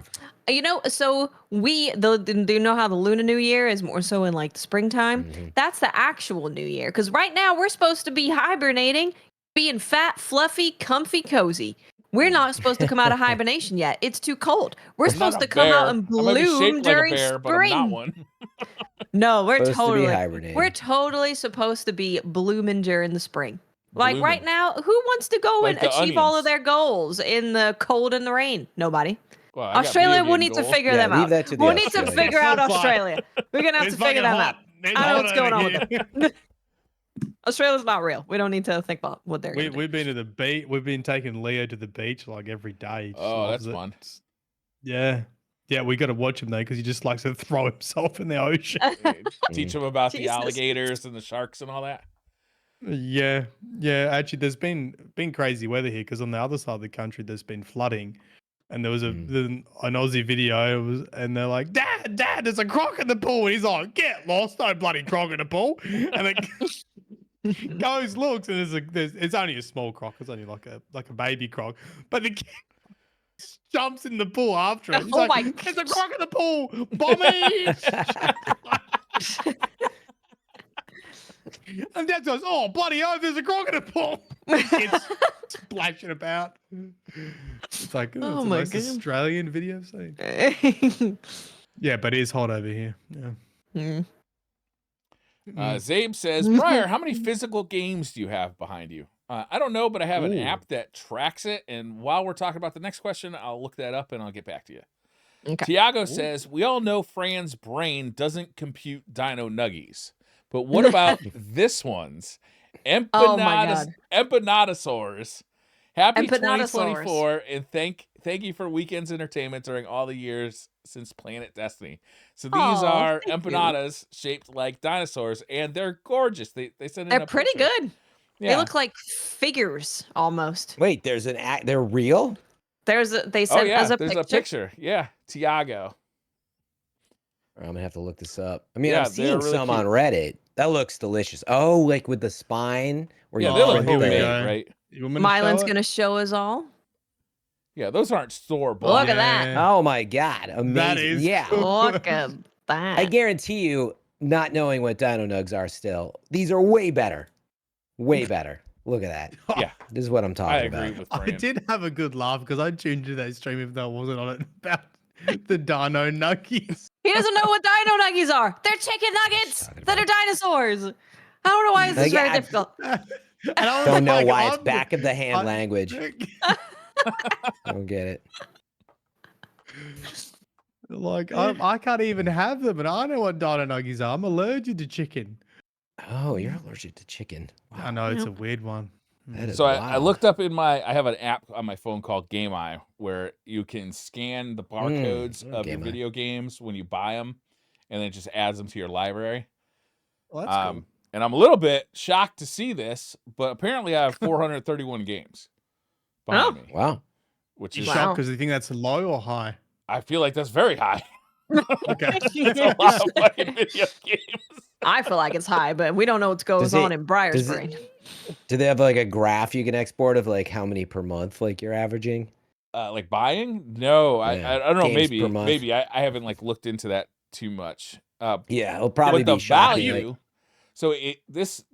So do you know how the Lunar New Year is more so in like the springtime? That's the actual New Year. Because right now we're supposed to be hibernating, being fat, fluffy, comfy, cozy. We're not supposed to come out of hibernation yet. It's too cold. We're supposed to come out and bloom during spring. But I'm not one. No, we're We're totally supposed to be blooming during the spring. Like right now, who wants to go and achieve all of their goals in the cold and the rain? Nobody. Well, Australia will need to figure them out. We'll need to figure out Australia. We're gonna have to figure them out. I don't know what's going on with them. Australia's not real. We don't need to think about what they're gonna do. We've been to the beach. We've been taking Leo to the beach like every day. Oh, that's fun. Yeah. Yeah, we got to watch him though because he just likes to throw himself in the ocean. Teach him about the alligators and the sharks and all that. Yeah. Actually, there's been crazy weather here because on the other side of the country, there's been flooding, and there was an Aussie video, and they're like, "Dad, there's a croc in the pool." And he's like, "Get lost, no bloody croc in the pool." And it goes, looks, and it's only a small croc. It's only like a baby croc, but the kid jumps in the pool after it. He's like, "There's a croc in the pool, Bommy!" And Dad goes, "Oh, bloody hell, there's a croc in the pool." It's splashing about. It's like, it's the most Australian video I've seen. Yeah, but it is hot over here. Yeah. Zabe says, Briar, how many physical games do you have behind you? I don't know, but I have an app that tracks it. And while we're talking about the next question, I'll look that up and I'll get back to you. Okay. Tiago says, we all know Fran's brain doesn't compute dino nuggies. But what about this one's? Empanadasaurs. Happy 2024, and thank you for weekend's entertainment during all the years since Planet Destiny. So these are empanadas shaped like dinosaurs, and they're gorgeous. They're pretty good. Yeah. They look like figures almost. Wait, there's an act. They're real. They sent us a picture. Yeah, Tiago. I'm gonna have to look this up. I mean, I'm seeing really some on Reddit. That looks delicious. Oh, like with the spine. Where they look homemade, right? Myelin's gonna show us all. Yeah, those aren't store-bought. Look at that. Oh my god, amazing! That is look at that. I guarantee you, not knowing what Dino Nugs are, still these are way better. Way better. Look at that. Yeah, this is what I'm talking about. I agree with Fran. I did have a good laugh because I tuned into that stream if that wasn't on it about the Dino Nuggies. He doesn't know what Dino Nuggies are. They're chicken nuggets that are dinosaurs. I don't know why this is very difficult. I don't know why it's back of the hand language. I don't get it. Like I can't even have them, and I know what Dino Nuggies are. I'm allergic to chicken. Oh, you're allergic to chicken. Wow. I know, it's a weird one. So I looked up I have an app on my phone called Game Eye where you can scan the barcodes of your video games when you buy them, and then it just adds them to your library. Well, that's cool. And I'm a little bit shocked to see this, but apparently I have 431 games behind me. Wow. Which is shocked because you think that's low or high? I feel like that's very high. Okay. It's a lot of fucking video games. I feel like it's high, but we don't know what goes on in Briar's brain. Do they have like a graph you can export of like how many per month like you're averaging? Like buying? No, I don't know. Games Maybe I haven't like looked into that too much. Yeah, it'll probably but the be shocking. value. So this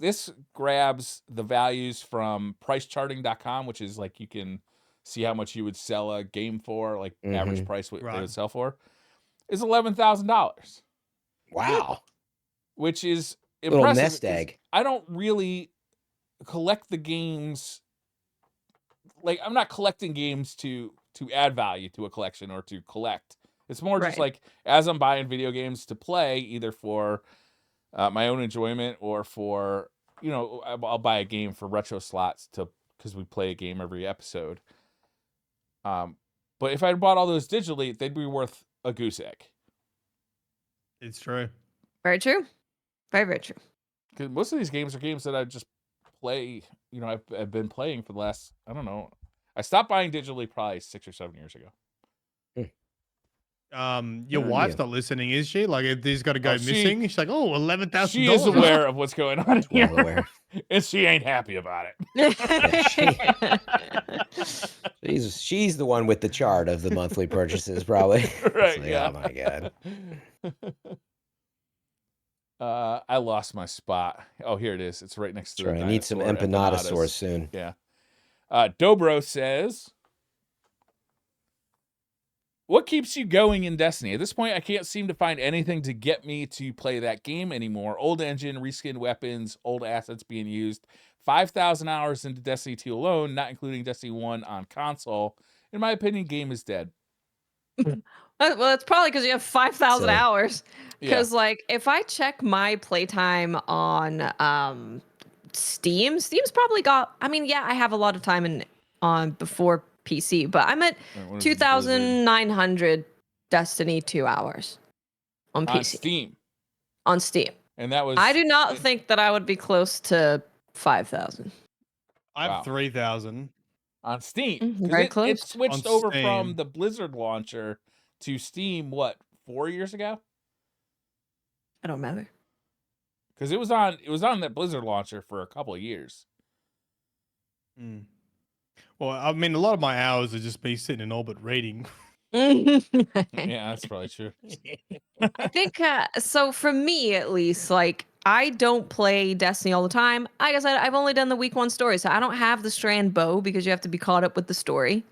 grabs the values from pricecharting.com, which is like you can see how much you would sell a game for, like average price what they would sell for, is $11,000. Wow. Which is little impressive. nest egg. I don't really collect the games. Like, I'm not collecting games to add value to a collection or to collect. It's more just like, as I'm buying video games to play, either for my own enjoyment or for, I'll buy a game for retro slots because we play a game every episode. But if I bought all those digitally, they'd be worth a goose egg. It's true. Very true. Very, very true. Because most of these games are games that I just play, I've been playing for the last, I don't know. I stopped buying digitally probably 6 or 7 years ago. Your wife's not listening, is she? Like, if these got to go missing, she's like, oh, $11,000. She is aware of what's going on here. Well aware. And she ain't happy about it. She's the one with the chart of the monthly purchases, probably. Right, like, yeah. Oh, my God. I lost my spot. Oh, here it is. It's right next to the I need some empanadasaurs soon. Yeah. Dobro says, what keeps you going in Destiny? At this point, I can't seem to find anything to get me to play that game anymore. Old engine, reskinned weapons, old assets being used. 5,000 hours into Destiny 2 alone, not including Destiny 1 on console. In my opinion, game is dead. Well, it's probably because you have 5,000 hours. Because, like, if I check my playtime on Steam's probably got... I mean, yeah, I have a lot of time on before PC, but I'm at 2,900 Destiny 2 hours on PC. On Steam. And that was... I do not think that I would be close to 5,000. I have 3,000. On Steam. Very close. It switched over from the Blizzard launcher to Steam, 4 years ago? I don't remember. Because it was on that Blizzard launcher for a couple of years. Well, I mean, a lot of my hours are just me sitting in orbit reading. Yeah, that's probably true. I think, so for me at least, like, I don't play Destiny all the time. Like I said, I've only done the week 1 story, so I don't have the Strand bow because you have to be caught up with the story.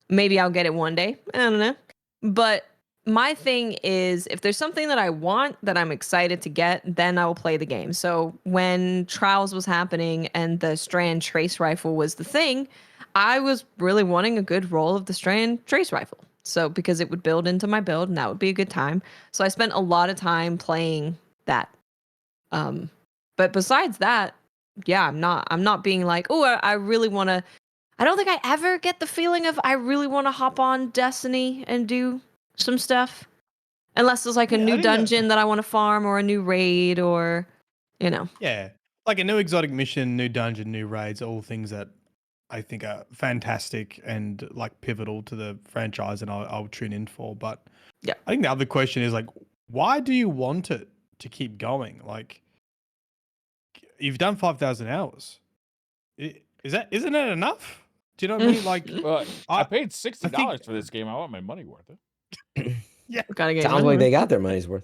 Maybe I'll get it one day. I don't know. But my thing is, if there's something that I want that I'm excited to get, then I will play the game. So when Trials was happening and the Strand trace rifle was the thing, I was really wanting a good roll of the Strand trace rifle. So because it would build into my build and that would be a good time. So I spent a lot of time playing that. But besides that, yeah, I'm not being like, oh, I really want to. I don't think I ever get the feeling of I really want to hop on Destiny and do some stuff, unless there's like a new dungeon that I want to farm or a new raid or, Yeah, like a new exotic mission, new dungeon, new raids, all things that I think are fantastic and like pivotal to the franchise, and I'll tune in for. But yeah, I think the other question is like, why do you want it to keep going? Like, you've done 5,000 hours. Isn't it enough? Do you know what I mean? Like, I paid $60 for this game. I want my money worth it. Yeah, sounds like they got their money's worth.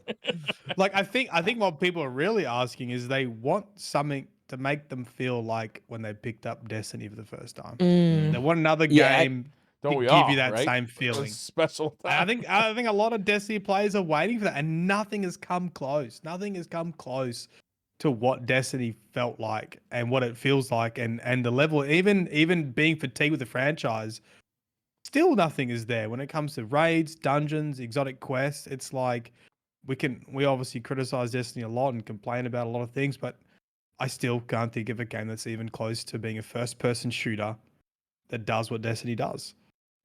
Like, I think what people are really asking is they want something to make them feel like when they picked up Destiny for the first time. They want another game to give you that same feeling. Special time. I think a lot of Destiny players are waiting for that, and nothing has come close. Nothing has come close to what Destiny felt like and what it feels like, and the level, even being fatigued with the franchise, still nothing is there when it comes to raids, dungeons, exotic quests. It's like we obviously criticize Destiny a lot and complain about a lot of things, but I still can't think of a game that's even close to being a first-person shooter that does what Destiny does.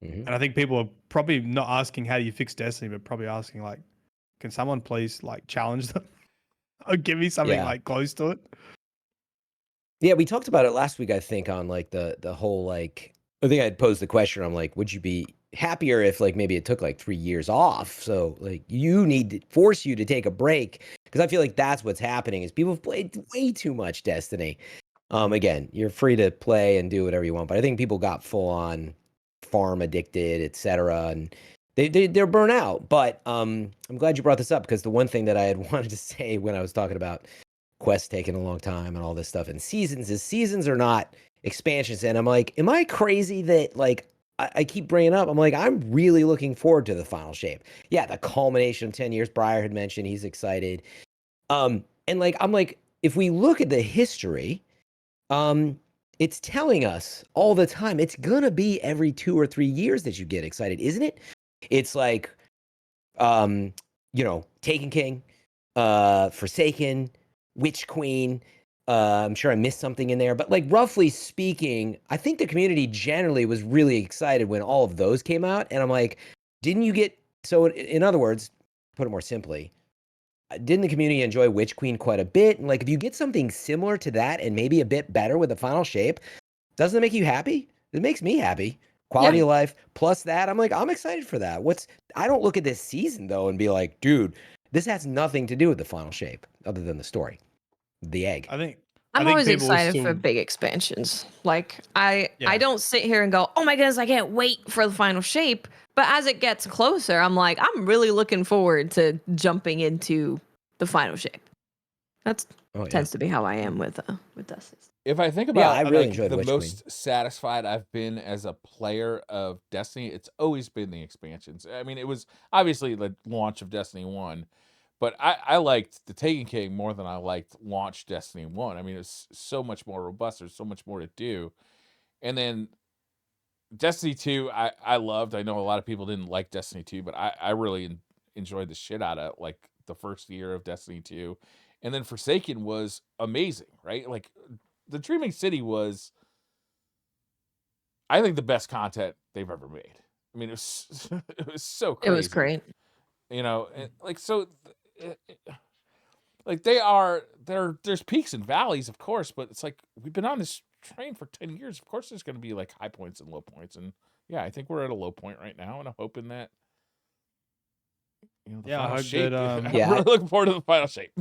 And I think people are probably not asking how do you fix Destiny, but probably asking like, can someone please like challenge them or give me something like close to it? Yeah, we talked about it last week, I think, on like the whole like, I think I'd posed the question. I'm like, would you be happier if like maybe it took like 3 years off? So like you need to force you to take a break, because I feel like that's what's happening is people have played way too much Destiny. Again, you're free to play and do whatever you want, but I think people got full on farm addicted, etc. And they're burnt out. But I'm glad you brought this up, because the one thing that I had wanted to say when I was talking about quests taking a long time and all this stuff and seasons are not expansions. And I'm like, am I crazy that like I keep bringing up? I'm like, I'm really looking forward to the final shape. Yeah, the culmination of 10 years. Briar had mentioned he's excited. And like I'm like, if we look at the history, it's telling us all the time it's gonna be every 2 or 3 years that you get excited, isn't it? It's like, Taken King, Forsaken, Witch Queen. I'm sure I missed something in there, but like roughly speaking, I think the community generally was really excited when all of those came out. And I'm like, didn't you get, so in other words, put it more simply, didn't the community enjoy Witch Queen quite a bit? And like, if you get something similar to that and maybe a bit better with the final shape, doesn't it make you happy? It makes me happy. Quality of life plus that. I'm like, I'm excited for that. I don't look at this season though and be like, dude, this has nothing to do with the final shape other than the story. The egg. I'm always excited for big expansions. Like I don't sit here and go, oh my goodness, I can't wait for the final shape. But as it gets closer, I'm like, I'm really looking forward to jumping into the final shape. That's tends to be how I am with Destiny. If I think about I really enjoyed the most satisfied I've been as a player of Destiny, it's always been the expansions. I mean, it was obviously the launch of Destiny 1, but I liked the Taken King more than I liked launch Destiny 1. I mean, it's so much more robust. There's so much more to do. And then Destiny 2, I loved. I know a lot of people didn't like Destiny 2, but I really enjoyed the shit out of like the first year of Destiny 2. And then Forsaken was amazing, right? Like the Dreaming City was, I think, the best content they've ever made. I mean, it was so crazy. It was great. And like, so like there's peaks and valleys, of course, but it's like we've been on this train for 10 years. Of course there's going to be like high points and low points. And yeah, I think we're at a low point right now, and I'm hoping that the final shape. I'm really looking forward to the final shape.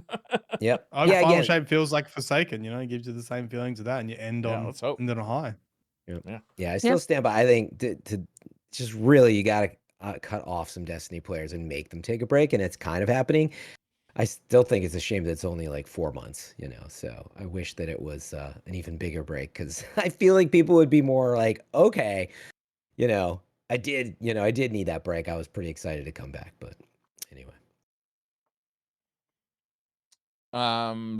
Yep. The final shape feels like Forsaken. It gives you the same feelings of that, and you end on a high. Yep. Yeah, I still stand by. I think to just really, you got to cut off some Destiny players and make them take a break, and it's kind of happening. I still think it's a shame that it's only like 4 months, so I wish that it was an even bigger break, because I feel like people would be more like, okay, I did need that break. I was pretty excited to come back, but anyway.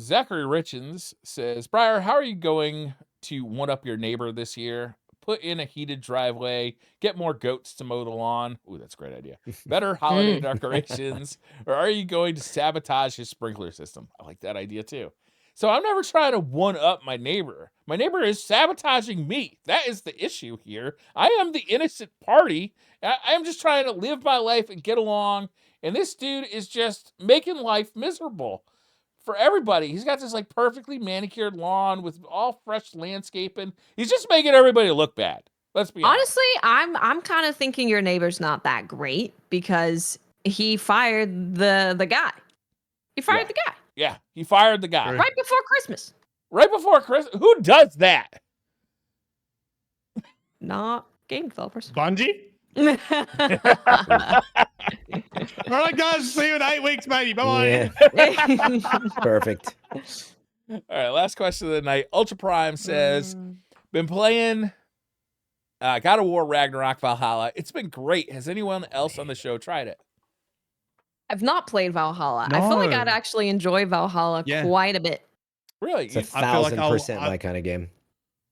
Zachary Richens says, Briar, how are you going to one up your neighbor this year? Put in a heated driveway, get more goats to mow the lawn. Ooh, that's a great idea. Better holiday decorations. Or are you going to sabotage his sprinkler system? I like that idea too. So I'm never trying to one up my neighbor. My neighbor is sabotaging me. That is the issue here. I am the innocent party. I am just trying to live my life and get along. And this dude is just making life miserable for everybody. He's got this like perfectly manicured lawn with all fresh landscaping. He's just making everybody look bad. Let's be honest. Honestly, I'm kind of thinking your neighbor's not that great, because he fired the guy. He fired the guy. Yeah, he fired the guy right before Christmas. Right before Christmas. Who does that? Not game developers. Bungie? All right, guys. See you in 8 weeks, maybe. Bye-bye. Yeah. Perfect. All right, last question of the night. Ultra Prime says, been playing God of War Ragnarok Valhalla. It's been great. Has anyone else on the show tried it? I've not played Valhalla. I feel like I'd actually enjoy Valhalla quite a bit. Really? It's 1,000% my kind of game.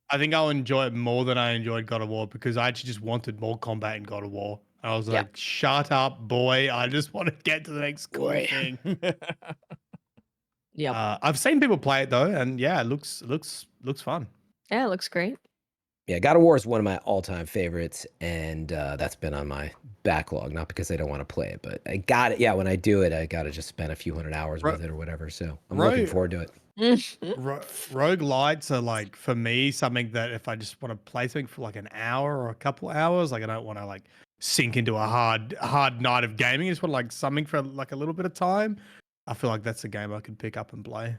I think I'll enjoy it more than I enjoyed God of War, because I actually just wanted more combat in God of War. I was like, shut up, boy. I just want to get to the next cool thing. Yeah. I've seen people play it though, and yeah, it looks fun. Yeah, it looks great. Yeah, God of War is one of my all-time favorites, and that's been on my backlog, not because I don't want to play it, but I got it. Yeah, when I do it, I got to just spend a few hundred hours with it or whatever, so I'm looking forward to it. Roguelites are like, for me, something that if I just want to play something for like an hour or a couple hours, like I don't want to like sink into a hard night of gaming. I just want like something for like a little bit of time. I feel like that's a game I could pick up and play.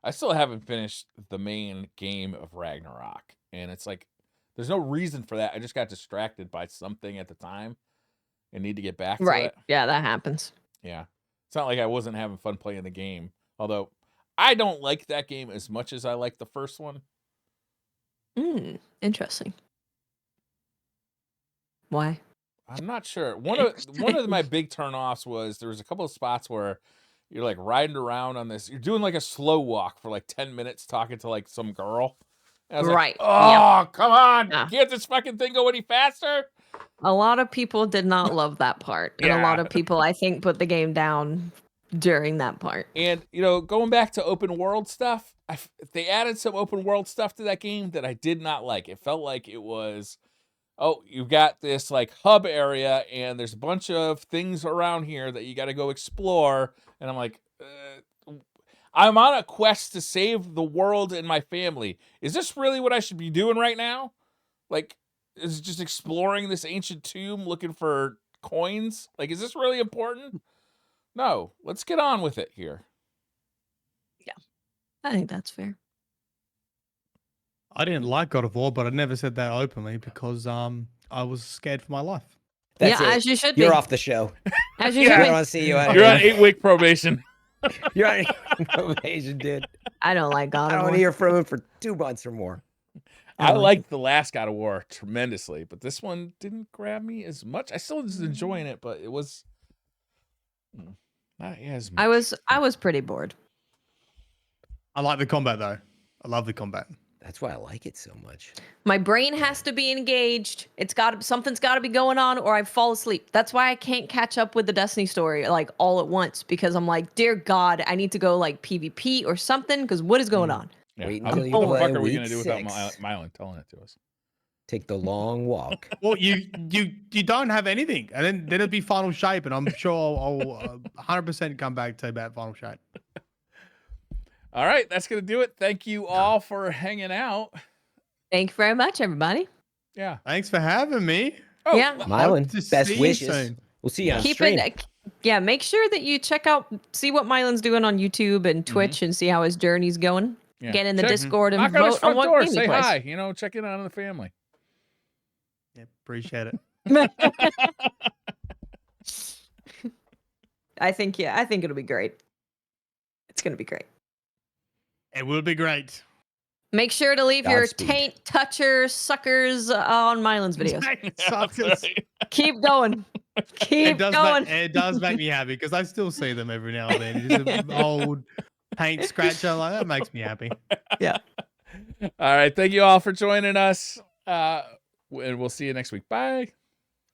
I still haven't finished the main game of Ragnarok, and it's like there's no reason for that. I just got distracted by something at the time. and need to get back to Right. it. Yeah, that happens. Yeah. It's not like I wasn't having fun playing the game. Although I don't like that game as much as I like the first one. Interesting. Why? I'm not sure. One of my big turnoffs was there was a couple of spots where you're like riding around on this. You're doing like a slow walk for like 10 minutes talking to like some girl. And I was Right. like, oh, come on. Yeah. Can't this fucking thing go any faster? A lot of people did not love that part. And a lot of people, I think, put the game down during that part. And, going back to open world stuff, they added some open world stuff to that game that I did not like. It felt like it was, you've got this like hub area and there's a bunch of things around here that you got to go explore. And I'm like, I'm on a quest to save the world and my family. Is this really what I should be doing right now? Like, is it just exploring this ancient tomb looking for coins? Like, is this really important? No, let's get on with it here. Yeah, I think that's fair. I didn't like God of War, but I never said that openly because I was scared for my life. That's it. As you should be. You're off the show. As you I should don't be. want to see you out You're here. on 8-week probation. You're on 8-week probation, dude. I don't like God I of don't War. want to hear from him for 2 months or more. I liked the last God of War tremendously, but this one didn't grab me as much. I still was enjoying it, but it was not as much. I was pretty bored. I like the combat though. I love the combat. That's why I like it so much. My brain has to be engaged. Something's got to be going on, or I fall asleep. That's why I can't catch up with the Destiny story like all at once because I'm like, dear God, I need to go like PvP or something because what is going on? Yeah. Wait How until the you play fuck are we week gonna do without 6. Myelin telling it to us? Take the long walk. Well, you don't have anything, and then it'll be Final Shape, and I'm sure I'll 100% come back to about Final Shape. All right, that's gonna do it. Thank you all for hanging out. Thank you very much, everybody. Yeah. Thanks for having me. Oh, Yeah. Myelin, to best see you wishes. soon. We'll see you on Keep stream. it. Yeah, make sure that you see what Mylin's doing on YouTube and Twitch and see how his journey's going. Yeah. Get in the Check- Discord and Knock on his vote front on what door. game he Say plays. hi. Check in on the family. Yeah, appreciate it. I think it'll be great. It's gonna be great. It will be great. Make sure to leave your Godspeed. taint toucher suckers on Mylin's videos. Suckers. Keep going. Keep going. It does make me happy because I still see them every now and then. Just an old paint scratcher, like that makes me happy. Yeah. All right. Thank you all for joining us. And we'll see you next week. Bye.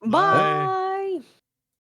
Bye.